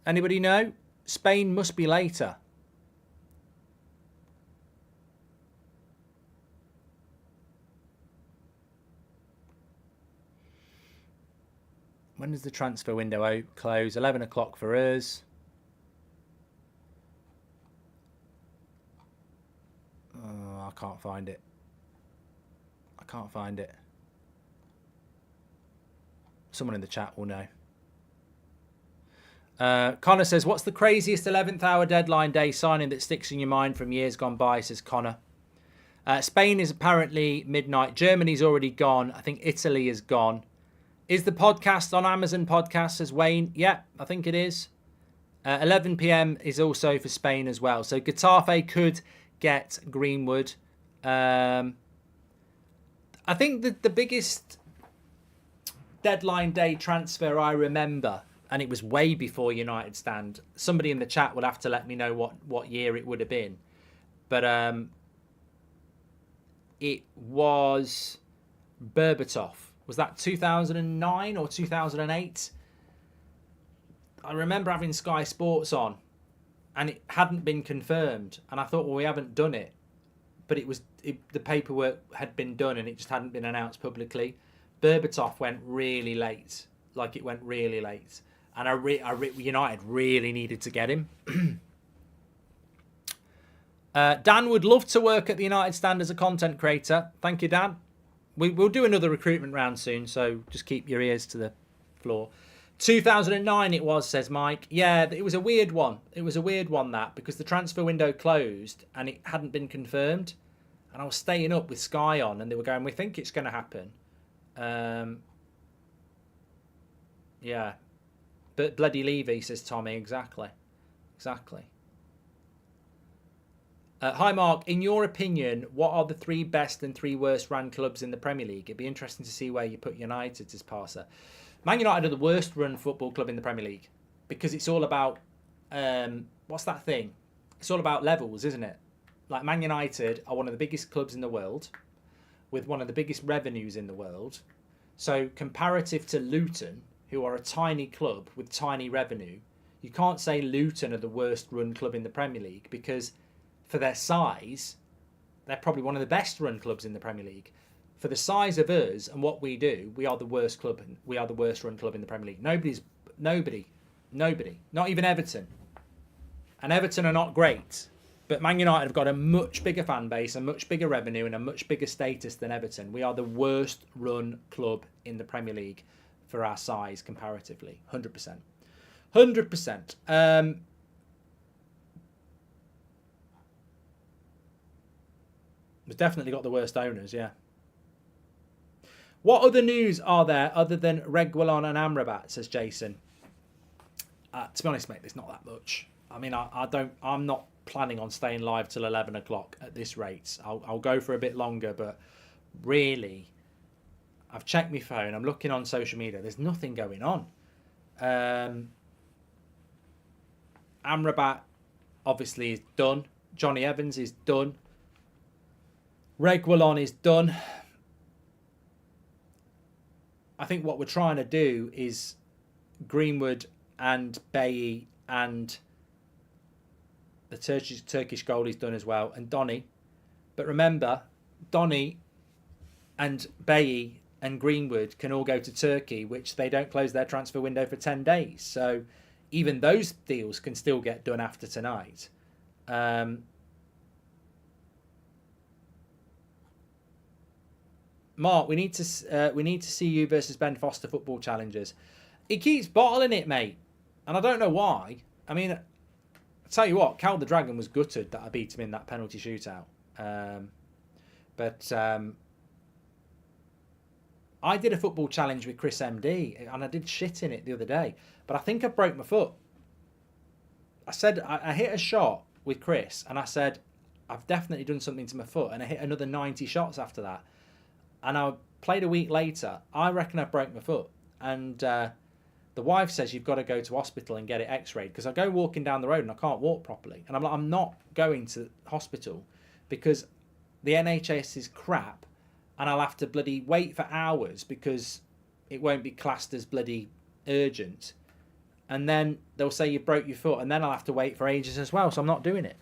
Anybody know? Spain must be later. When does the transfer window close? 11 o'clock for us. Oh, I can't find it. I can't find it. Someone in the chat will know. Connor says, what's the craziest 11th hour deadline day signing that sticks in your mind from years gone by, says Connor. Spain is apparently midnight. Germany's already gone. I think Italy is gone. Is the podcast on Amazon Podcasts, says Wayne? Yeah, I think it is. 11 p.m. is also for Spain as well. So Getafe could get Greenwood. I think that the biggest deadline day transfer I remember, and it was way before United stand. Somebody in the chat will have to let me know what year it would have been. But it was Berbatov. Was that 2009 or 2008? I remember having Sky Sports on, and it hadn't been confirmed. And I thought, well, we haven't done it. But the paperwork had been done, and it just hadn't been announced publicly. Berbatov went really late. Like, it went really late. And United really needed to get him. Dan would love to work at the United Stand as a content creator. Thank you, Dan. We'll do another recruitment round soon, so just keep your ears to the floor. 2009 it was, says Mike. Yeah, it was a weird one. It was a weird one, that, because the transfer window closed and it hadn't been confirmed. And I was staying up with Sky on, and they were going, we think it's going to happen. Yeah. But bloody Levy, says Tommy. Exactly. Exactly. Hi, Mark. In your opinion, what are the 3 best and 3 worst run clubs in the Premier League? It'd be interesting to see where you put United, says Parser. Man United are the worst run football club in the Premier League, because it's all about, what's that thing? It's all about levels, isn't it? Like, Man United are one of the biggest clubs in the world, with one of the biggest revenues in the world. So comparative to Luton, who are a tiny club with tiny revenue, you can't say Luton are the worst run club in the Premier League, because for their size, they're probably one of the best run clubs in the Premier League. For the size of us and what we do, we are the worst club. We are the worst run club in the Premier League. Nobody, not even Everton. And Everton are not great, but Man United have got a much bigger fan base, a much bigger revenue, and a much bigger status than Everton. We are the worst run club in the Premier League for our size comparatively. 100%. 100%. We've definitely got the worst owners, yeah. What other news are there other than Reguilon and Amrabat, says Jason? To be honest, mate, there's not that much. I mean, I'm not planning on staying live till 11 o'clock at this rate. I'll go for a bit longer, but really, I've checked my phone. I'm looking on social media. There's nothing going on. Amrabat obviously is done. Johnny Evans is done. Reguilon is done. I think what we're trying to do is Greenwood and Bailly and the Turkish goalie's done as well, and Donny. But remember, Donny and Bailly and Greenwood can all go to Turkey, which they don't close their transfer window for 10 days. So even those deals can still get done after tonight. Mark, we need to see you versus Ben Foster football challenges. He keeps bottling it, mate, and I don't know why. I mean, I'll tell you what, Cal the Dragon was gutted that I beat him in that penalty shootout. But I did a football challenge with Chris MD, and I did shit in it the other day. But I think I broke my foot. I said I hit a shot with Chris, and I said I've definitely done something to my foot, and I hit another 90 shots after that. And I played a week later. I reckon I broke my foot. And the wife says you've got to go to hospital and get it x-rayed. Because I go walking down the road and I can't walk properly. And I'm like, I'm not going to hospital because the NHS is crap. And I'll have to bloody wait for hours because it won't be classed as bloody urgent. And then they'll say you broke your foot. And then I'll have to wait for ages as well. So I'm not doing it.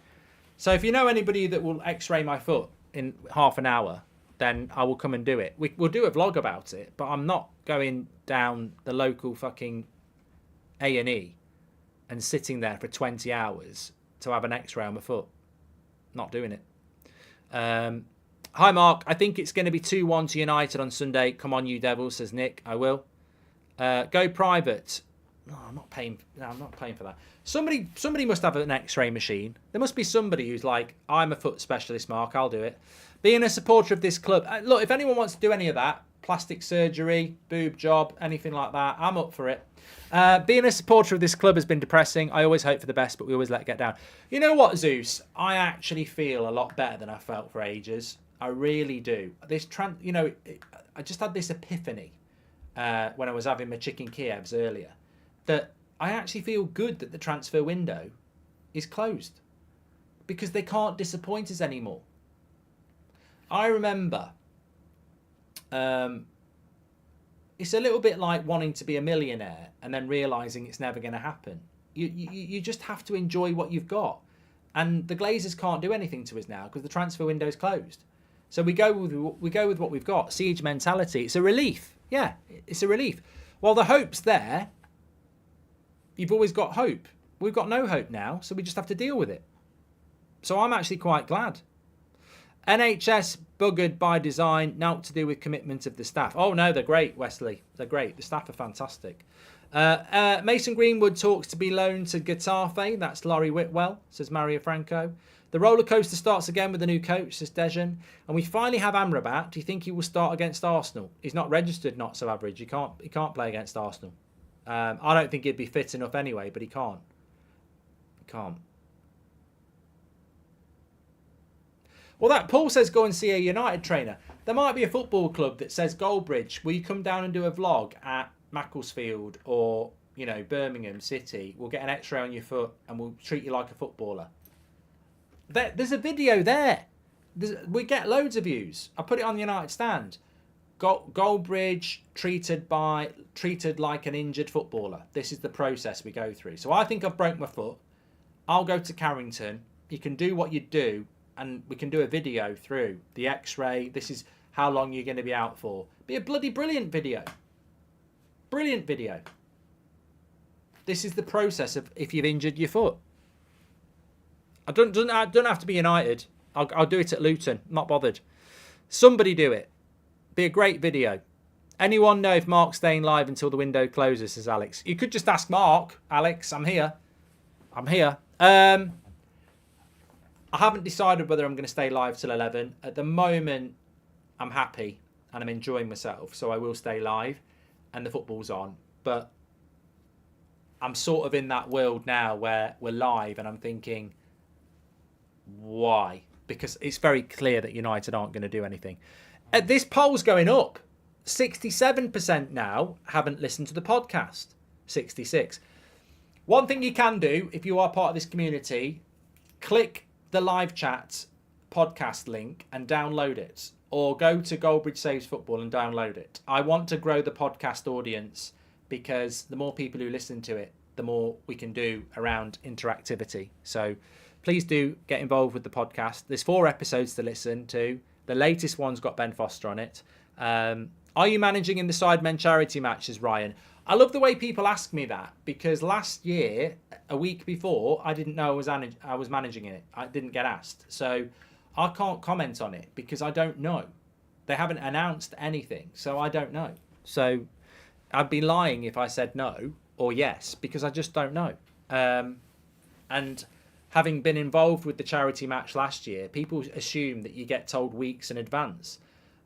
So if you know anybody that will x-ray my foot in half an hour, then I will come and do it. We'll do a vlog about it, but I'm not going down the local fucking A&E and sitting there for 20 hours to have an x-ray on my foot. Not doing it. Hi, Mark. I think it's going to be 2-1 to United on Sunday. Come on, you devils, says Nick. I will. Go private. No, I'm not paying. No, I'm not paying for that. Somebody must have an x-ray machine. There must be somebody who's like, I'm a foot specialist, Mark. I'll do it. Being a supporter of this club, look, if anyone wants to do any of that, plastic surgery, boob job, anything like that, I'm up for it. Being a supporter of this club has been depressing. I always hope for the best, but we always let it get down. You know what, Zeus? I actually feel a lot better than I felt for ages. I really do. I just had this epiphany when I was having my chicken Kievs earlier, that I actually feel good that the transfer window is closed because they can't disappoint us anymore. I remember it's a little bit like wanting to be a millionaire and then realising it's never going to happen. You just have to enjoy what you've got. And the Glazers can't do anything to us now because the transfer window is closed. So we go with what we've got. Siege mentality. It's a relief. Yeah, it's a relief. While the hope's there, you've always got hope. We've got no hope now, so we just have to deal with it. So I'm actually quite glad. NHS buggered by design, naught to do with commitment of the staff. Oh no, they're great, Wesley. They're great. The staff are fantastic. Mason Greenwood talks to be loaned to Getafe. That's Laurie Whitwell, says Mario Franco. The roller coaster starts again with a new coach, says Dejan. And we finally have Amrabat. Do you think he will start against Arsenal? He's not registered, not so average. He can't play against Arsenal. I don't think he'd be fit enough anyway, but he can't. He can't. Well, that Paul says go and see a United trainer. There might be a football club that says, Goldbridge, will you come down and do a vlog at Macclesfield or, Birmingham City? We'll get an x-ray on your foot and we'll treat you like a footballer. There's a video there. We get loads of views. I put it on the United stand. Goldbridge treated like an injured footballer. This is the process we go through. So I think I've broke my foot. I'll go to Carrington. You can do what you do. And we can do a video through the x-ray. This is how long you're going to be out for. Be a bloody brilliant video. Brilliant video. This is the process of if you've injured your foot. I don't have to be United. I'll do it at Luton. Not bothered. Somebody do it. Be a great video. Anyone know if Mark's staying live until the window closes, says Alex. You could just ask Mark. Alex, I'm here. I haven't decided whether I'm going to stay live till 11. At the moment, I'm happy and I'm enjoying myself, so I will stay live and the football's on. But I'm sort of in that world now where we're live and I'm thinking, why? Because it's very clear that United aren't going to do anything. This poll's going up. 67% now haven't listened to the podcast. 66. One thing you can do if you are part of this community, click the live chat podcast link and download it, or go to Goldbridge Saves Football and download it. I want to grow the podcast audience because the more people who listen to it, the more we can do around interactivity. So please do get involved with the podcast. There's 4 episodes to listen to. The latest one's got Ben Foster on it. Are you managing in the Sidemen charity matches, Ryan? I love the way people ask me that, because last year, a week before, I didn't know I was managing it. I didn't get asked. So I can't comment on it because I don't know. They haven't announced anything, so I don't know. So I'd be lying if I said no or yes, because I just don't know. And having been involved with the charity match last year, people assume that you get told weeks in advance.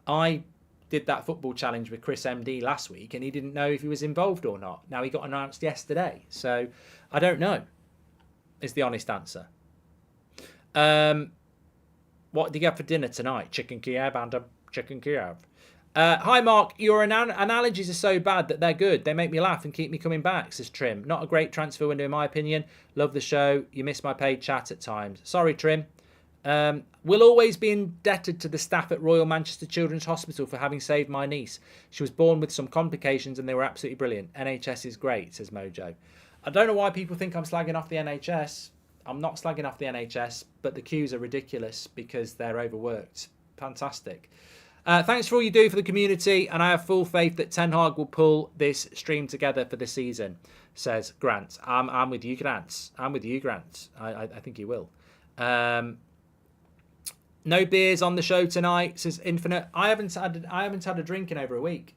I did that football challenge with Chris MD last week and he didn't know if he was involved or not. Now he got announced yesterday. So I don't know is the honest answer. What do you get for dinner tonight? Chicken Kiev and a chicken Kiev. Hi Mark, your analogies are so bad that they're good. They make me laugh and keep me coming back, says Trim. Not a great transfer window in my opinion. Love the show. You miss my paid chat at times. Sorry Trim. Will always be indebted to the staff at Royal Manchester Children's Hospital for having saved my niece. She was born with some complications and they were absolutely brilliant. NHS is great, says Mojo. I don't know why people think I'm slagging off the NHS. I'm not slagging off the NHS, but the queues are ridiculous because they're overworked. Fantastic. Thanks for all you do for the community, and I have full faith that TenHoog will pull this stream together for the season, says Grant. I'm with you, Grant. I'm with you, Grant. I think he will. No beers on the show tonight, says Infinite. I haven't had a drink in over a week.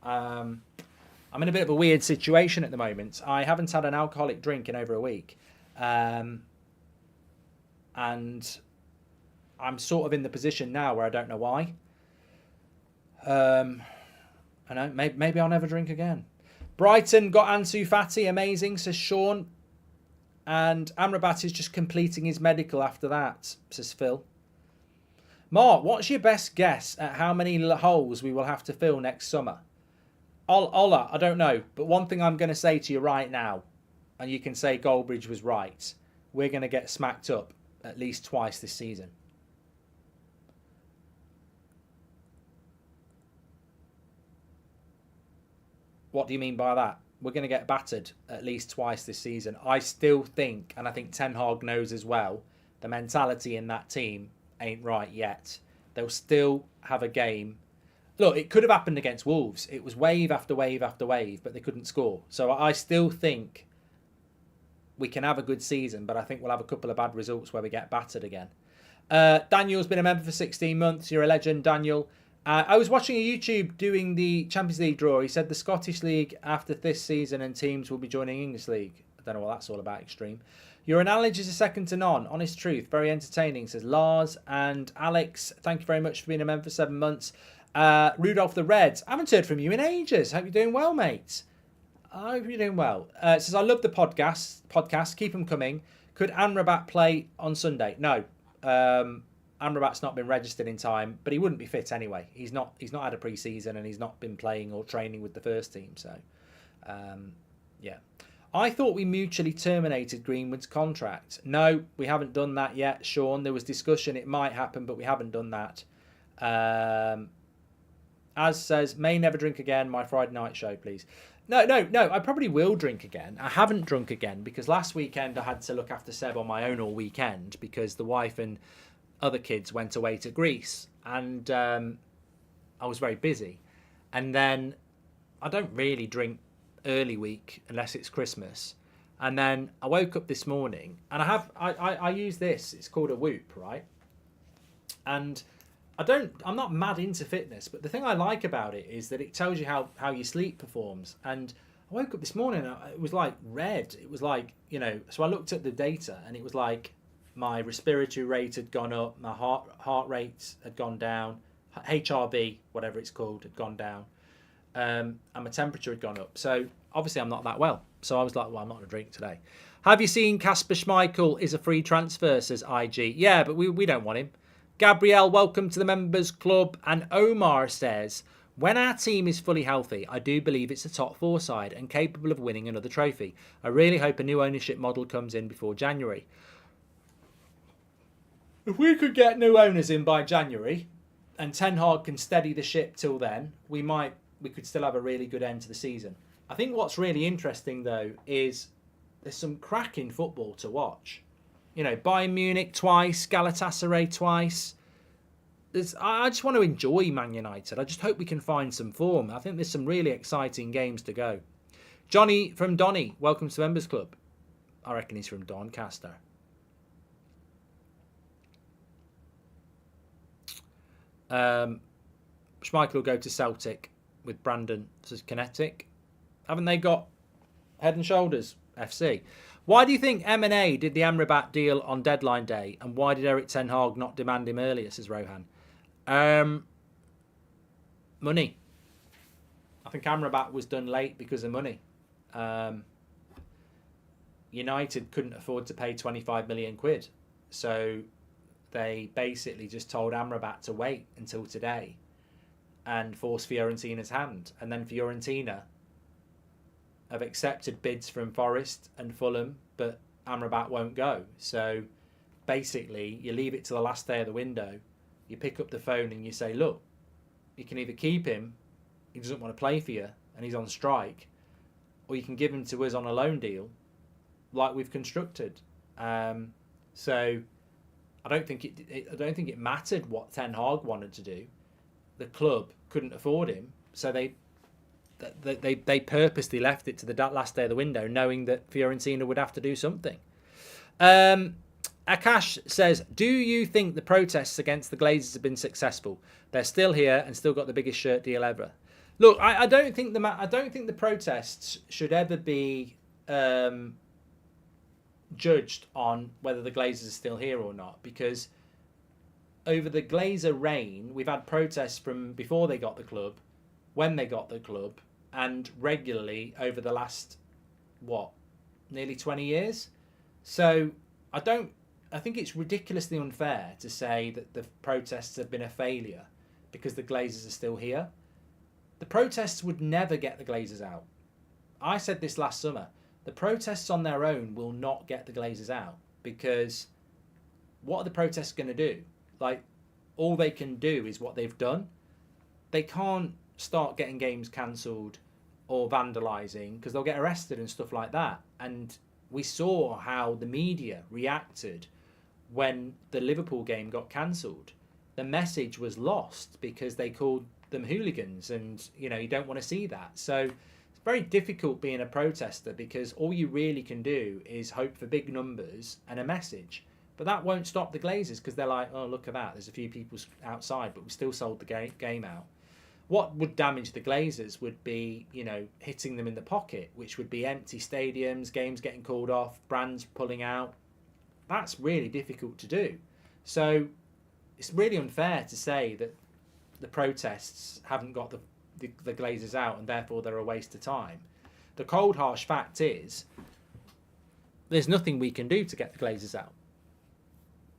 I'm in a bit of a weird situation at the moment. I haven't had an alcoholic drink in over a week. And I'm sort of in the position now where I don't know why. I know, maybe I'll never drink again. Brighton got Ansu Fati, amazing, says Sean. And Amrabat is just completing his medical after that, says Phil. Mark, what's your best guess at how many holes we will have to fill next summer? Ola, I don't know. But one thing I'm going to say to you right now, and you can say Goldbridge was right, we're going to get smacked up at least twice this season. What do you mean by that? We're going to get battered at least twice this season. I still think, and I think TenHoog knows as well, the mentality in that team ain't right yet. They'll still have a game. Look, it could have happened against Wolves. It was wave after wave after wave, but they couldn't score. So I still think we can have a good season, but I think we'll have a couple of bad results where we get battered again. Daniel's been a member for 16 months. You're a legend, Daniel. I was watching a YouTube doing the Champions League draw. He said the Scottish League after this season and teams will be joining English League. I don't know what that's all about, Extreme. Your analogies are second to none. Honest truth. Very entertaining, says Lars. And Alex, thank you very much for being a member for 7 months. Rudolph the Reds. I haven't heard from you in ages. Hope you're doing well, mate. I hope you're doing well. Says, I love the podcast. Keep them coming. Could Amrabat play on Sunday? No. Amrabat's not been registered in time, but he wouldn't be fit anyway. He's not had a pre-season and he's not been playing or training with the first team. So, yeah. I thought we mutually terminated Greenwood's contract. No, we haven't done that yet, Sean. There was discussion it might happen, but we haven't done that. As says, may never drink again, my Friday night show, please. No, I probably will drink again. I haven't drunk again because last weekend I had to look after Seb on my own all weekend because the wife and other kids went away to Greece and I was very busy. And then I don't really drink early week unless it's Christmas. And then I woke up this morning and I use this. It's called a Whoop, right? And I'm not mad into fitness, but the thing I like about it is that it tells you how your sleep performs. And I woke up this morning, it was like red. It was like, so I looked at the data and it was like my respiratory rate had gone up, my heart rate had gone down, HRB, whatever it's called, had gone down, and my temperature had gone up. So obviously I'm not that well. So I was like, well, I'm not going to drink today. Have you seen Kasper Schmeichel is a free transfer, says IG. Yeah, but we don't want him. Gabrielle, welcome to the members club. And Omar says, when our team is fully healthy, I do believe it's a top 4 side and capable of winning another trophy. I really hope a new ownership model comes in before January. If we could get new owners in by January and TenHoog can steady the ship till then, we could still have a really good end to the season. I think what's really interesting, though, is there's some cracking football to watch. You know, Bayern Munich twice, Galatasaray twice. I just want to enjoy Man United. I just hope we can find some form. I think there's some really exciting games to go. Johnny from Donny, welcome to the Members Club. I reckon he's from Doncaster. Schmeichel will go to Celtic with Brandon. This is Kinetic. Haven't they got Head and Shoulders FC? Why do you think M&A did the Amrabat deal on deadline day, and why did Erik ten Hag not demand him earlier, says Rohan? Money. I think Amrabat was done late because of money. United couldn't afford to pay 25 million quid. So they basically just told Amrabat to wait until today and force Fiorentina's hand. And then Fiorentina have accepted bids from Forest and Fulham, but Amrabat won't go. So basically, you leave it to the last day of the window. You pick up the phone and you say, look, you can either keep him, he doesn't want to play for you, and he's on strike, or you can give him to us on a loan deal, like we've constructed. So I don't think it mattered what Ten Hag wanted to do. The club couldn't afford him, so they purposely left it to the last day of the window, knowing that Fiorentina would have to do something. Akash says, do you think the protests against the Glazers have been successful? They're still here and still got the biggest shirt deal ever. Look, I don't think the protests should ever be judged on whether the Glazers are still here or not, because over the Glazer reign, we've had protests from before they got the club, when they got the club, and regularly over the last, nearly 20 years. So I think it's ridiculously unfair to say that the protests have been a failure because the Glazers are still here. The protests would never get the Glazers out. I said this last summer. The protests on their own will not get the Glazers out, because what are the protests going to do? Like, all they can do is what they've done. They can't start getting games cancelled or vandalising, because they'll get arrested and stuff like that. And we saw how the media reacted when the Liverpool game got cancelled. The message was lost because they called them hooligans, and you don't want to see that. So it's very difficult being a protester, because all you really can do is hope for big numbers and a message. But that won't stop the Glazers, because they're like, oh, look at that, there's a few people outside, but we still sold the game out. What would damage the Glazers would be, hitting them in the pocket, which would be empty stadiums, games getting called off, brands pulling out. That's really difficult to do. So it's really unfair to say that the protests haven't got the Glazers out and therefore they're a waste of time. The cold, harsh fact is there's nothing we can do to get the Glazers out.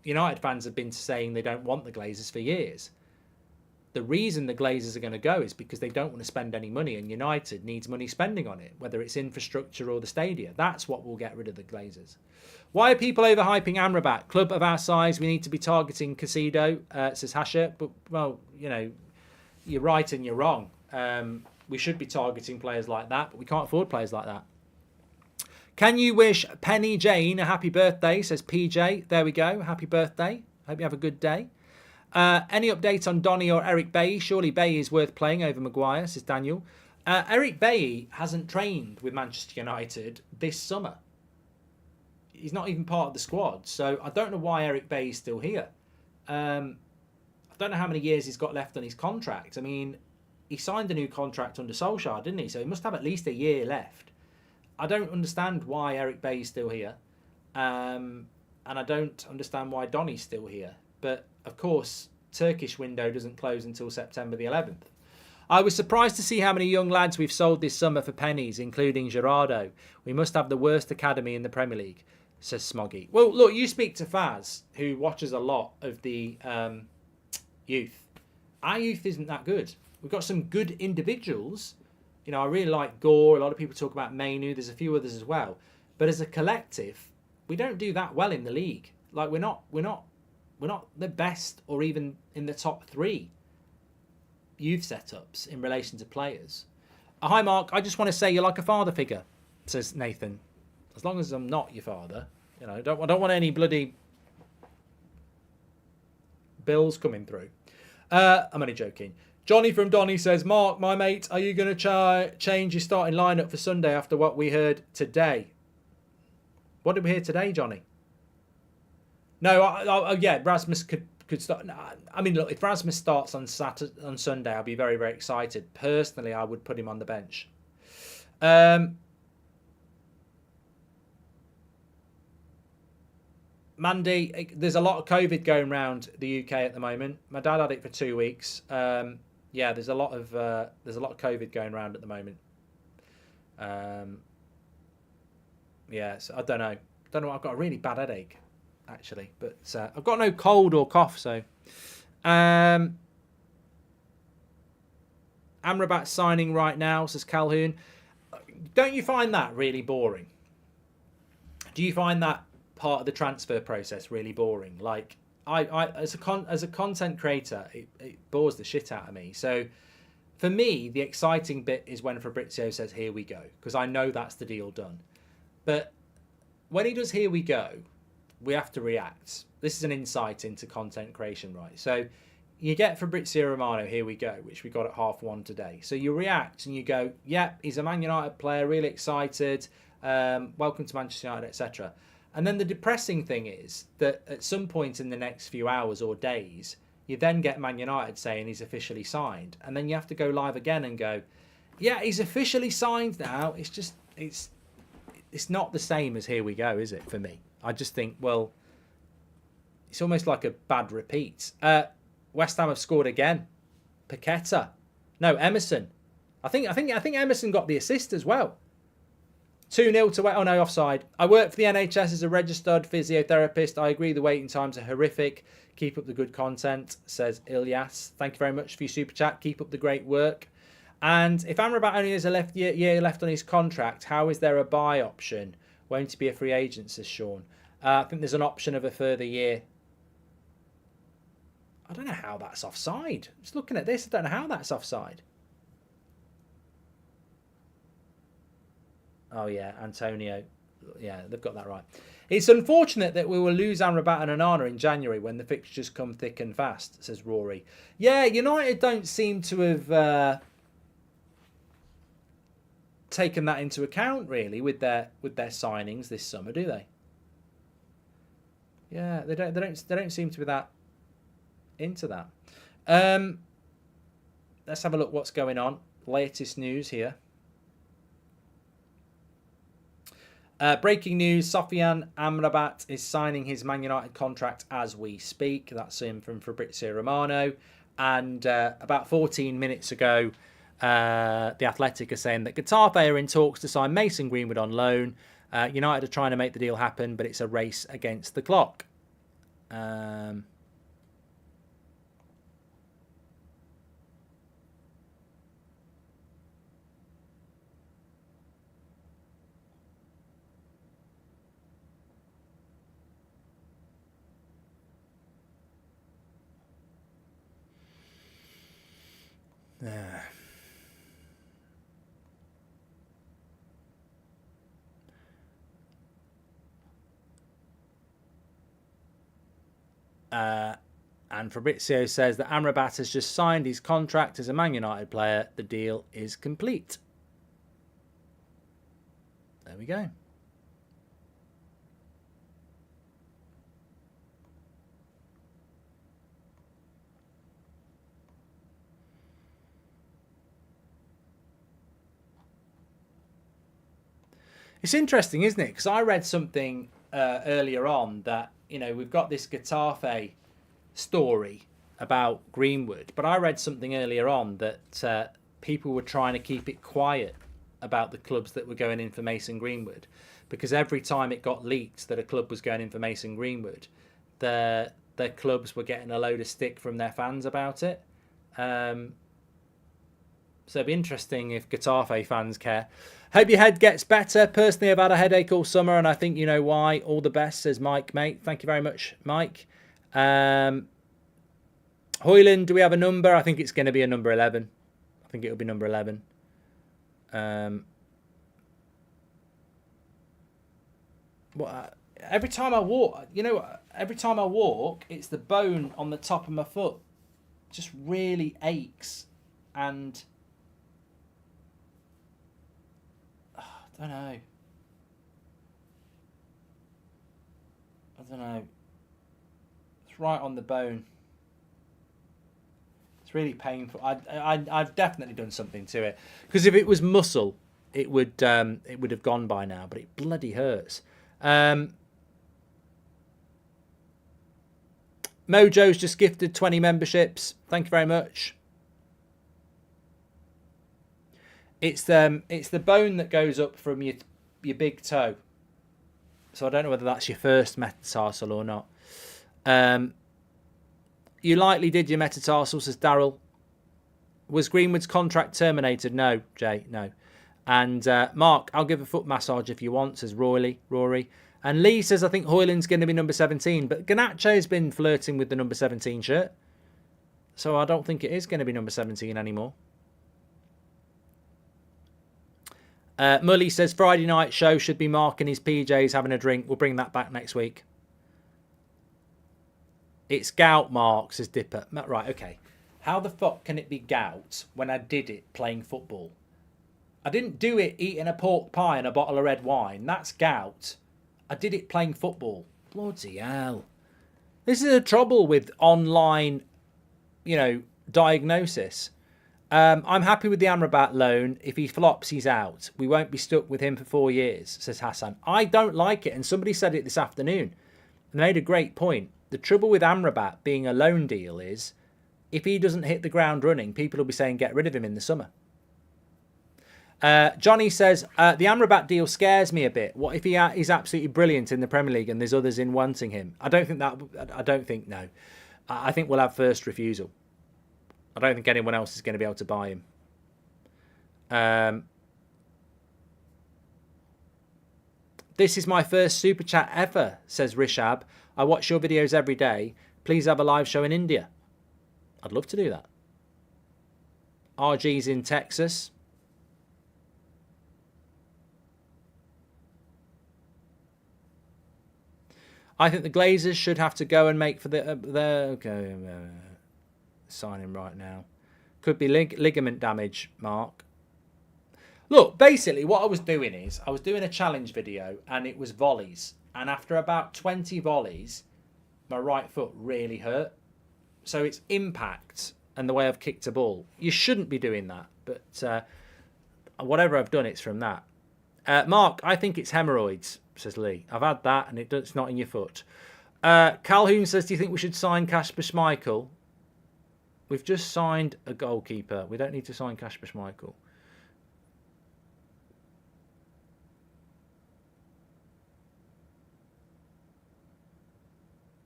United fans have been saying they don't want the Glazers for years. The reason the Glazers are going to go is because they don't want to spend any money, and United needs money spending on it, whether it's infrastructure or the stadia. That's what will get rid of the Glazers. Why are people overhyping Amrabat? Club of our size, we need to be targeting Casido, says Hasher. But, you're right and you're wrong. We should be targeting players like that, but we can't afford players like that. Can you wish Penny Jane a happy birthday, says PJ. There we go. Happy birthday. Hope you have a good day. Any update on Donny or Eric Bailly? Surely Bailly is worth playing over Maguire, says Daniel. Eric Bailly hasn't trained with Manchester United this summer. He's not even part of the squad. So I don't know why Eric Bailly is still here. I don't know how many years he's got left on his contract. I mean, he signed a new contract under Solskjaer, didn't he? So he must have at least a year left. I don't understand why Eric Bailly is still here. And I don't understand why Donny's still here. But, of course, Turkish window doesn't close until September the 11th. I was surprised to see how many young lads we've sold this summer for pennies, including Gerardo. We must have the worst academy in the Premier League, says Smoggy. Well, look, you speak to Faz, who watches a lot of the youth. Our youth isn't that good. We've got some good individuals. You know, I really like Gore. A lot of people talk about Mainu. There's a few others as well. But as a collective, we don't do that well in the league. Like, we're not the best or even in the top 3 youth setups in relation to players. Hi, Mark. I just want to say you're like a father figure, says Nathan. As long as I'm not your father, you know, I don't want any bloody bills coming through. I'm only joking. Johnny from Donny says, Mark, my mate, are you going to change your starting lineup for Sunday after what we heard today? What did we hear today, Johnny? No, yeah, Rasmus could start. I mean, look, if Rasmus starts on Sunday, I'll be very, very excited. Personally, I would put him on the bench. Mandy, there's a lot of COVID going around the UK at the moment. My dad had it for 2 weeks. Yeah, there's a lot of COVID going around at the moment. Yeah, so I don't know. I've got a really bad headache, actually, but I've got no cold or cough. So, Amrabat signing right now, says Calhoun. Don't you find that really boring? Do you find that part of the transfer process really boring? Like, I as a content creator, it bores the shit out of me. So for me, the exciting bit is when Fabrizio says, here we go, because I know that's the deal done. But when he does here we go, we have to react. This is an insight into content creation, right? So you get Fabrizio Romano, here we go, which we got at 1:30 today. So you react and you go, yeah, he's a Man United player, really excited, welcome to Manchester United, etc. And then the depressing thing is that at some point in the next few hours or days, you then get Man United saying he's officially signed. And then you have to go live again and go, yeah, he's officially signed now. It's just, it's not the same as here we go, is it, for me? I just think, well, it's almost like a bad repeat. West Ham have scored again. Paqueta. No, Emerson. I think Emerson got the assist as well. 2-0 to... Oh, no, offside. I work for the NHS as a registered physiotherapist. I agree the waiting times are horrific. Keep up the good content, says Ilyas. Thank you very much for your super chat. Keep up the great work. And if Amrabat only has a year left on his contract, how is there a buy option? Won't he be a free agent, says Sean. I think there's an option of a further year. I don't know how that's offside. Just looking at this, I don't know how that's offside. Oh, yeah, Antonio. Yeah, they've got that right. It's unfortunate that we will lose Amrabat and Onana in January when the fixtures come thick and fast, says Rory. Yeah, United don't seem to have taken that into account, really, with their signings this summer, do they? Yeah, they don't seem to be that into that. Let's have a look what's going on. Latest news here. Breaking news, Sofian Amrabat is signing his Man United contract as we speak. That's him from Fabrizio Romano. And about 14 minutes ago, The Athletic are saying that Getafe are in talks to sign Mason Greenwood on loan. United are trying to make the deal happen, but it's a race against the clock. And Fabrizio says that Amrabat has just signed his contract as a Man United player. The deal is complete. There we go. It's interesting, isn't it? Because I read something earlier on that, you know, we've got this Getafe story about Greenwood, but I read something earlier on that people were trying to keep it quiet about the clubs that were going in for Mason Greenwood, because every time it got leaked that a club was going in for Mason Greenwood, their clubs were getting a load of stick from their fans about it. So it'd be interesting if Getafe fans care. Hope your head gets better. Personally, I've had a headache all summer, and I think you know why. All the best, says Mike, mate. Thank you very much, Mike. Hoyland, do we have a number? I think it's going to be a number 11. I think it'll be number 11. Every time I walk, every time I walk, it's the bone on the top of my foot just really aches, and I don't know. It's right on the bone. It's really painful. I've definitely done something to it, because if it was muscle, it would have gone by now. But it bloody hurts. Mojo's just gifted 20 memberships. Thank you very much. It's the bone that goes up from your big toe. So I don't know whether that's your first metatarsal or not. You likely did your metatarsal, says Daryl. Was Greenwood's contract terminated? No, Jay, no. And Mark, I'll give a foot massage if you want, says Rory. And Lee says, I think Hoyland's going to be number 17. But Garnacho has been flirting with the number 17 shirt. So I don't think it is going to be number 17 anymore. Mully says, Friday night show should be Mark in his PJs having a drink. We'll bring that back next week. It's gout, Mark, says Dipper. Right, okay. How the fuck can it be gout when I did it playing football? I didn't do it eating a pork pie and a bottle of red wine. That's gout. I did it playing football. Bloody hell. This is the trouble with online, diagnosis. I'm happy with the Amrabat loan. If he flops, he's out. We won't be stuck with him for 4 years, says Hassan. I don't like it. And somebody said it this afternoon. They made a great point. The trouble with Amrabat being a loan deal is, if he doesn't hit the ground running, people will be saying get rid of him in the summer. Johnny says, the Amrabat deal scares me a bit. What if he's absolutely brilliant in the Premier League and there's others in wanting him? I don't think, no. I think we'll have first refusal. I don't think anyone else is going to be able to buy him. This is my first super chat ever, says Rishab. I watch your videos every day. Please have a live show in India. I'd love to do that. RG's in Texas. I think the Glazers should have to go and make for okay, signing right now. Could be ligament damage, Mark. Look, basically what I was doing is, I was doing a challenge video and it was volleys. And after about 20 volleys, my right foot really hurt. So it's impact and the way I've kicked a ball. You shouldn't be doing that. But whatever I've done, it's from that. Mark, I think it's hemorrhoids, says Lee. I've had that and it's not in your foot. Calhoun says, do you think we should sign Kasper Schmeichel? We've just signed a goalkeeper. We don't need to sign Kasper Schmeichel.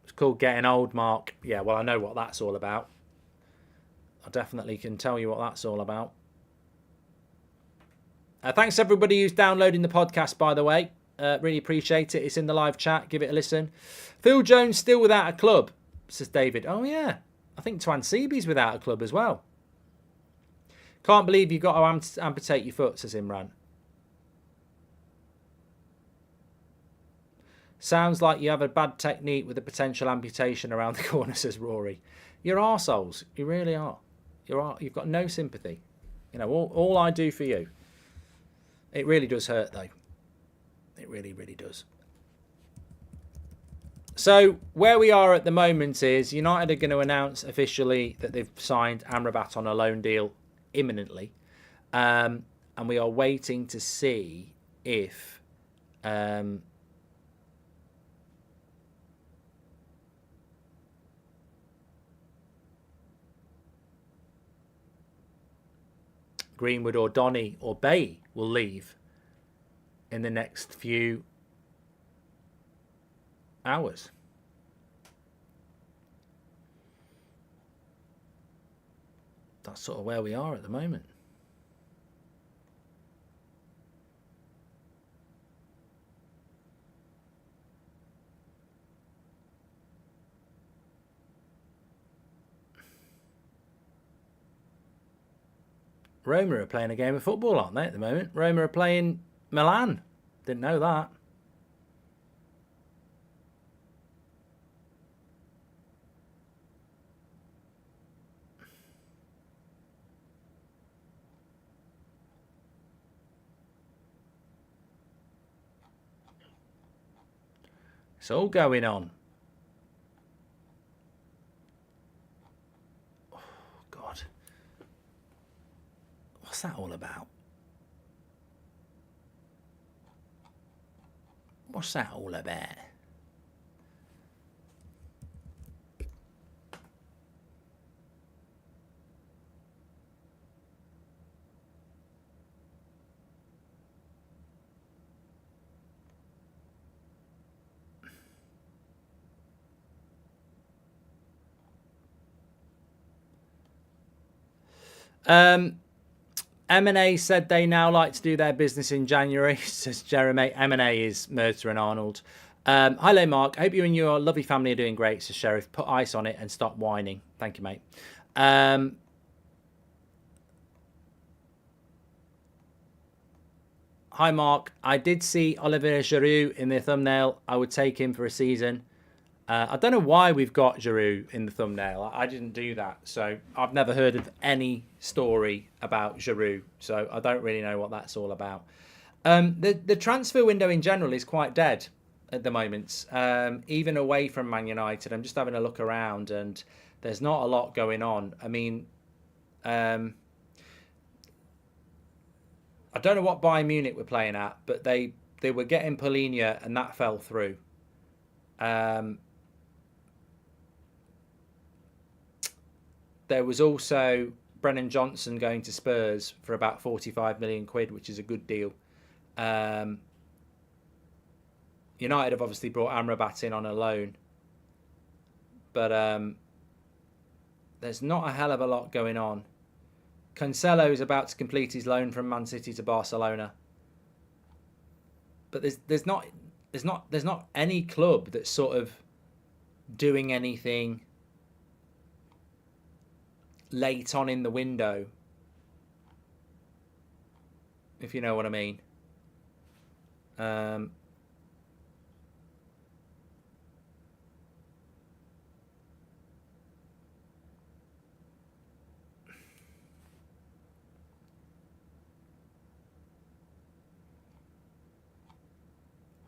It's called getting old, Mark. Yeah, well, I know what that's all about. I definitely can tell you what that's all about. Thanks everybody who's downloading the podcast, by the way. Really appreciate it. It's in the live chat. Give it a listen. Phil Jones still without a club, says David. Oh, yeah. I think Twan Seaby's without a club as well. Can't believe you've got to amputate your foot, says Imran. Sounds like you have a bad technique with a potential amputation around the corner, says Rory. You're arseholes. You really are. You've got no sympathy. All I do for you. It really does hurt, though. It really, really does. So, where we are at the moment is United are going to announce officially that they've signed Amrabat on a loan deal imminently. And we are waiting to see if... Greenwood or Donny or Bay will leave in the next few hours. That's sort of where we are at the moment. Roma are playing a game of football, aren't they, at the moment? Roma are playing Milan. Didn't know that. It's all going on. Oh, God. What's that all about? What's that all about? M&A said they now like to do their business in January, says Jeremy. M&A is Mercer and Arnold. Hello, Mark. I hope you and your lovely family are doing great, says Sheriff. Put ice on it and stop whining. Thank you, mate. Hi, Mark. I did see Olivier Giroud in the thumbnail. I would take him for a season. I don't know why we've got Giroud in the thumbnail. I didn't do that. So I've never heard of any story about Giroud. So I don't really know what that's all about. The transfer window in general is quite dead at the moment. Even away from Man United. I'm just having a look around and there's not a lot going on. I mean, I don't know what Bayern Munich were playing at, but they were getting Paulinho and that fell through. There was also Brennan Johnson going to Spurs for about 45 million quid, which is a good deal. United have obviously brought Amrabat in on a loan. But there's not a hell of a lot going on. Cancelo is about to complete his loan from Man City to Barcelona. But there's not any club that's sort of doing anything late on in the window, if you know what I mean.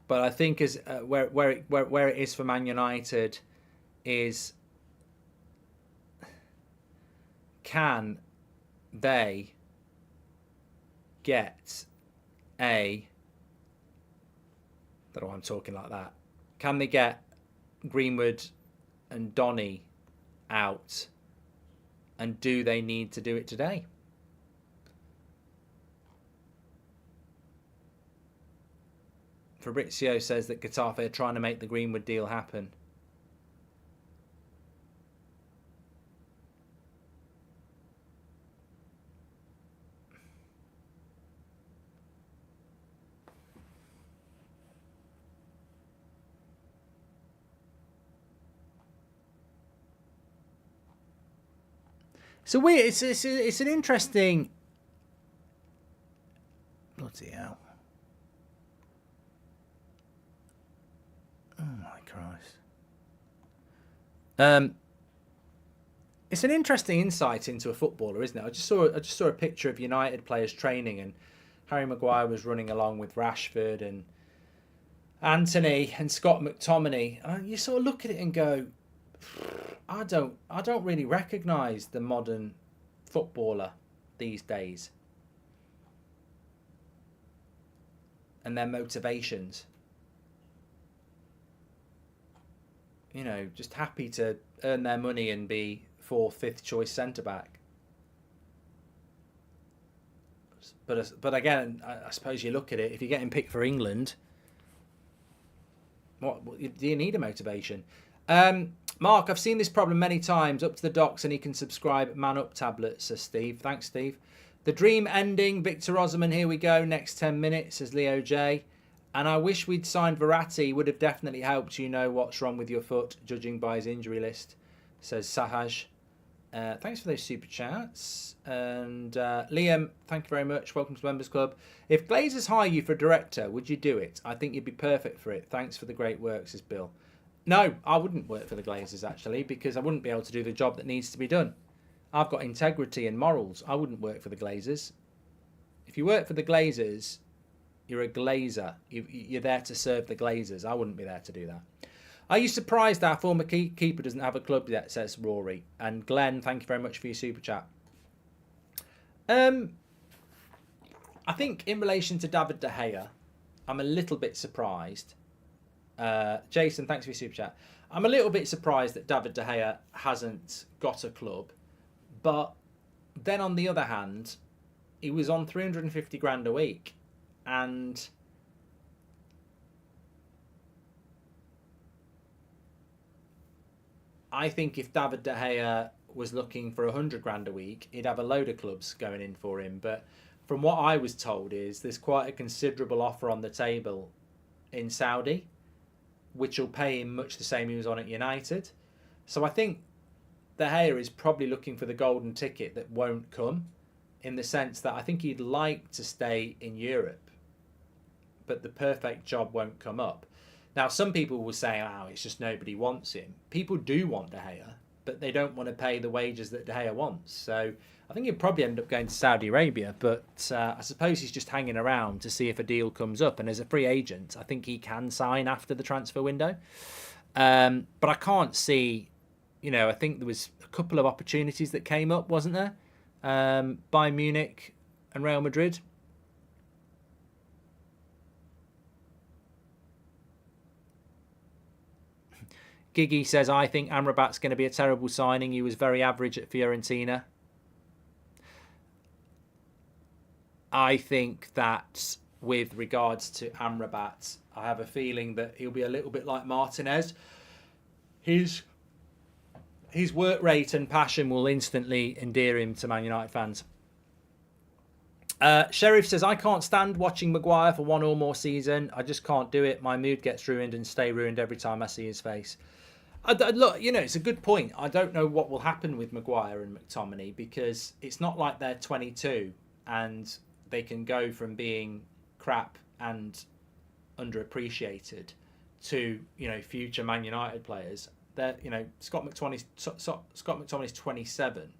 But I think as where it is for Man United is, can they get I don't know why I'm talking like that. Can they get Greenwood and Donny out? And do they need to do it today? Fabrizio says that Getafe are trying to make the Greenwood deal happen. So weird. It's an interesting. Bloody hell! Oh my Christ! It's an interesting insight into a footballer, isn't it? I just saw a picture of United players training, and Harry Maguire was running along with Rashford and Anthony and Scott McTominay. And you sort of look at it and go, I don't really recognise the modern footballer these days and their motivations. You know, just happy to earn their money and be 4th, 5th choice centre back. But again, I suppose you look at it. If you're getting picked for England, what do you need a motivation? Mark, I've seen this problem many times. Up to the docks, and he can subscribe. Man up tablet, says Steve. Thanks, Steve. The dream ending. Victor Osimhen, here we go. Next 10 minutes, says Leo J. And I wish we'd signed Verratti. Would have definitely helped you know what's wrong with your foot, judging by his injury list, says Sahaj. Thanks for those super chats. And Liam, thank you very much. Welcome to Members Club. If Glazers hire you for director, would you do it? I think you'd be perfect for it. Thanks for the great work, says Bill. No, I wouldn't work for the Glazers, actually, because I wouldn't be able to do the job that needs to be done. I've got integrity and morals. I wouldn't work for the Glazers. If you work for the Glazers, you're a Glazer. You're there to serve the Glazers. I wouldn't be there to do that. Are you surprised our former keeper doesn't have a club yet, says Rory. And Glenn, thank you very much for your super chat. I think in relation to David De Gea, I'm a little bit surprised. Jason, thanks for your super chat. I'm a little bit surprised that David De Gea hasn't got a club. But then on the other hand, he was on 350 grand a week. And I think if David De Gea was looking for 100 grand a week, he'd have a load of clubs going in for him. But from what I was told is there's quite a considerable offer on the table in Saudi, which will pay him much the same he was on at United. So I think De Gea is probably looking for the golden ticket that won't come, in the sense that I think he'd like to stay in Europe, but the perfect job won't come up. Now, some people will say, oh, it's just nobody wants him. People do want De Gea, but they don't want to pay the wages that De Gea wants. So I think he'll probably end up going to Saudi Arabia, but I suppose he's just hanging around to see if a deal comes up. And as a free agent, I think he can sign after the transfer window. But I can't see, I think there was a couple of opportunities that came up, wasn't there? Bayern Munich and Real Madrid. Giggy says, I think Amrabat's going to be a terrible signing. He was very average at Fiorentina. I think that with regards to Amrabat, I have a feeling that he'll be a little bit like Martinez. His work rate and passion will instantly endear him to Man United fans. Sheriff says, I can't stand watching Maguire for one or more season. I just can't do it. My mood gets ruined and stay ruined every time I see his face. Look, it's a good point. I don't know what will happen with Maguire and McTominay, because it's not like they're 22 and they can go from being crap and underappreciated to, future Man United players. They're, Scott McTominay's 27,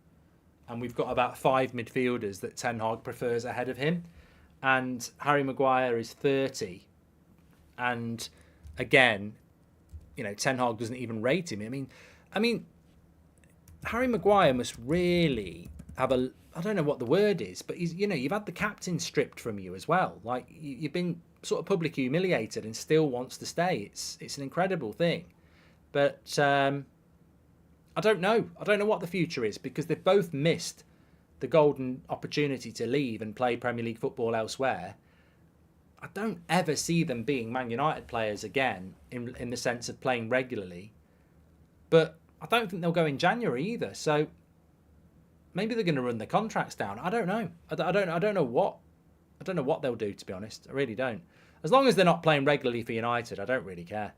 and we've got about 5 midfielders that TenHoog prefers ahead of him, and Harry Maguire is 30, and again, TenHoog doesn't even rate him. I mean, Harry Maguire must really have I don't know what the word is, but you've had the captain stripped from you as well. Like, you've been sort of publicly humiliated and still wants to stay. It's an incredible thing. But I don't know. I don't know what the future is, because they've both missed the golden opportunity to leave and play Premier League football elsewhere. I don't ever see them being Man United players again in the sense of playing regularly. But I don't think they'll go in January either. So maybe they're going to run their contracts down. I don't know. I don't know what they'll do, to be honest. I really don't. As long as they're not playing regularly for United, I don't really care.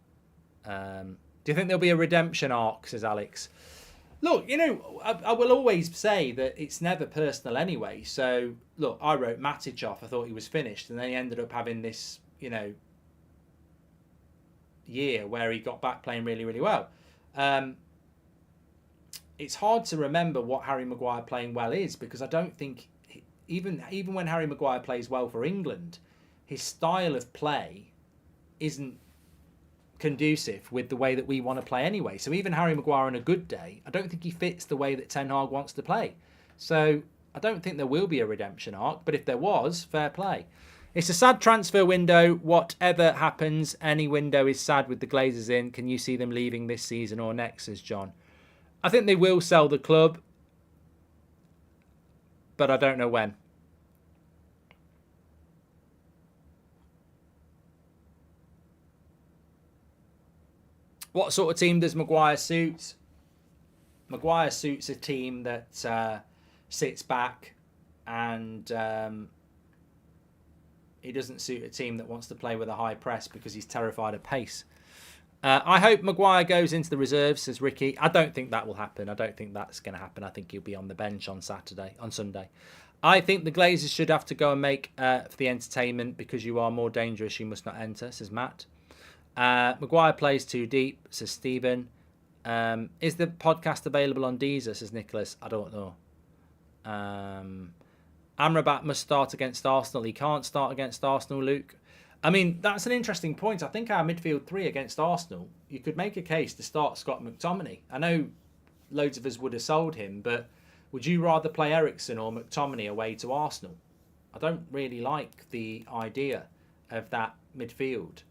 Do you think there'll be a redemption arc, says Alex? Look, I will always say that it's never personal anyway. So, look, I wrote Matic off. I thought he was finished. And then he ended up having this, year where he got back playing really, really well. It's hard to remember what Harry Maguire playing well is, because I don't think, even when Harry Maguire plays well for England, his style of play isn't conducive with the way that we want to play anyway. So even Harry Maguire on a good day, I don't think he fits the way that TenHoog wants to play. So I don't think there will be a redemption arc, but if there was, fair play. It's a sad transfer window. Whatever happens, any window is sad with the Glazers in. Can you see them leaving this season or next, says John? I think they will sell the club, but I don't know when. What sort of team does Maguire suit? Maguire suits a team that sits back, and he doesn't suit a team that wants to play with a high press because he's terrified of pace. I hope Maguire goes into the reserves, says Ricky. I don't think that will happen. I don't think that's going to happen. I think he'll be on the bench on Sunday. I think the Glazers should have to go and make for the entertainment because you are more dangerous. You must not enter, says Matt. Maguire plays too deep, says Stephen. Is the podcast available on Deezer, says Nicholas? I don't know. Amrabat must start against Arsenal. He can't start against Arsenal, Luke. I mean, that's an interesting point. I think our midfield three against Arsenal, you could make a case to start Scott McTominay. I know loads of us would have sold him, but would you rather play Eriksen or McTominay away to Arsenal? I don't really like the idea of that midfield.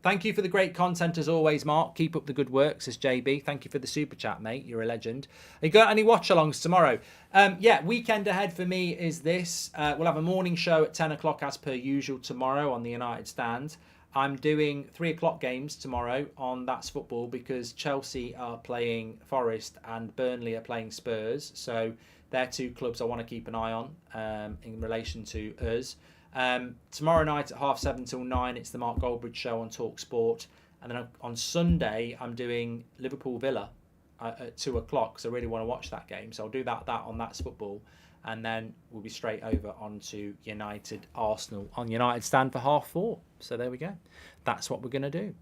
Thank you for the great content as always, Mark. Keep up the good work, says JB. Thank you for the super chat, mate. You're a legend. You got any watch-alongs tomorrow? Yeah, weekend ahead for me is this. We'll have a morning show at 10 o'clock as per usual tomorrow on the United Stand. I'm doing 3 o'clock games tomorrow on That's Football because Chelsea are playing Forest and Burnley are playing Spurs. So they're two clubs I want to keep an eye on in relation to us. Tomorrow night at 7:30 till 9, it's the Mark Goldbridge show on Talk Sport, and then on Sunday I'm doing Liverpool Villa at 2 o'clock. So I really want to watch that game, so I'll do that on That's Football, and then we'll be straight over onto United Arsenal on United Stand for 4:30. So there we go. That's what we're going to do.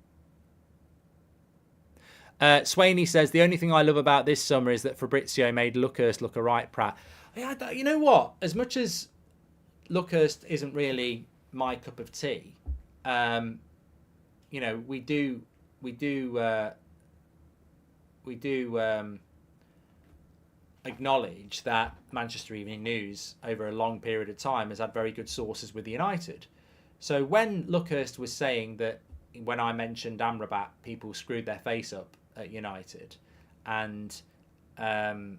Swaney says the only thing I love about this summer is that Fabrizio made Luckhurst look a right prat. Yeah, you know what? As much as Luckhurst isn't really my cup of tea, you know, we do acknowledge that Manchester Evening News over a long period of time has had very good sources with United. So when Luckhurst was saying that when I mentioned Amrabat, people screwed their face up at United, and you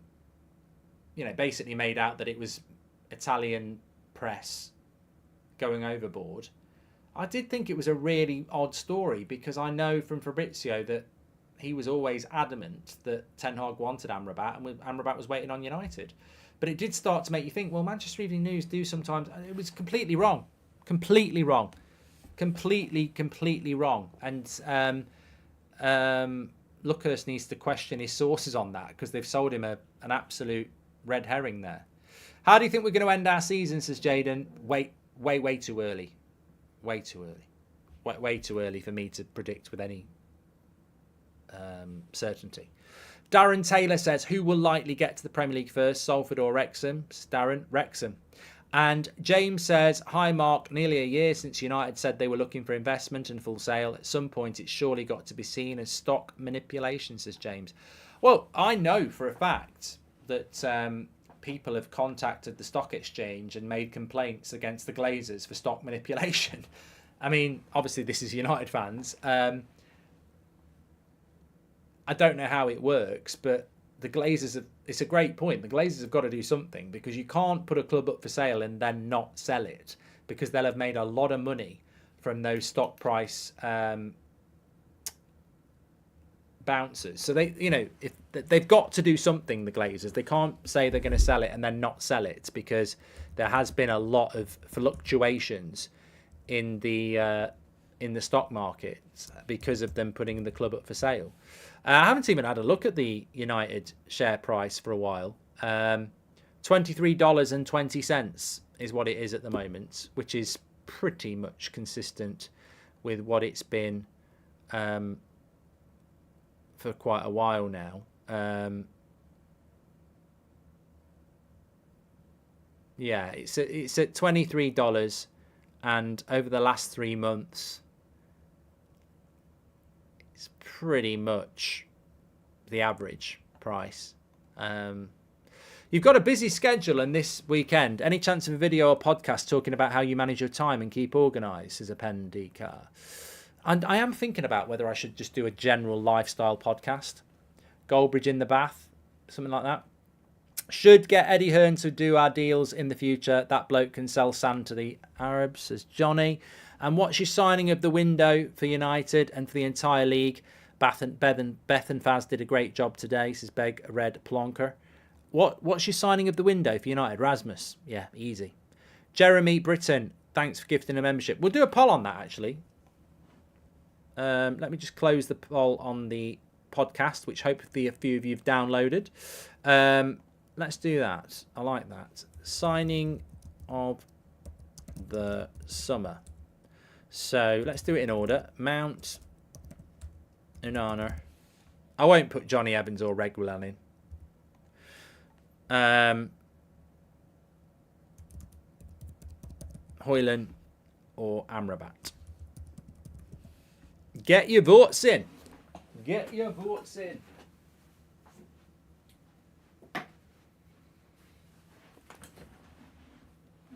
know, basically made out that it was Italian press going overboard, I did think it was a really odd story because I know from Fabrizio that he was always adamant that TenHoog wanted Amrabat and Amrabat was waiting on United. But it did start to make you think, well, Manchester Evening News do sometimes... It was completely wrong. Completely wrong. Completely wrong. And Luckhurst needs to question his sources on that because they've sold him an absolute red herring there. How do you think we're going to end our season, says Jaden? Way too early. Way too early. Way too early for me to predict with any certainty. Darren Taylor says, who will likely get to the Premier League first, Salford or Wrexham? Darren, Wrexham. And James says, hi Mark, nearly a year since United said they were looking for investment and full sale. At some point it's surely got to be seen as stock manipulation, says James. Well, I know for a fact that people have contacted the stock exchange and made complaints against the Glazers for stock manipulation. I mean, obviously this is United fans. I don't know how it works, but the Glazers have, it's a great point. The Glazers have got to do something because you can't put a club up for sale and then not sell it because they'll have made a lot of money from those stock price bouncers. So they, you know, if they've got to do something, the Glazers. They can't say they're going to sell it and then not sell it because there has been a lot of fluctuations in the stock market because of them putting the club up for sale. I haven't even had a look at the United share price for a while. $23.20 is what it is at the moment, which is pretty much consistent with what it's been for quite a while now. Yeah, it's at $23, and over the last 3 months, it's pretty much the average price. You've got a busy schedule, and this weekend, any chance of a video or podcast talking about how you manage your time and keep organised, is a pen decar. And I am thinking about whether I should just do a general lifestyle podcast. Goldbridge in the bath, something like that. Should get Eddie Hearn to do our deals in the future. That bloke can sell sand to the Arabs, says Johnny. And what's your signing of the window for United and for the entire league? Beth and Faz did a great job today, says Beg Red Plonker. What's your signing of the window for United? Rasmus. Yeah, easy. Jeremy Britton, thanks for gifting a membership. We'll do a poll on that, actually. Let me just close the poll on the podcast, which hopefully a few of you have downloaded. Let's do that. I like that. Signing of the summer. So let's do it in order. Mount, Onana. I won't put Johnny Evans or Reguilon in. Højlund or Amrabat. Get your votes in. Get your votes in.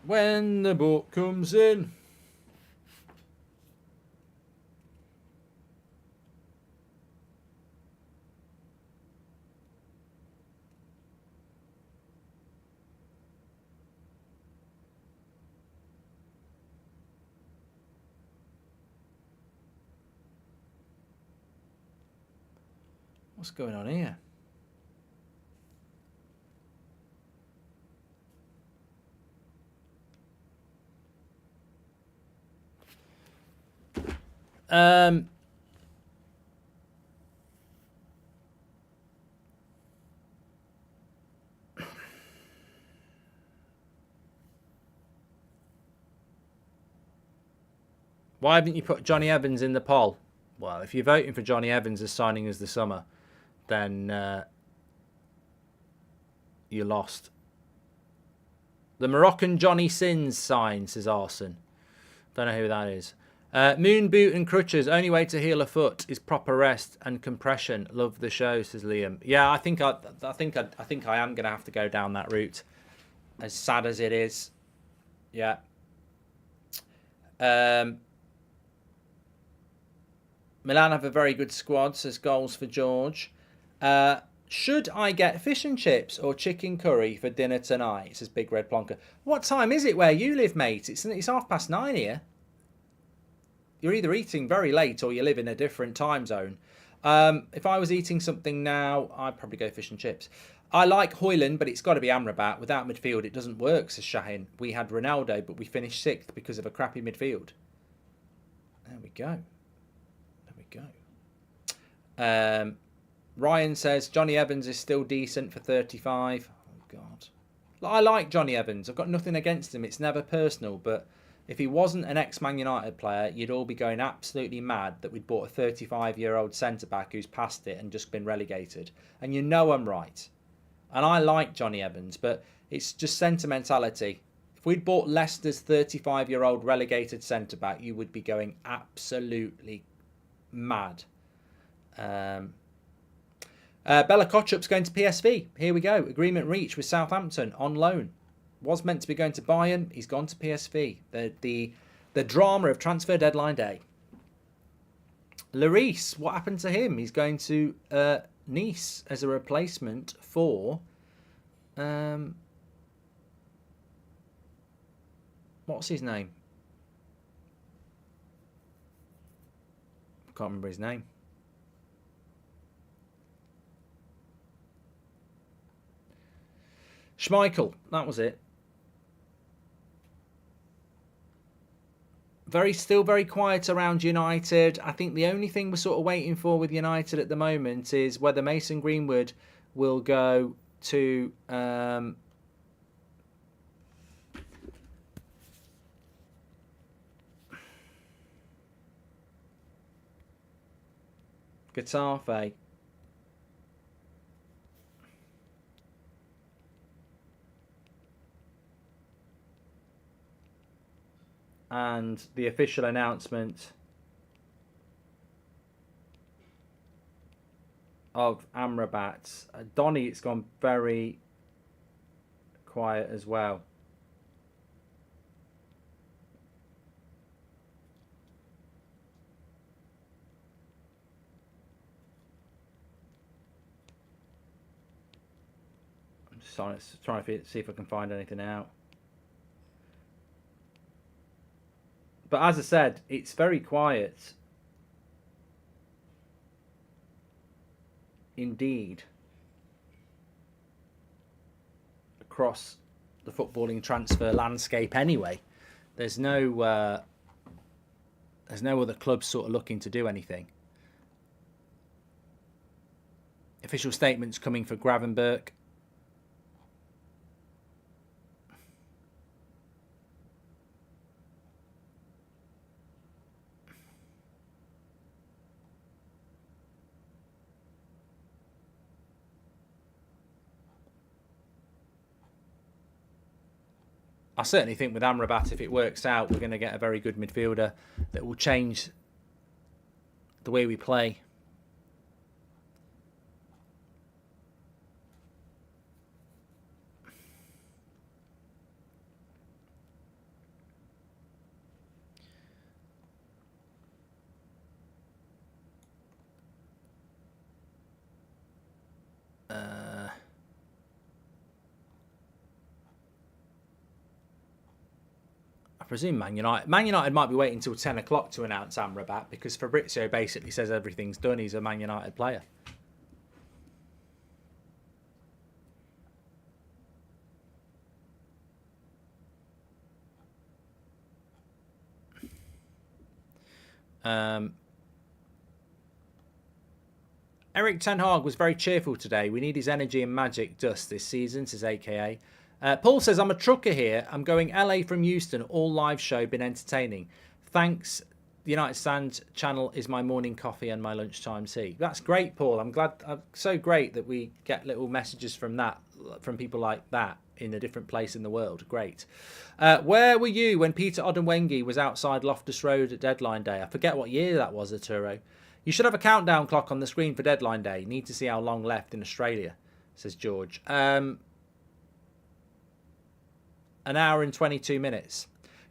When the boat comes in. What's going on here? Why haven't you put Johnny Evans in the poll? Well, if you're voting for Johnny Evans as signing as the summer, then you lost. The Moroccan Johnny Sins sign, says Arson. Don't know who that is. Moon boot and crutches. Only way to heal a foot is proper rest and compression. Love the show, says Liam. Yeah, I think I am going to have to go down that route. As sad as it is. Yeah. Milan have a very good squad, says Goals for George. Should I get fish and chips or chicken curry for dinner tonight, says Big Red Plonker. What time is it where you live, mate? It's 9:30 here. You're either eating very late or you live in a different time zone. If I was eating something now, I'd probably go fish and chips. I like Højlund, but it's got to be Amrabat. Without midfield, it doesn't work, says Shahin. We had Ronaldo, but we finished 6th because of a crappy midfield. There we go. Ryan says Johnny Evans is still decent for 35. Oh, God. I like Johnny Evans. I've got nothing against him. It's never personal, but if he wasn't an ex-Man United player, you'd all be going absolutely mad that we'd bought a 35-year-old centre-back who's passed it and just been relegated. And you know I'm right. And I like Johnny Evans, but it's just sentimentality. If we'd bought Leicester's 35-year-old relegated centre-back, you would be going absolutely mad. Bella Kotchup's going to PSV. Here we go. Agreement reached with Southampton on loan. Was meant to be going to Bayern. He's gone to PSV. The drama of transfer deadline day. Lloris, what happened to him? He's going to Nice as a replacement for what's his name? Can't remember his name. Schmeichel, that was it. Still very quiet around United. I think the only thing we're sort of waiting for with United at the moment is whether Mason Greenwood will go to Getafe. And the official announcement of Amrabat. Donny, it's gone very quiet as well. I'm just trying to see if I can find anything out. But as I said, it's very quiet. indeed across the footballing transfer landscape anyway. There's no other clubs sort of looking to do anything. Official statements coming for Gravenberch. I certainly think with Amrabat, if it works out, we're going to get a very good midfielder that will change the way we play. I presume Man United might be waiting until 10 o'clock to announce Amrabat, because Fabrizio basically says everything's done. He's a Man United player. Eric TenHoog was very cheerful today. We need his energy and magic dust this season, says AKA. Paul says, I'm a trucker here. I'm going LA from Houston. All live show. Been entertaining. Thanks. The United Stand channel is my morning coffee and my lunchtime tea. That's great, Paul. I'm glad. So great that we get little messages from people like that in a different place in the world. Great. Where were you when Peter Odemwingie was outside Loftus Road at deadline day? I forget what year that was, Arturo. You should have a countdown clock on the screen for deadline day. Need to see how long left in Australia, says George. An hour and 22 minutes.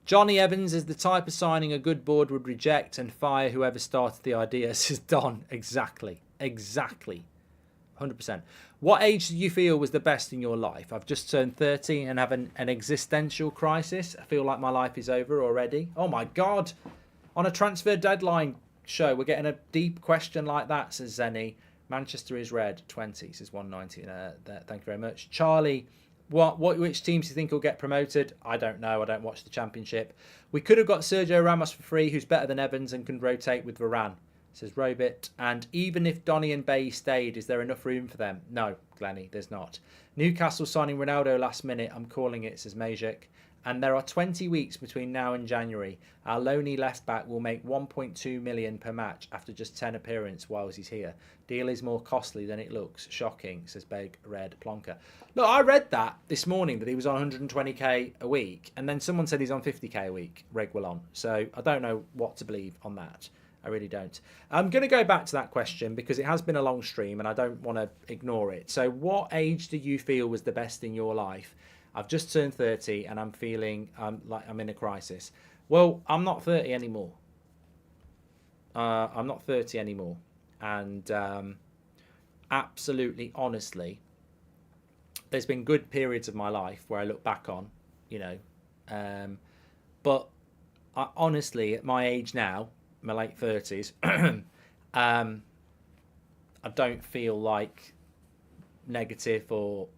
Johnny Evans is the type of signing a good board would reject and fire whoever started the idea, says Don. Exactly. 100%. What age do you feel was the best in your life? I've just turned 30 and have an existential crisis. I feel like my life is over already. Oh my God. On a transfer deadline show, we're getting a deep question like that, says Zenny. Manchester is red. 20, says 190. Thank you very much. Charlie, which teams do you think will get promoted? I don't know. I don't watch the Championship. We could have got Sergio Ramos for free, who's better than Evans and can rotate with Varane, says Robit. And even if Donny and Bailly stayed, is there enough room for them? No, Glennie, there's not. Newcastle signing Ronaldo last minute. I'm calling it, says Majek. And there are 20 weeks between now and January. Our lonely left-back will make 1.2 million per match after just 10 appearances whilst he's here. Deal is more costly than it looks. Shocking, says Beg Red Plonker. Look, I read that this morning, that he was on 120k a week, and then someone said he's on 50k a week, Reguilon. So I don't know what to believe on that. I really don't. I'm going to go back to that question because it has been a long stream and I don't want to ignore it. So what age do you feel was the best in your life? I've just turned 30 and I'm feeling like I'm in a crisis. Well, I'm not 30 anymore. I'm not 30 anymore. And absolutely, honestly, there's been good periods of my life where I look back on, but honestly, at my age now, my late 30s, I don't feel like negative or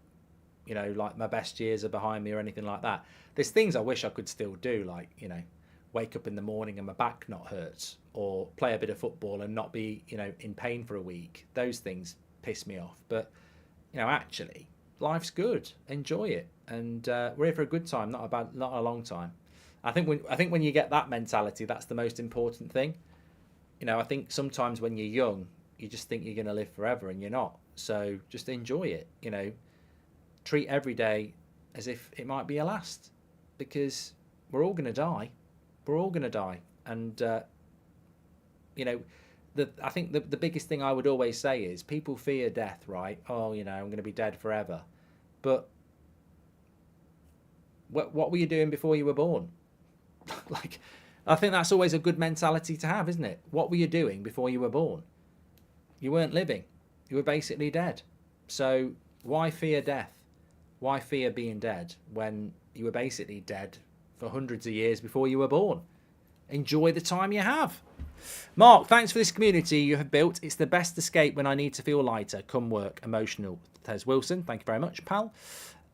like my best years are behind me or anything like that. There's things I wish I could still do, like, wake up in the morning and my back not hurts, or play a bit of football and not be, in pain for a week. Those things piss me off. But, actually, life's good. Enjoy it. And we're here for a good time, not a long time. I think when you get that mentality, that's the most important thing. I think sometimes when you're young, you just think you're going to live forever and you're not. So just enjoy it, Treat every day as if it might be your last, because we're all going to die. We're all going to die. And, I think the biggest thing I would always say is people fear death, right? Oh, I'm going to be dead forever. But what were you doing before you were born? Like, I think that's always a good mentality to have, isn't it? What were you doing before you were born? You weren't living. You were basically dead. So why fear death? Why fear being dead when you were basically dead for hundreds of years before you were born? Enjoy the time you have. Mark, thanks for this community you have built. It's the best escape when I need to feel lighter. Come work. Emotional. Tez Wilson, thank you very much, pal.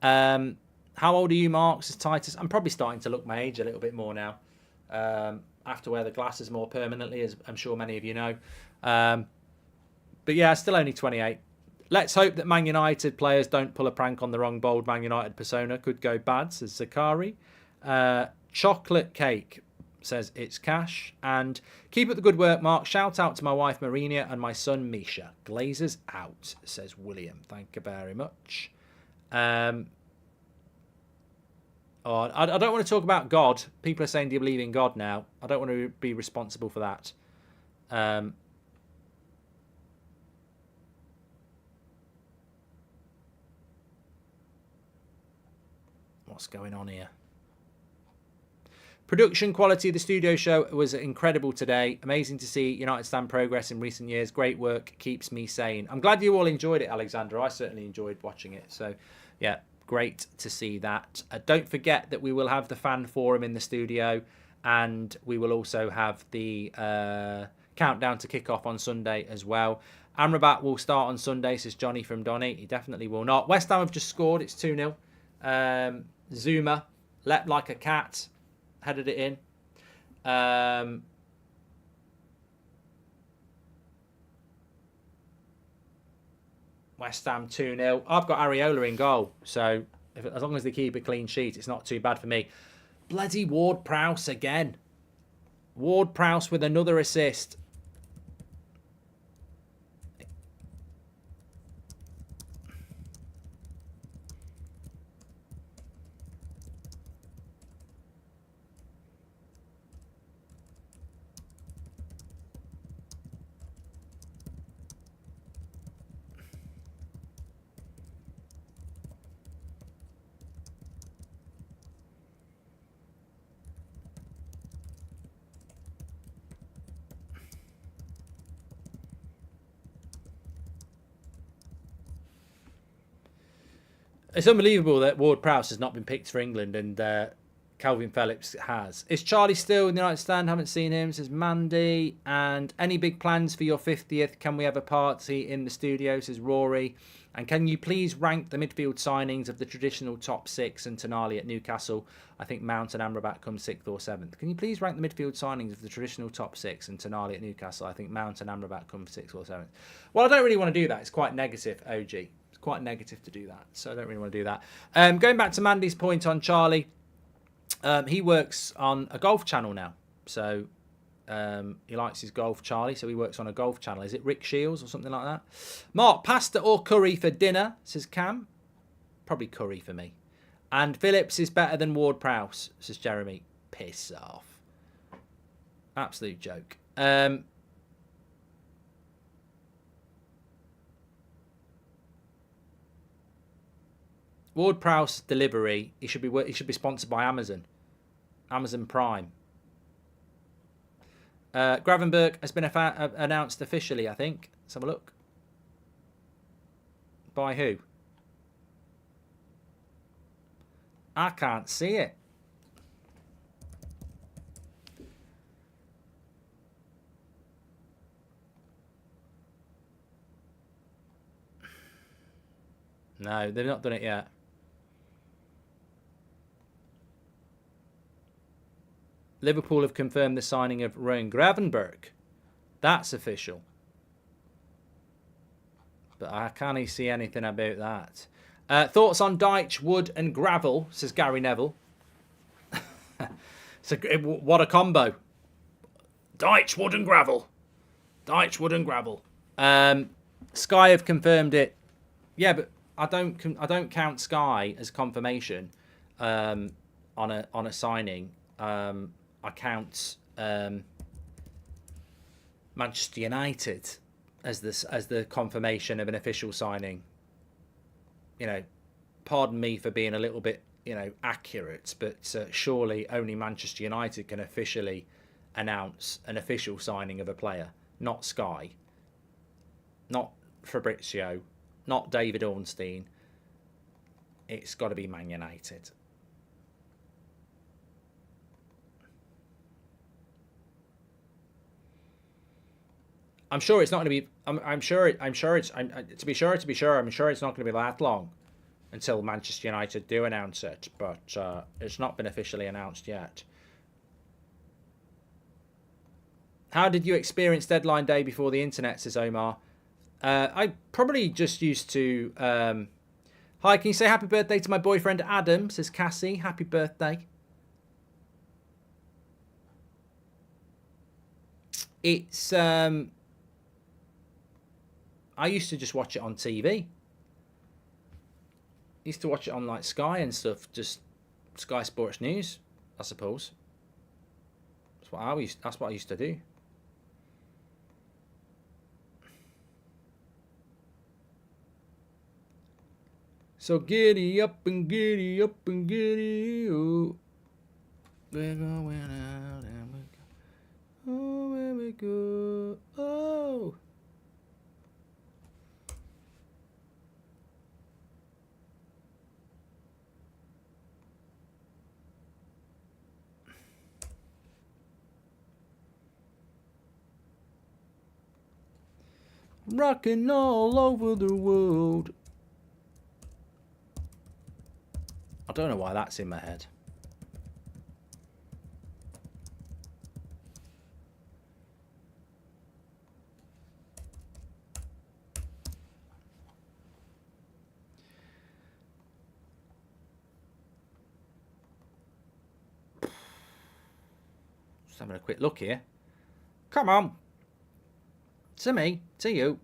How old are you, Mark? Says Titus. I'm probably starting to look my age a little bit more now. I have to wear the glasses more permanently, as I'm sure many of you know. But yeah, still only 28. Let's hope that Man United players don't pull a prank on the wrong bold Man United persona. Could go bad, says Zakari. Chocolate Cake says it's cash. And keep up the good work, Mark. Shout out to my wife, Marina, and my son, Misha. Glazers out, says William. Thank you very much. I don't want to talk about God. People are saying, do you believe in God now? I don't want to be responsible for that. What's going on here? Production quality of the studio show was incredible today. Amazing to see United Stand progress in recent years. Great work. Keeps me sane. I'm glad you all enjoyed it, Alexandra. I certainly enjoyed watching it. So, yeah, great to see that. Don't forget that we will have the fan forum in the studio, and we will also have the countdown to kick off on Sunday as well. Amrabat will start on Sunday, says Johnny from Donny. He definitely will not. West Ham have just scored. It's 2-0. Zuma leapt like a cat, headed it in. West Ham 2-0. I've got Areola in goal, so as long as they keep a clean sheet, it's not too bad for me. Bloody Ward-Prowse again. Ward-Prowse with another assist. It's unbelievable that Ward-Prowse has not been picked for England and Calvin Phillips has. Is Charlie still in the United Stand? Haven't seen him, says Mandy. And any big plans for your 50th? Can we have a party in the studio, says Rory. And can you please rank the midfield signings of the traditional top six and Tonali at Newcastle? I think Mount and Amrabat come 6th or 7th. Can you please rank the midfield signings of the traditional top six and Tonali at Newcastle? I think Mount and Amrabat come 6th or 7th. Well, I don't really want to do that. It's quite negative, OG. Quite negative to do that, so I don't really want to do that. Going back to Mandy's point on Charlie, he works on a golf channel now, so he likes his golf, Charlie, so he works on a golf channel. Is it Rick Shields or something like that? Mark, pasta or curry for dinner, says Cam. Probably curry for me. And Phillips is better than Ward-Prowse, says Jeremy. Piss off. Absolute joke. Ward-Prowse delivery. He should be sponsored by Amazon Prime. Gravenberg has been announced officially, I think. Let's have a look. By who? I can't see it. No, they've not done it yet. Liverpool have confirmed the signing of Ryan Gravenberg. That's official. But I can't see anything about that. Thoughts on Dyche, Wood and Gravel, says Gary Neville. So, what a combo. Dyche, Wood and Gravel. Dyche, Wood and Gravel. Sky have confirmed it. Yeah, but I don't count Sky as confirmation on a signing. I count Manchester United as the confirmation of an official signing. You know, pardon me for being a little bit, accurate, but surely only Manchester United can officially announce an official signing of a player, not Sky, not Fabrizio, not David Ornstein. It's got to be Man United. I'm sure it's not going to be. I'm sure. I'm sure it's. To be sure. I'm sure it's not going to be that long until Manchester United do announce it. But it's not been officially announced yet. How did you experience deadline day before the internet? Says Omar. I probably just used to. Hi, can you say happy birthday to my boyfriend Adam? Says Cassie. Happy birthday. It's. I used to just watch it on TV. Used to watch it on like Sky and stuff, just Sky Sports News, I suppose. That's what I used to do. So giddy up and giddy up and giddy up. We're going out and we go. Oh, where we go. Oh. Rocking all over the world. I don't know why that's in my head. Just having a quick look here. Come on. To me, to you.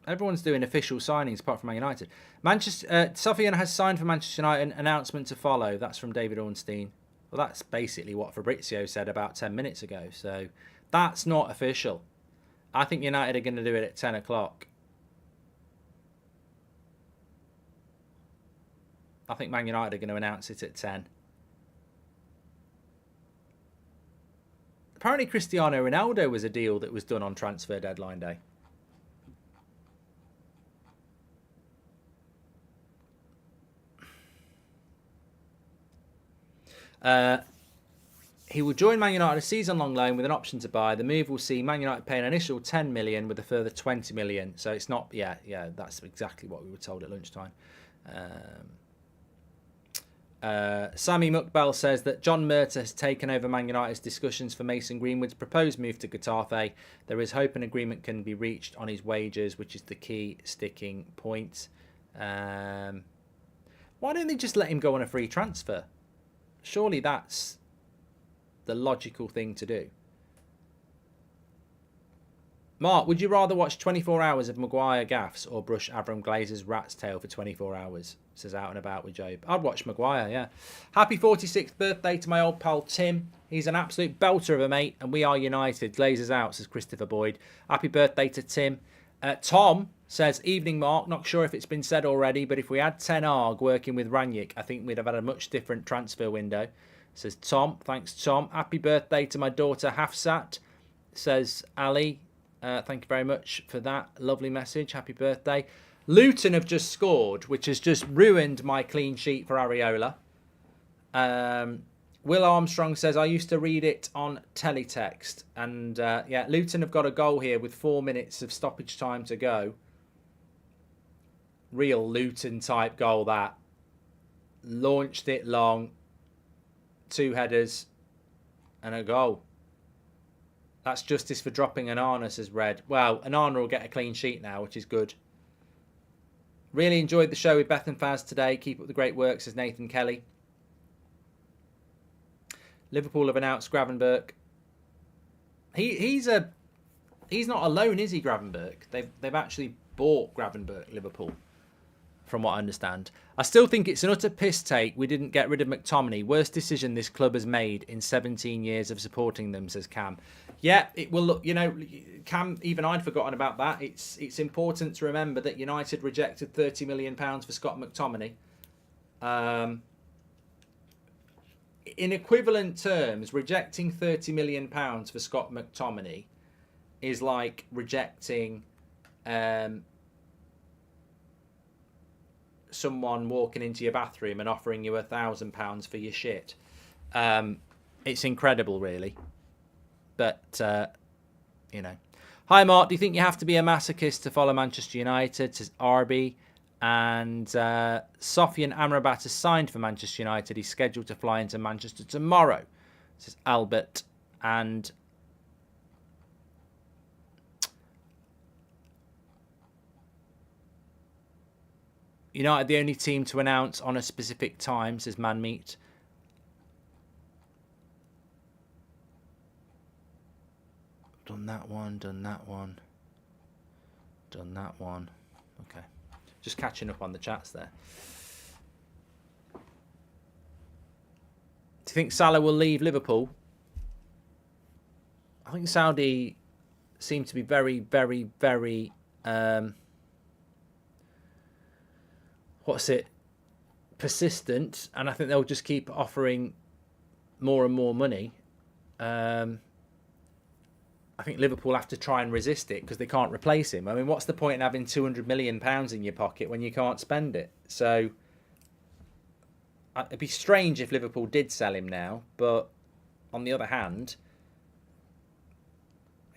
Everyone's doing official signings apart from Man United. Sofian has signed for Manchester United. Announcement to follow. That's from David Ornstein. Well, that's basically what Fabrizio said about 10 minutes ago. So that's not official. I think United are going to do it at 10 o'clock. I think Man United are going to announce it at 10. Apparently Cristiano Ronaldo was a deal that was done on transfer deadline day. He will join Man United a season-long loan with an option to buy. The move will see Man United pay an initial 10 million with a further 20 million. So it's not, yeah, that's exactly what we were told at lunchtime. Sami Mukbel says that John Murta has taken over Man United's discussions for Mason Greenwood's proposed move to Getafe. There is hope an agreement can be reached on his wages, which is the key sticking point. Why don't they just let him go on a free transfer? Surely that's the logical thing to do. Mark, would you rather watch 24 hours of Maguire gaffs or brush Avram Glazer's rat's tail for 24 hours? Says Out and About with Job. I'd watch Maguire, yeah. Happy 46th birthday to my old pal Tim. He's an absolute belter of a mate, and we are united. Glazer's out, says Christopher Boyd. Happy birthday to Tim. Tom says, evening, Mark. Not sure if it's been said already, but if we had TenHoog working with Ranić, I think we'd have had a much different transfer window. Says Tom. Thanks, Tom. Happy birthday to my daughter Hafsat, says Ali. Thank you very much for that lovely message. Happy birthday. Luton have just scored, which has just ruined my clean sheet for Areola. Will Armstrong says, I used to read it on teletext. And yeah, Luton have got a goal here with 4 minutes of stoppage time to go. Real Luton type goal that. Launched it long. 2 headers and a goal. That's justice for dropping Anana, says Red. Well, Anana will get a clean sheet now, which is good. Really enjoyed the show with Beth and Faz today. Keep up the great work, says Nathan Kelly. Liverpool have announced Gravenberch. He's not alone, is he, Gravenberch? They've actually bought Gravenberch, Liverpool, from what I understand. I still think it's an utter piss take we didn't get rid of McTominay. Worst decision this club has made in 17 years of supporting them, says Cam. Yeah, it will look, Cam, even I'd forgotten about that. It's important to remember that United rejected £30 million for Scott McTominay. In equivalent terms, rejecting £30 million for Scott McTominay is like rejecting someone walking into your bathroom and offering you £1,000 for your shit. It's incredible, really. But, you know. Hi, Mark. Do you think you have to be a masochist to follow Manchester United? Says Arby. And Sofian Amrabat has signed for Manchester United. He's scheduled to fly into Manchester tomorrow. Says Albert. And United, the only team to announce on a specific time, says Manmeet. Done that one, done that one. Done that one. Okay. Just catching up on the chats there. Do you think Salah will leave Liverpool? I think Saudi seem to be very, very, very... persistent, and I think they'll just keep offering more and more money. I think Liverpool have to try and resist it because they can't replace him. I mean, what's the point in having £200 million in your pocket when you can't spend it? So it'd be strange if Liverpool did sell him now, but on the other hand,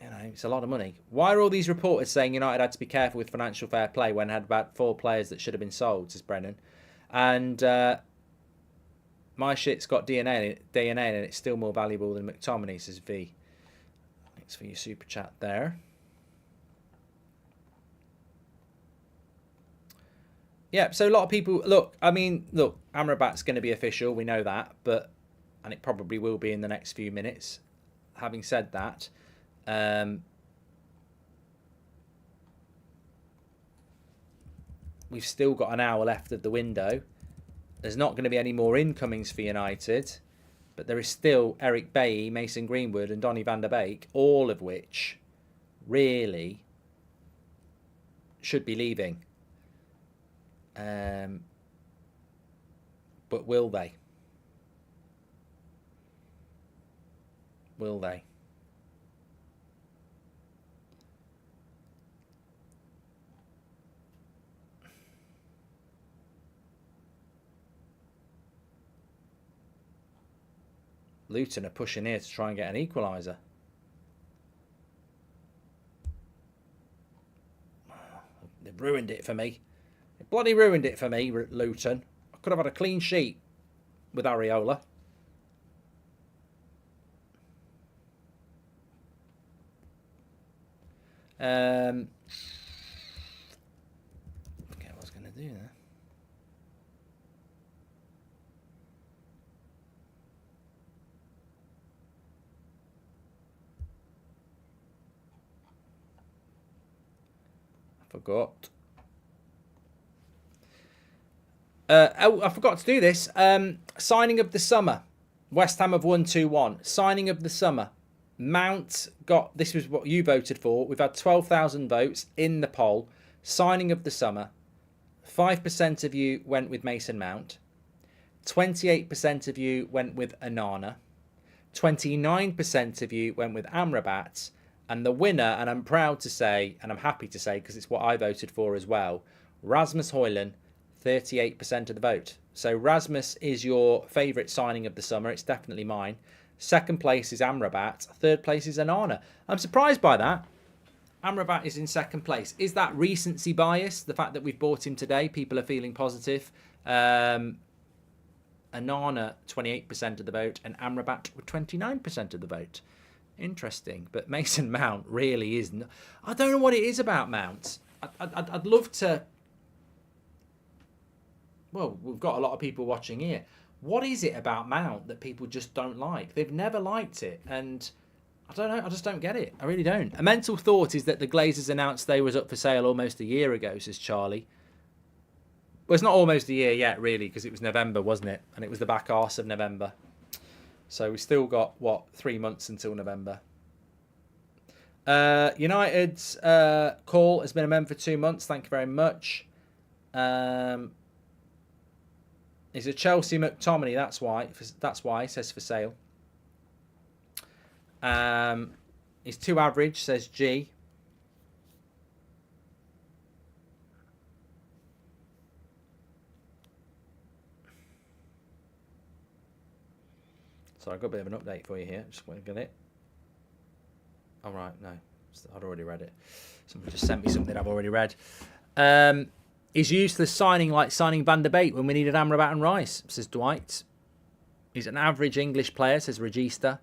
you know, it's a lot of money. Why are all these reporters saying United had to be careful with financial fair play when it had about 4 players that should have been sold, says Brennan. And my shit's got DNA in it, and it's still more valuable than McTominay, says V. Thanks for your super chat there. Yeah, so a lot of people... Look, Amrabat's going to be official, we know that, and it probably will be in the next few minutes. Having said that... we've still got an hour left of the window. There's not going to be any more incomings for United, but there is still Eric Bailly, Mason Greenwood and Donny van der Beek, all of which really should be leaving. But will they? Will they? Luton are pushing here to try and get an equaliser. They've ruined it for me. They bloody ruined it for me, Luton. I could have had a clean sheet with Areola. Okay, what I was going to do there. Forgot. I forgot to do this. Signing of the summer. West Ham have won 2-1. Signing of the summer. Mount got... This was what you voted for. We've had 12,000 votes in the poll. Signing of the summer. 5% of you went with Mason Mount. 28% of you went with Onana. 29% of you went with Amrabat. And the winner, and I'm proud to say, and I'm happy to say, because it's what I voted for as well, Rasmus Højlund, 38% of the vote. So Rasmus is your favourite signing of the summer. It's definitely mine. Second place is Amrabat. Third place is Onana. I'm surprised by that. Amrabat is in second place. Is that recency bias? The fact that we've bought him today, people are feeling positive. Onana, 28% of the vote, and Amrabat with 29% of the vote. Interesting, but Mason Mount really isn't. I don't know what it is about Mount. I'd love to... Well, we've got a lot of people watching here. What is it about Mount that people just don't like? They've never liked it, and I don't know. I just don't get it. I really don't. A mental thought is that the Glazers announced they was up for sale almost a year ago, says Charlie. Well, it's not almost a year yet, really, because it was November, wasn't it? And it was the back arse of November. So we've still got, 3 months until November. United's call has been amended for 2 months. Thank you very much. He's a Chelsea McTominay. That's why. Says for sale. He's too average, says G. Sorry, I've got a bit of an update for you here. Just want to get it. All right, no. I'd already read it. Someone just sent me something I've already read. He's useless signing like signing Van der Beek when we needed Amrabat and Rice, says Dwight. He's an average English player, says Regista.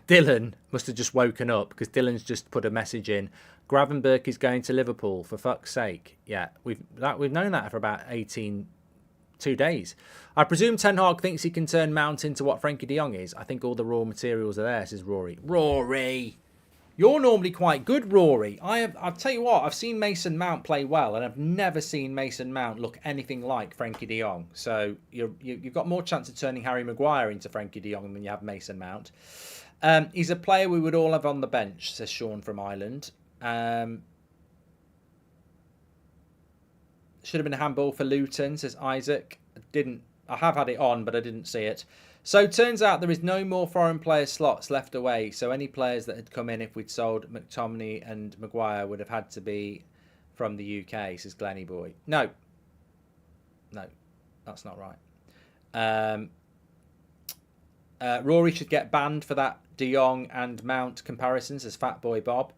Dylan must have just woken up because Dylan's just put a message in. Gravenberch is going to Liverpool, for fuck's sake. Yeah, we've known that for about 2 days. I presume TenHoog thinks he can turn Mount into what Frankie de Jong is. I think all the raw materials are there, says Rory. Rory! You're normally quite good, Rory. I'll tell you what, I've seen Mason Mount play well, and I've never seen Mason Mount look anything like Frankie de Jong. So you've got more chance of turning Harry Maguire into Frankie de Jong than you have Mason Mount. He's a player we would all have on the bench, says Sean from Ireland. Should have been a handball for Luton, says Isaac. I have had it on, but I didn't see it. So turns out there is no more foreign player slots left away. So any players that had come in if we'd sold McTominay and Maguire would have had to be from the UK, says Glenny Boy. No, that's not right. Rory should get banned for that De Jong and Mount comparison, says Fatboy Bob.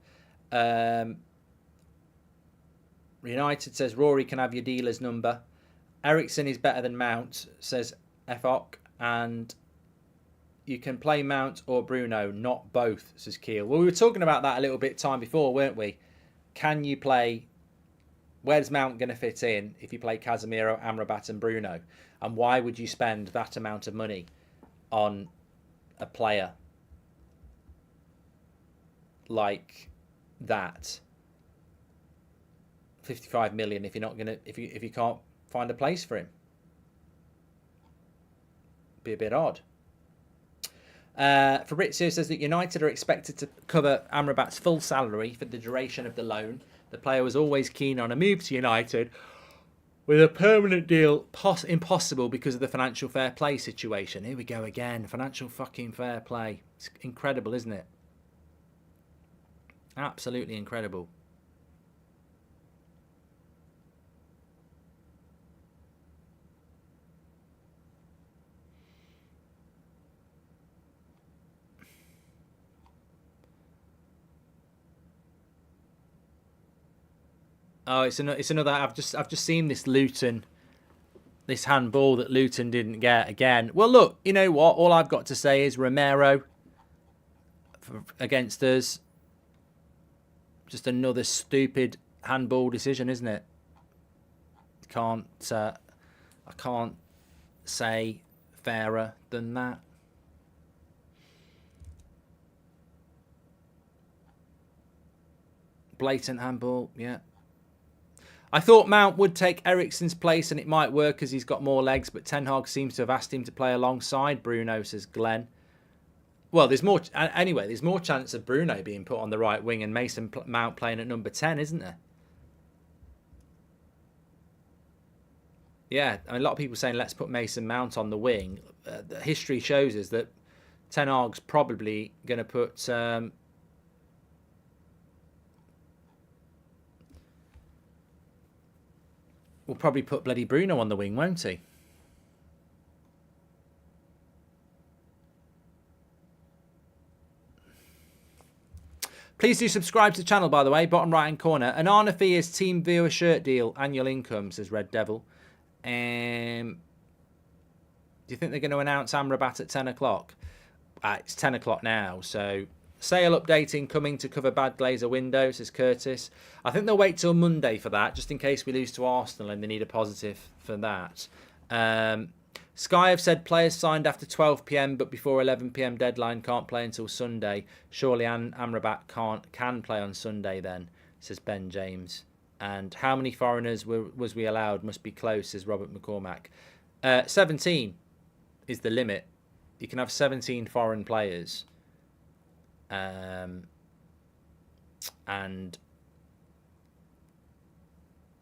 United says Rory can have your dealer's number. Ericsson is better than Mount, says FOC. And you can play Mount or Bruno, not both, says Keel. Well, we were talking about that a little bit time before, weren't we? Can you play... Where's Mount going to fit in if you play Casemiro, Amrabat and Bruno? And why would you spend that amount of money on a player like that? 55 million if you're not going to... If you can't find a place for him. Be a bit odd. Fabrizio says that United are expected to cover Amrabat's full salary for the duration of the loan. The player was always keen on a move to United, with a permanent deal impossible because of the financial fair play situation. Here we go again. Financial fucking fair play. It's incredible, isn't it? Absolutely incredible. Oh, it's another. I've just seen this handball that Luton didn't get again. Well, look, you know what? All I've got to say is Romero against us. Just another stupid handball decision, isn't it? I can't say fairer than that. Blatant handball, yeah. I thought Mount would take Ericsson's place and it might work as he's got more legs, but TenHoog seems to have asked him to play alongside Bruno, says Glenn. Well, there's more chance of Bruno being put on the right wing and Mason Mount playing at number 10, isn't there? Yeah, I mean, a lot of people saying let's put Mason Mount on the wing. The history shows us that TenHoog's probably going to put... We'll probably put bloody Bruno on the wing, won't he? Please do subscribe to the channel, by the way. Bottom right-hand corner. An Arna fee is team viewer shirt deal. Annual income, says Red Devil. Do you think they're going to announce Amrabat at 10 o'clock? It's 10 o'clock now, so... Sale updating coming to cover bad Glazer window, says Curtis. I think they'll wait till Monday for that, just in case we lose to Arsenal and they need a positive for that. Sky have said players signed after 12 p.m. but before 11 p.m. deadline can't play until Sunday. Surely Amrabat can play on Sunday then, says Ben James. And how many foreigners was we allowed? Must be close, says Robert McCormack. 17 is the limit. You can have 17 foreign players. And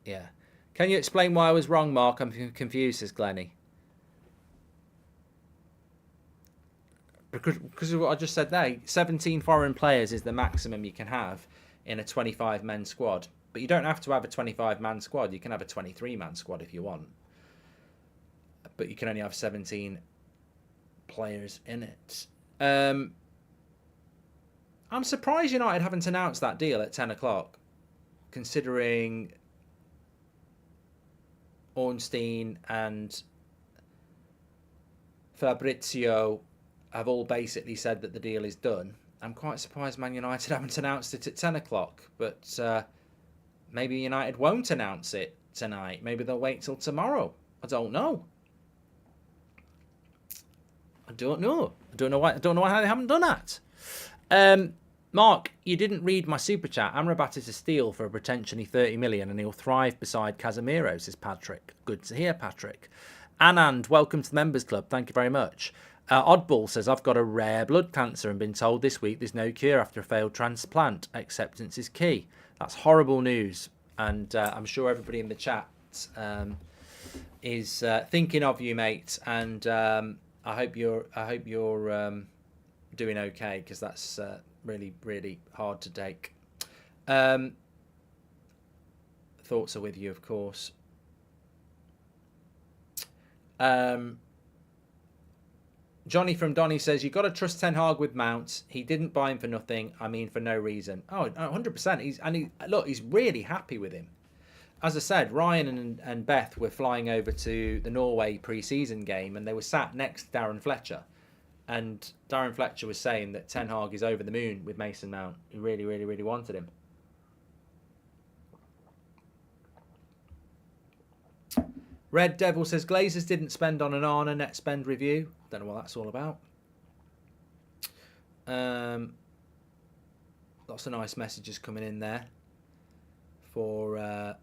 yeah, can you explain why I was wrong, Mark? I'm confused, says Glenny. Because of what I just said there, 17 foreign players is the maximum you can have in a 25-man squad. But you don't have to have a 25-man squad. You can have a 23-man squad if you want. But you can only have 17 players in it. I'm surprised United haven't announced that deal at 10 o'clock, considering Ornstein and Fabrizio have all basically said that the deal is done. I'm quite surprised Man United haven't announced it at 10 o'clock, but maybe United won't announce it tonight. Maybe they'll wait till tomorrow. I don't know. I don't know why they haven't done that. Mark, you didn't read my super chat. Amrabat is a steal for a potentially 30 million and he'll thrive beside Casemiro, says Patrick. Good to hear, Patrick. Anand, welcome to the Members Club. Thank you very much. Oddball says, I've got a rare blood cancer and been told this week there's no cure after a failed transplant. Acceptance is key. That's horrible news. And I'm sure everybody in the chat is thinking of you, mate. And I hope you're doing okay, because that's really, really hard to take. Thoughts are with you, of course. Johnny from Donny says, you've got to trust TenHoog with Mount. He didn't buy him for nothing. I mean, for no reason. Oh, 100%. Look, he's really happy with him. As I said, Ryan and Beth were flying over to the Norway pre-season game and they were sat next to Darren Fletcher. And Darren Fletcher was saying that TenHoog is over the moon with Mason Mount. He really, really, really wanted him. Red Devil says, Glazers didn't spend on an Arna net spend review. Don't know what that's all about. Lots of nice messages coming in there for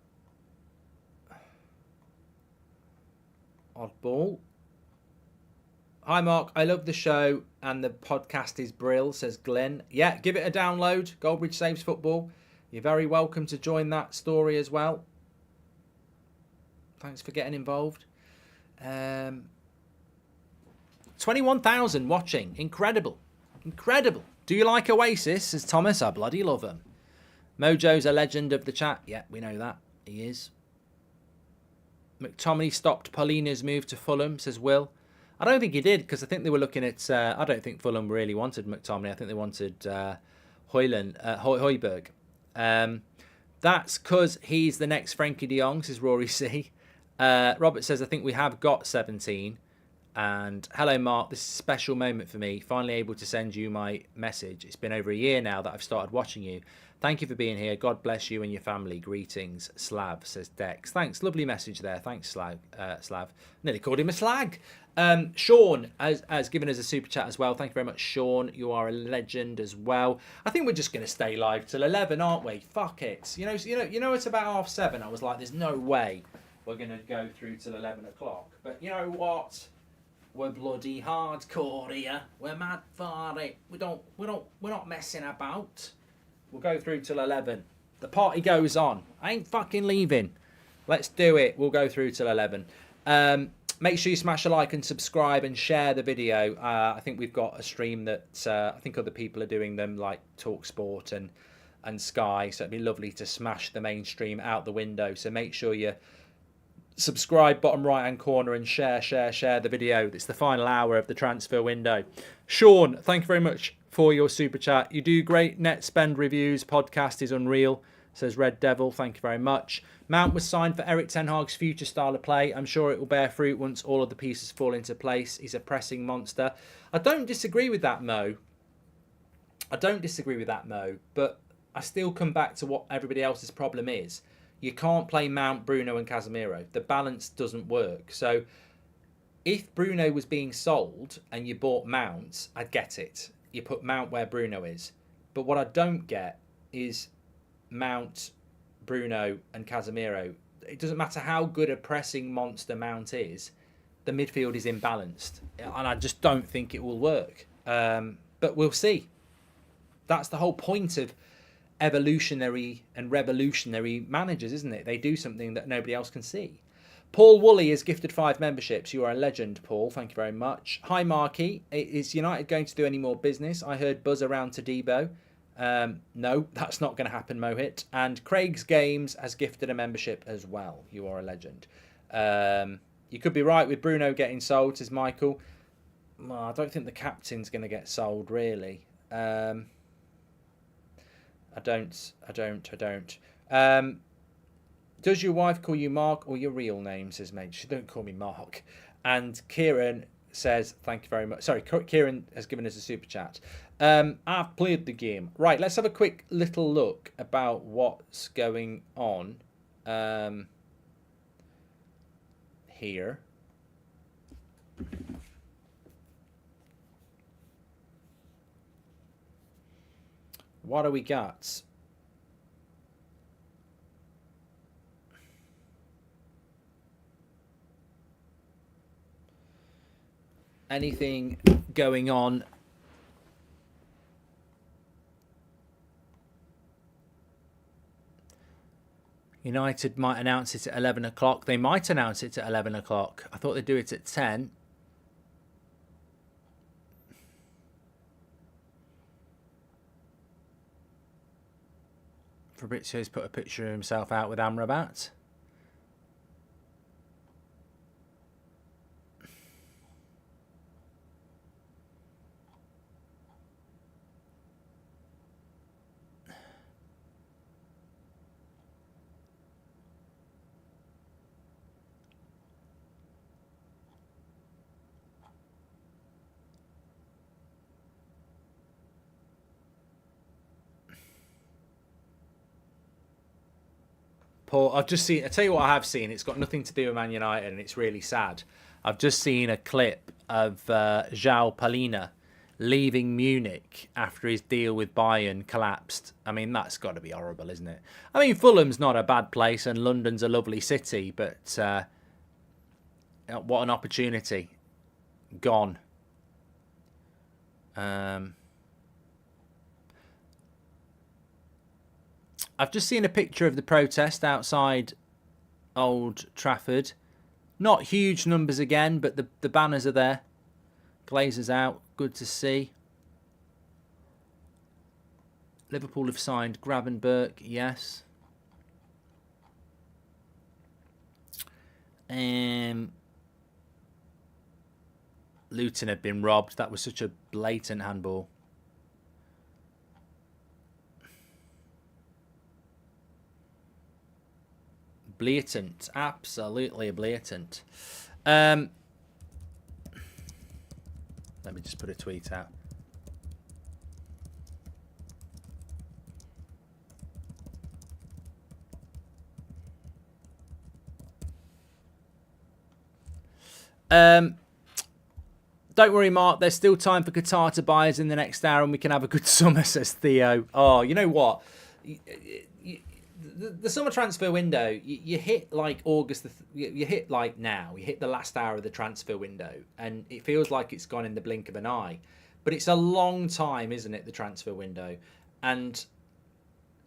Oddball. Hi, Mark. I love the show and the podcast is brill, says Glenn. Yeah, give it a download. Goldbridge Saves Football. You're very welcome to join that story as well. Thanks for getting involved. 21,000 watching. Incredible. Incredible. Do you like Oasis? Says Thomas. I bloody love them. Mojo's a legend of the chat. Yeah, we know that. He is. McTominay stopped Paulina's move to Fulham, says Will. I don't think he did, because I think they were looking at... I don't think Fulham really wanted McTominay. I think they wanted Højbjerg. That's because he's the next Frankie de Jong, says Rory C. Robert says, I think we have got 17. And hello, Mark. This is a special moment for me. Finally able to send you my message. It's been over a year now that I've started watching you. Thank you for being here. God bless you and your family. Greetings, Slav, says Dex. Thanks. Lovely message there. Thanks, Slav. Nearly called him a slag. Sean has given us a super chat as well. Thank you very much, Sean. You are a legend as well. I think we're just going to stay live till 11, aren't we? Fuck it. You know. It's about 7:30. I was like, there's no way we're going to go through till 11 o'clock. But you know what? We're bloody hardcore here. We're mad for it. We're not messing about. We'll go through till 11. The party goes on. I ain't fucking leaving. Let's do it. We'll go through till 11. Make sure you smash a like and subscribe and share the video. I think we've got a stream that I think other people are doing them, like TalkSport and Sky. So it'd be lovely to smash the mainstream out the window. So make sure you subscribe, bottom right hand corner, and share the video. It's the final hour of the transfer window. Sean, thank you very much for your super chat. You do great net spend reviews. Podcast is unreal, says Red Devil. Thank you very much. Mount was signed for Erik ten Hag's future style of play. I'm sure it will bear fruit once all of the pieces fall into place. He's a pressing monster. I don't disagree with that, Mo. But I still come back to what everybody else's problem is. You can't play Mount, Bruno and Casemiro. The balance doesn't work. So if Bruno was being sold and you bought Mount, I'd get it. You put Mount where Bruno is. But what I don't get is Mount, Bruno and Casemiro. It doesn't matter how good a pressing monster Mount is. The midfield is imbalanced. And I just don't think it will work. But we'll see. That's the whole point of evolutionary and revolutionary managers, isn't it? They do something that nobody else can see. Paul Woolley has gifted 5 memberships. You are a legend, Paul. Thank you very much. Hi, Marky. Is United going to do any more business? I heard buzz around to Debo. No, that's not going to happen, Mohit. And Craig's Games has gifted a membership as well. You are a legend. You could be right with Bruno getting sold, says Michael. Well, I don't think the captain's going to get sold, really. I don't. Does your wife call you Mark or your real name, says mate? She don't call me Mark. And Kieran says, thank you very much. Sorry, Kieran has given us a super chat. I've played the game. Right, let's have a quick little look about what's going on here. What do we got? Anything going on? United might announce it at 11 o'clock. They might announce it at 11 o'clock. I thought they'd do it at 10. Fabrizio's put a picture of himself out with Amrabat. Paul, I've just seen. I tell you what I have seen. It's got nothing to do with Man United, and it's really sad. I've just seen a clip of João Palhinha leaving Munich after his deal with Bayern collapsed. I mean, that's got to be horrible, isn't it? I mean, Fulham's not a bad place, and London's a lovely city, but what an opportunity. Gone. I've just seen a picture of the protest outside Old Trafford. Not huge numbers again, but the banners are there. Glazers out. Good to see. Liverpool have signed Gravenberch. Yes. Luton had been robbed. That was such a blatant handball. Blatant. Absolutely blatant. Let me just put a tweet out. Don't worry, Mark. There's still time for Qatar to buy us in the next hour and we can have a good summer, says Theo. Oh, you know what? The summer transfer window, you hit like August, you hit like now, you hit the last hour of the transfer window and it feels like it's gone in the blink of an eye. But it's a long time, isn't it, the transfer window? And,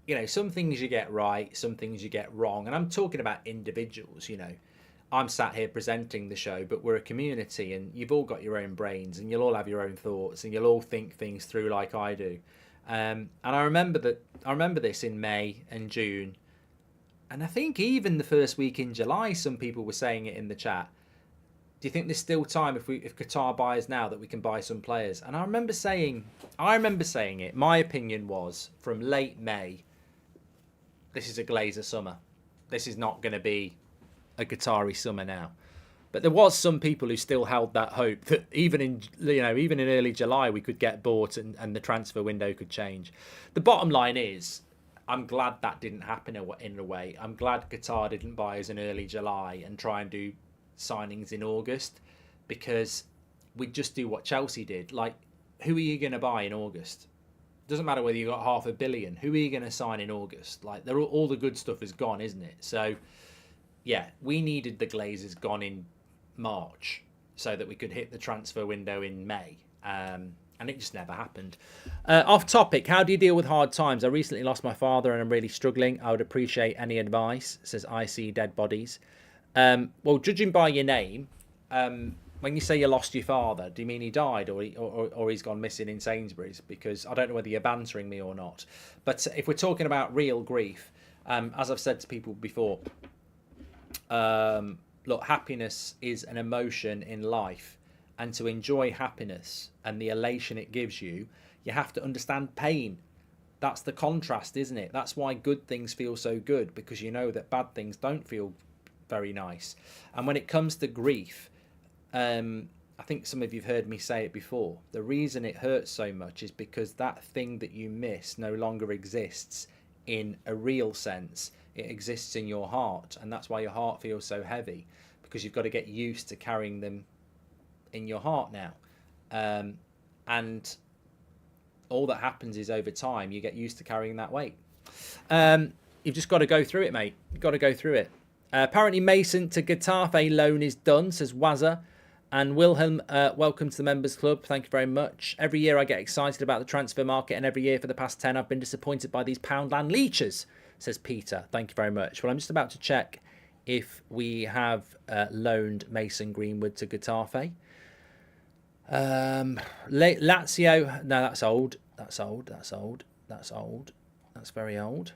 you know, some things you get right, some things you get wrong. And I'm talking about individuals, you know. I'm sat here presenting the show, but we're a community and you've all got your own brains and you'll all have your own thoughts and you'll all think things through like I do. And I remember this in May and June. And I think even the first week in July, some people were saying it in the chat. Do you think there's still time if Qatar buys now that we can buy some players? And I remember saying it. My opinion was from late May, this is a Glazer summer. This is not going to be a Qatari summer now. But there was some people who still held that hope that even in early July we could get bought and the transfer window could change. The bottom line is, I'm glad that didn't happen in a way. I'm glad Qatar didn't buy us in early July and try and do signings in August, because we'd just do what Chelsea did. Like, who are you going to buy in August? Doesn't matter whether you got $500 million. Who are you going to sign in August? Like, all the good stuff is gone, isn't it? So, yeah, we needed the Glazers gone in March so that we could hit the transfer window in May. And it just never happened. Off topic, how do you deal with hard times? I recently lost my father and I'm really struggling. I would appreciate any advice, says I See Dead Bodies. Well, judging by your name, when you say you lost your father, do you mean he died or he's gone missing in Sainsbury's? Because I don't know whether you're bantering me or not. But if we're talking about real grief, as I've said to people before, look, happiness is an emotion in life. and to enjoy happiness and the elation it gives you, you have to understand pain. That's the contrast, isn't it? That's why good things feel so good, because you know that bad things don't feel very nice. And when it comes to grief, I think some of you've heard me say it before. The reason it hurts so much is because that thing that you miss no longer exists in a real sense. It exists in your heart, and that's why your heart feels so heavy, because you've got to get used to carrying them in your heart now. And all that happens is over time you get used to carrying that weight. You've just got to go through it, mate. You've got to go through it. Apparently Mason to Getafe loan is done, says Wazza. And Wilhelm, welcome to the Members Club. Thank you very much. Every year I get excited about the transfer market, and every year for the past 10 I've been disappointed by these Poundland leechers, says Peter. Thank you very much. Well, I'm just about to check if we have loaned Mason Greenwood to Getafe. Lazio, no, that's old. That's old. That's old. That's old. That's very old.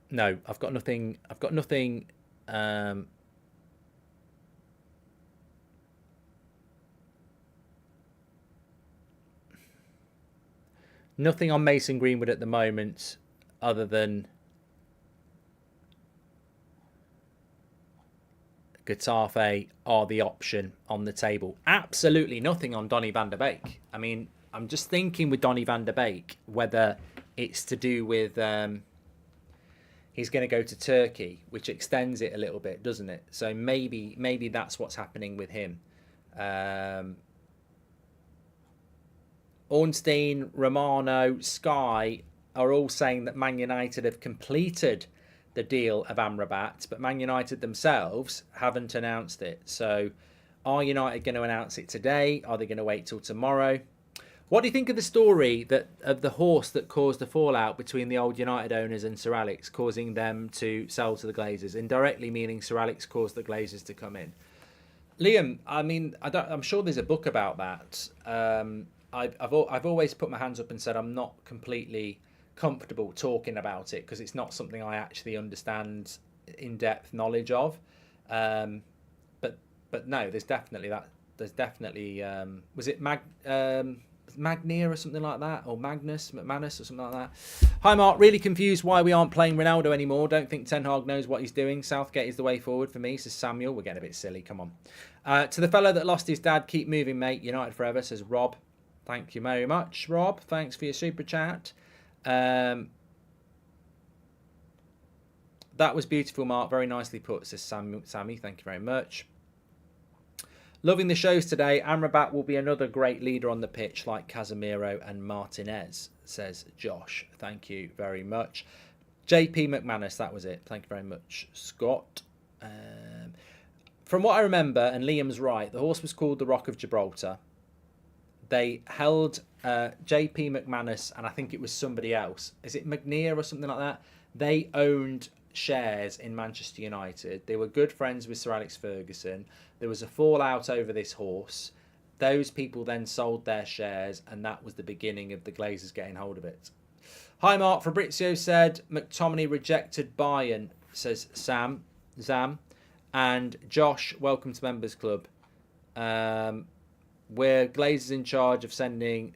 No, I've got nothing. I've got nothing. Nothing on Mason Greenwood at the moment, other than Getafe are the option on the table. Absolutely nothing on Donny van der Beek. I mean, I'm just thinking with Donny van der Beek whether it's to do with he's going to go to Turkey, which extends it a little bit, doesn't it? So maybe that's what's happening with him. Ornstein, Romano, Sky are all saying that Man United have completed the deal of Amrabat, but Man United themselves haven't announced it. So are United going to announce it today? Are they going to wait till tomorrow? What do you think of the story of the horse that caused the fallout between the old United owners and Sir Alex, causing them to sell to the Glazers, indirectly meaning Sir Alex caused the Glazers to come in? Liam, I mean, I'm sure there's a book about that. I've always put my hands up and said I'm not completely comfortable talking about it because it's not something I actually understand in-depth knowledge of. But no, there's definitely that. There's definitely was it Magnia or something like that, or McManus or something like that. Hi Mark, really confused why we aren't playing Ronaldo anymore. Don't think TenHoog knows what he's doing. Southgate is the way forward for me, says Samuel. We're getting a bit silly, come on. To the fellow that lost his dad, keep moving mate, United forever, says Rob. Thank you very much, Rob. Thanks for your super chat. That was beautiful, Mark. Very nicely put, says Sammy. Thank you very much. Loving the shows today. Amrabat will be another great leader on the pitch like Casemiro and Martinez, says Josh. Thank you very much. JP McManus, that was it. Thank you very much, Scott. From what I remember, and Liam's right, the horse was called the Rock of Gibraltar. They held JP McManus, and I think it was somebody else. Is it McNear or something like that? They owned shares in Manchester United. They were good friends with Sir Alex Ferguson. There was a fallout over this horse. Those people then sold their shares, and that was the beginning of the Glazers getting hold of it. Hi Mark, Fabrizio said McTominay rejected Bayern, says Zam. And Josh, welcome to Members Club. We're Glazers in charge of sending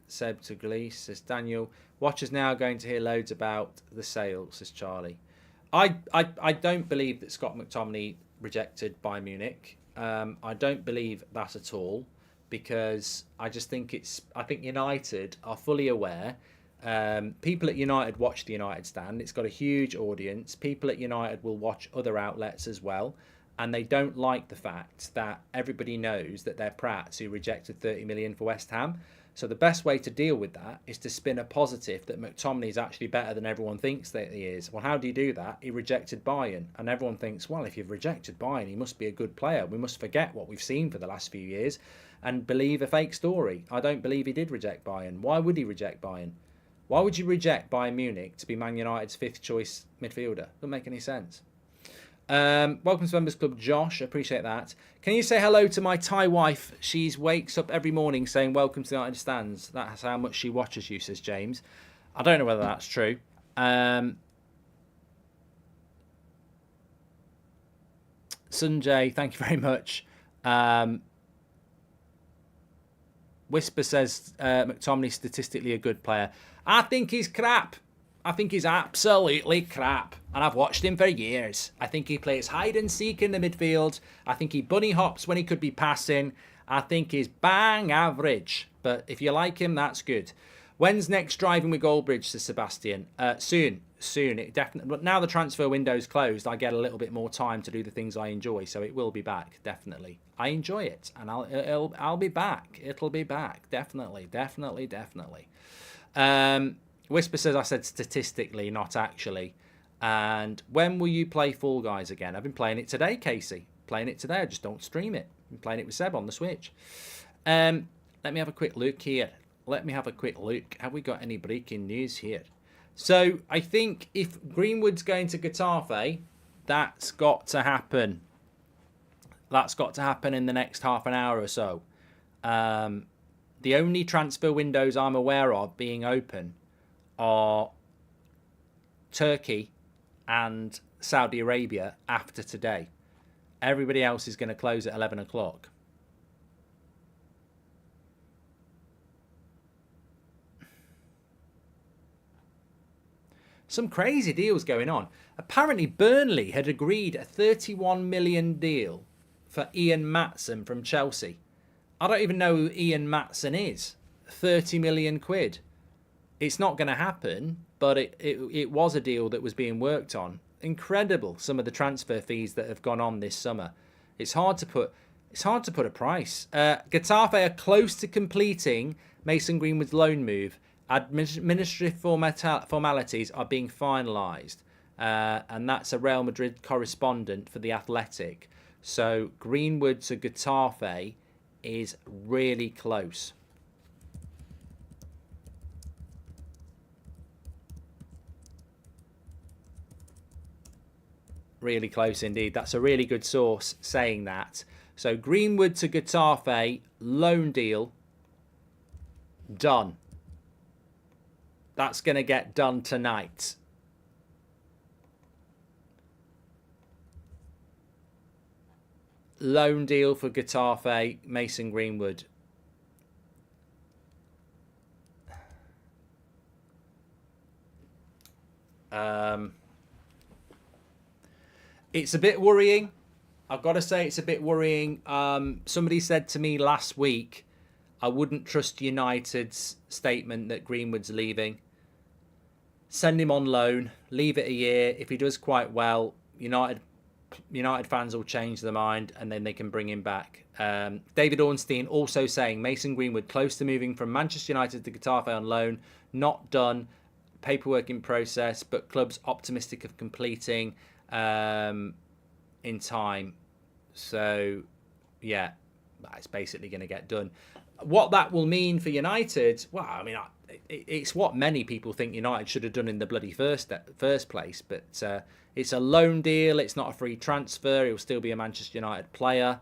Seb to Greece, says Daniel. Watchers now going to hear loads about the sale, says Charlie. I don't believe that Scott McTominay rejected Bayern Munich. I don't believe that at all, because I just think I think United are fully aware. People at United watch the United stand. It's got a huge audience. People at United will watch other outlets as well. And they don't like the fact that everybody knows that they're Prats who rejected 30 million for West Ham. So the best way to deal with that is to spin a positive that McTominay is actually better than everyone thinks that he is. Well, how do you do that? He rejected Bayern. And everyone thinks, well, if you've rejected Bayern, he must be a good player. We must forget what we've seen for the last few years and believe a fake story. I don't believe he did reject Bayern. Why would he reject Bayern? Why would you reject Bayern Munich to be Man United's fifth choice midfielder? Doesn't make any sense. Welcome to Members Club, Josh. I appreciate that. Can you say hello to my Thai wife? She wakes up every morning saying welcome to the United Stands. That's how much she watches you, says James. I don't know whether that's true. Sanjay, thank you very much. Whisper says McTominay's statistically a good player. I think he's crap. I think he's absolutely crap. And I've watched him for years. I think he plays hide and seek in the midfield. I think he bunny hops when he could be passing. I think he's bang average. But if you like him, that's good. When's next driving with Goldbridge, says Sebastian? Soon. It definitely. But now the transfer window's closed, I get a little bit more time to do the things I enjoy. So it will be back, definitely. I enjoy it, and I'll be back. It'll be back, definitely. Whisper says I said statistically, not actually. And when will you play Fall Guys again? I've been playing it today, Casey. Playing it today. I just don't stream it. I'm playing it with Seb on the Switch. Let me have a quick look here. Have we got any breaking news here? So I think if Greenwood's going to Getafe, that's got to happen. That's got to happen in the next half an hour or so. The only transfer windows I'm aware of being open are Turkey and Saudi Arabia after today. Everybody else is going to close at 11 o'clock. Some crazy deals going on. Apparently Burnley had agreed a 31 million deal for Ian Matson from Chelsea. I don't even know who Ian Matson is. 30 million quid. It's not going to happen, but it was a deal that was being worked on. Incredible, some of the transfer fees that have gone on this summer. It's hard to put a price. Getafe are close to completing Mason Greenwood's loan move. Administrative formalities are being finalised, and that's a Real Madrid correspondent for The Athletic. So Greenwood to Getafe is really close. Really close indeed. That's a really good source saying that. So Greenwood to Getafe, loan deal, done. That's going to get done tonight. Loan deal for Getafe, Mason Greenwood. It's a bit worrying. I've got to say it's a bit worrying. Somebody said to me last week, I wouldn't trust United's statement that Greenwood's leaving. Send him on loan, leave it a year. If he does quite well, United fans will change their mind and then they can bring him back. David Ornstein also saying Mason Greenwood close to moving from Manchester United to Getafe on loan. Not done. Paperwork in process, but club's optimistic of completing in time. So, yeah, it's basically going to get done. What that will mean for United, well, I mean, it's what many people think United should have done in the bloody first place. But it's a loan deal. It's not a free transfer. It will still be a Manchester United player.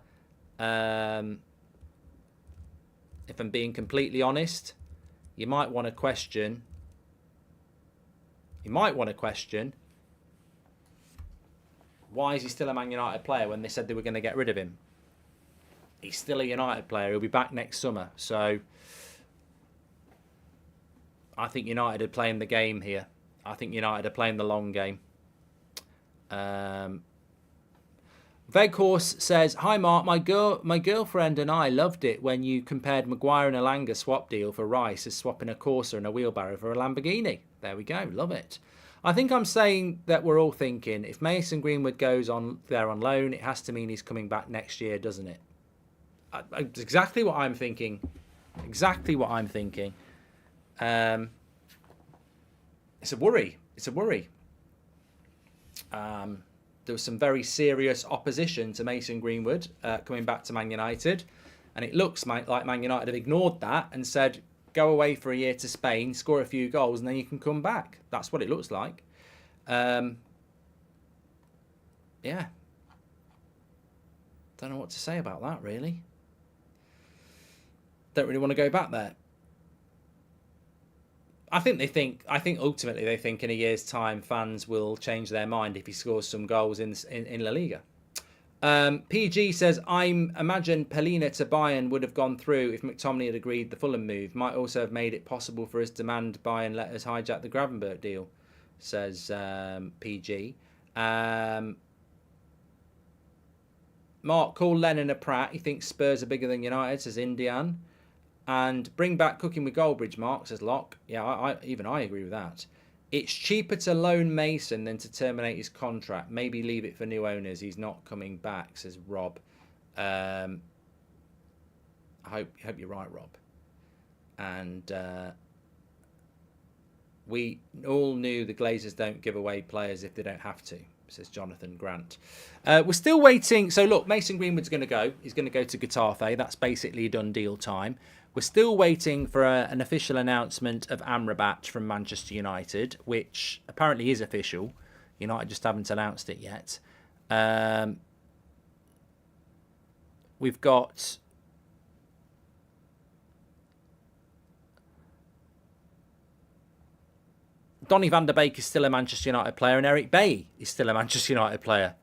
If I'm being completely honest, you might want to question. Why is he still a Man United player when they said they were going to get rid of him? He's still a United player. He'll be back next summer. So I think United are playing the game here. I think United are playing the long game. Veghorse says, "Hi Mark, my girlfriend and I loved it when you compared Maguire and Elanga swap deal for Rice as swapping a Corsa and a wheelbarrow for a Lamborghini." There we go. Love it. I think I'm saying that we're all thinking if Mason Greenwood goes on there on loan, it has to mean he's coming back next year, doesn't it? Exactly what I'm thinking. It's a worry. There was some very serious opposition to Mason Greenwood coming back to Man United, and it looks like Man United have ignored that and said, go away for a year to Spain, score a few goals, and then you can come back. That's what it looks like. Yeah. Don't know what to say about that, really. Don't really want to go back there. I think ultimately they think in a year's time fans will change their mind if he scores some goals in La Liga. PG says, I imagine Pelina to Bayern would have gone through if McTominay had agreed the Fulham move. Might also have made it possible for us to demand Bayern let us hijack the Gravenberch deal, says PG. Mark, call Lennon a prat. He thinks Spurs are bigger than United, says Indian. And bring back Cooking with Goldbridge, Mark, says Locke. Yeah, I agree with that. It's cheaper to loan Mason than to terminate his contract. Maybe leave it for new owners. He's not coming back, says Rob. I hope you're right, Rob. And we all knew the Glazers don't give away players if they don't have to, says Jonathan Grant. We're still waiting. So look, Mason Greenwood's going to go. He's going to go to Getafe. That's basically a done deal time. We're still waiting for an official announcement of Amrabat from Manchester United, which apparently is official. United just haven't announced it yet. We've got Donny van der Beek is still a Manchester United player, and Eric Bailly is still a Manchester United player.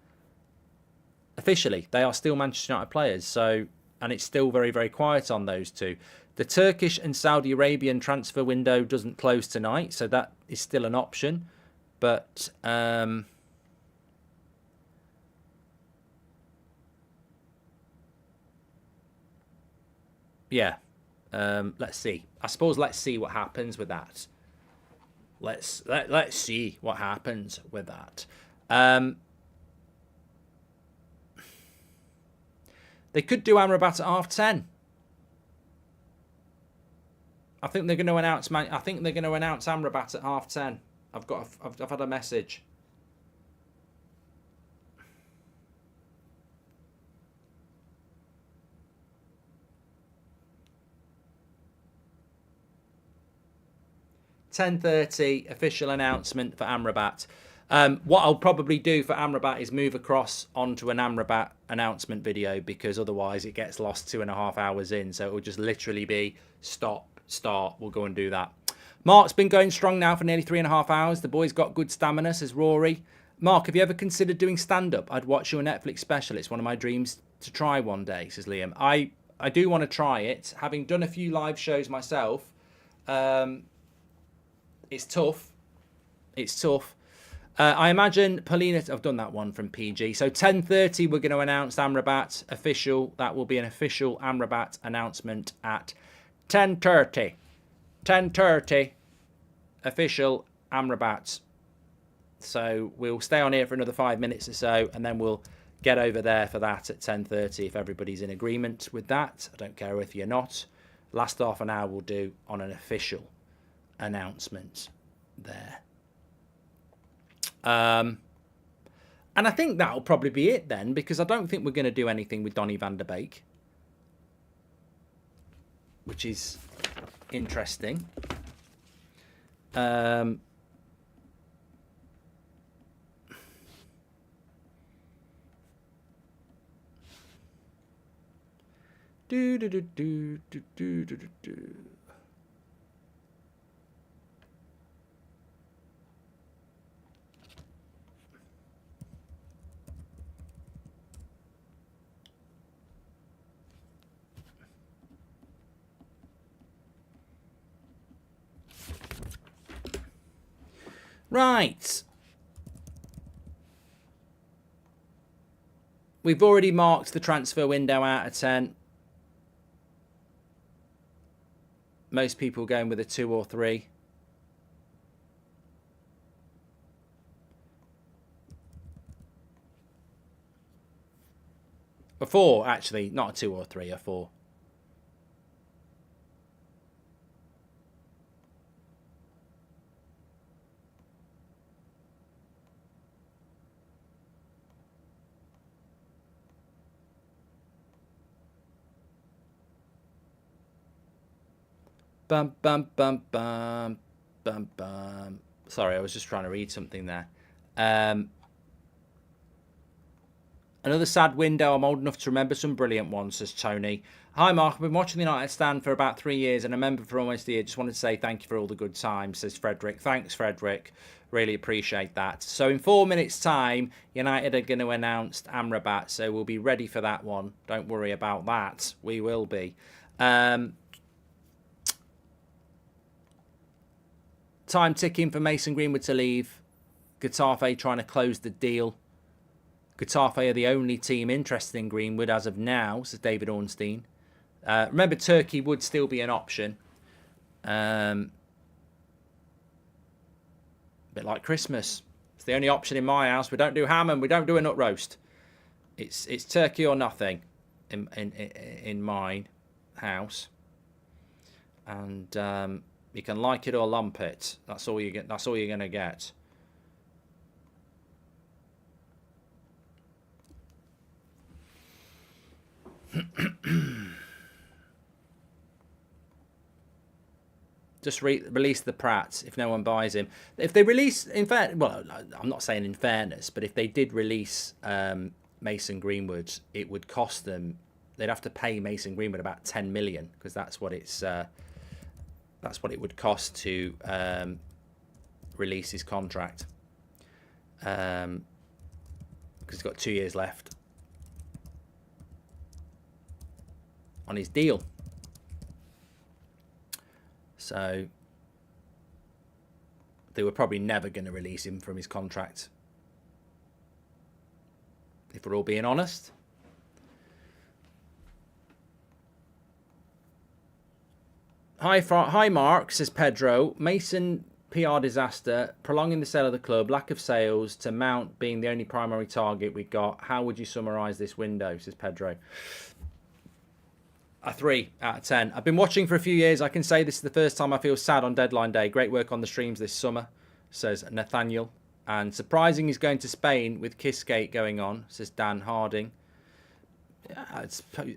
Officially, they are still Manchester United players. So, and it's still very, very quiet on those two. The Turkish and Saudi Arabian transfer window doesn't close tonight, so that is still an option. But yeah, let's see. I suppose let's see what happens with that. Let's see what happens with that. They could do Amrabat at 10:30. I think they're going to announce. I think they're going to announce Amrabat at 10:30. I've had a message. (10:30) official announcement for Amrabat. What I'll probably do for Amrabat is move across onto an Amrabat announcement video, because otherwise it gets lost 2.5 hours in. So it will just literally be stop, start. We'll go and do that. Mark's been going strong now for nearly 3.5 hours. The boy's got good stamina, says Rory. Mark, have you ever considered doing stand-up? I'd watch your Netflix special. It's one of my dreams to try one day, says Liam. I do want to try it. Having done a few live shows myself, it's tough. It's tough. I imagine Paulina... I've done that one from PG. So 10:30, we're going to announce Amrabat official. That will be an official Amrabat announcement at 10:30. 10:30, official Amrabat. So we'll stay on here for another 5 minutes or so, and then we'll get over there for that at 10:30 if everybody's in agreement with that. I don't care if you're not. Last half an hour we'll do on an official announcement there. And I think that'll probably be it then, because I don't think we're going to do anything with Donny van der Beek, which is interesting. Right. We've already marked the transfer window out of 10. Most people going with a 2 or 3. A 4, actually. Not a 2 or 3, a 4. Bum, bum, bum, bum, bum, bum. Sorry, I was just trying to read something there. Another sad window. I'm old enough to remember some brilliant ones, says Tony. Hi, Mark. I've been watching the United stand for about 3 years and a member for almost a year. Just wanted to say thank you for all the good times, says Frederick. Thanks, Frederick. Really appreciate that. So in 4 minutes' time, United are going to announce Amrabat, so we'll be ready for that one. Don't worry about that. We will be. Time ticking for Mason Greenwood to leave. Getafe trying to close the deal. Getafe are the only team interested in Greenwood as of now, says David Ornstein. Remember, Turkey would still be an option. A bit like Christmas. It's the only option in my house. We don't do ham and we don't do a nut roast. It's Turkey or nothing in my house. And you can like it or lump it. That's all you get. That's all you're going to get. Just release the Pratt if no one buys him. If they release, in fact, well, I'm not saying in fairness, but if they did release Mason Greenwood, it would cost them. They'd have to pay Mason Greenwood about 10 million because that's what it's. That's what it would cost to release his contract. Because he's got 2 years left on his deal. So they were probably never going to release him from his contract, if we're all being honest. Hi, Mark, says Pedro. Mason PR disaster, prolonging the sale of the club, lack of sales, to Mount being the only primary target we got. How would you summarise this window, says Pedro? A 3 out of 10. I've been watching for a few years. I can say this is the first time I feel sad on deadline day. Great work on the streams this summer, says Nathaniel. And surprising he's going to Spain with Kissgate going on, says Dan Harding. Yeah, I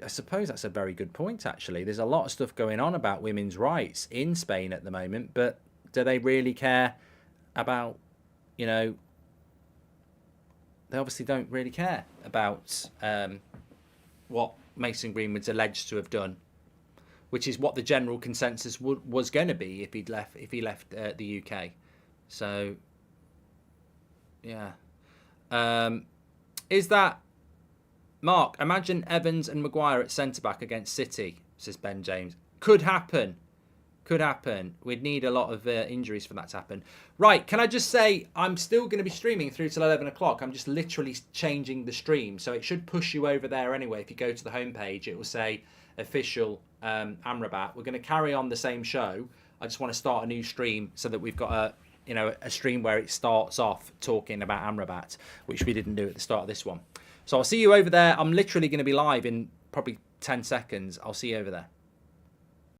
suppose that's a very good point, actually. There's a lot of stuff going on about women's rights in Spain at the moment, but do they really care about, they obviously don't really care about what Mason Greenwood's alleged to have done, which is what the general consensus was going to be if he left the UK. So, yeah. Is that... Mark, imagine Evans and Maguire at centre-back against City, says Ben James. Could happen. Could happen. We'd need a lot of injuries for that to happen. Right, can I just say, I'm still going to be streaming through till 11 o'clock. I'm just literally changing the stream. So it should push you over there anyway. If you go to the homepage, it will say official Amrabat. We're going to carry on the same show. I just want to start a new stream so that we've got a stream where it starts off talking about Amrabat, which we didn't do at the start of this one. So I'll see you over there. I'm literally going to be live in probably 10 seconds. I'll see you over there.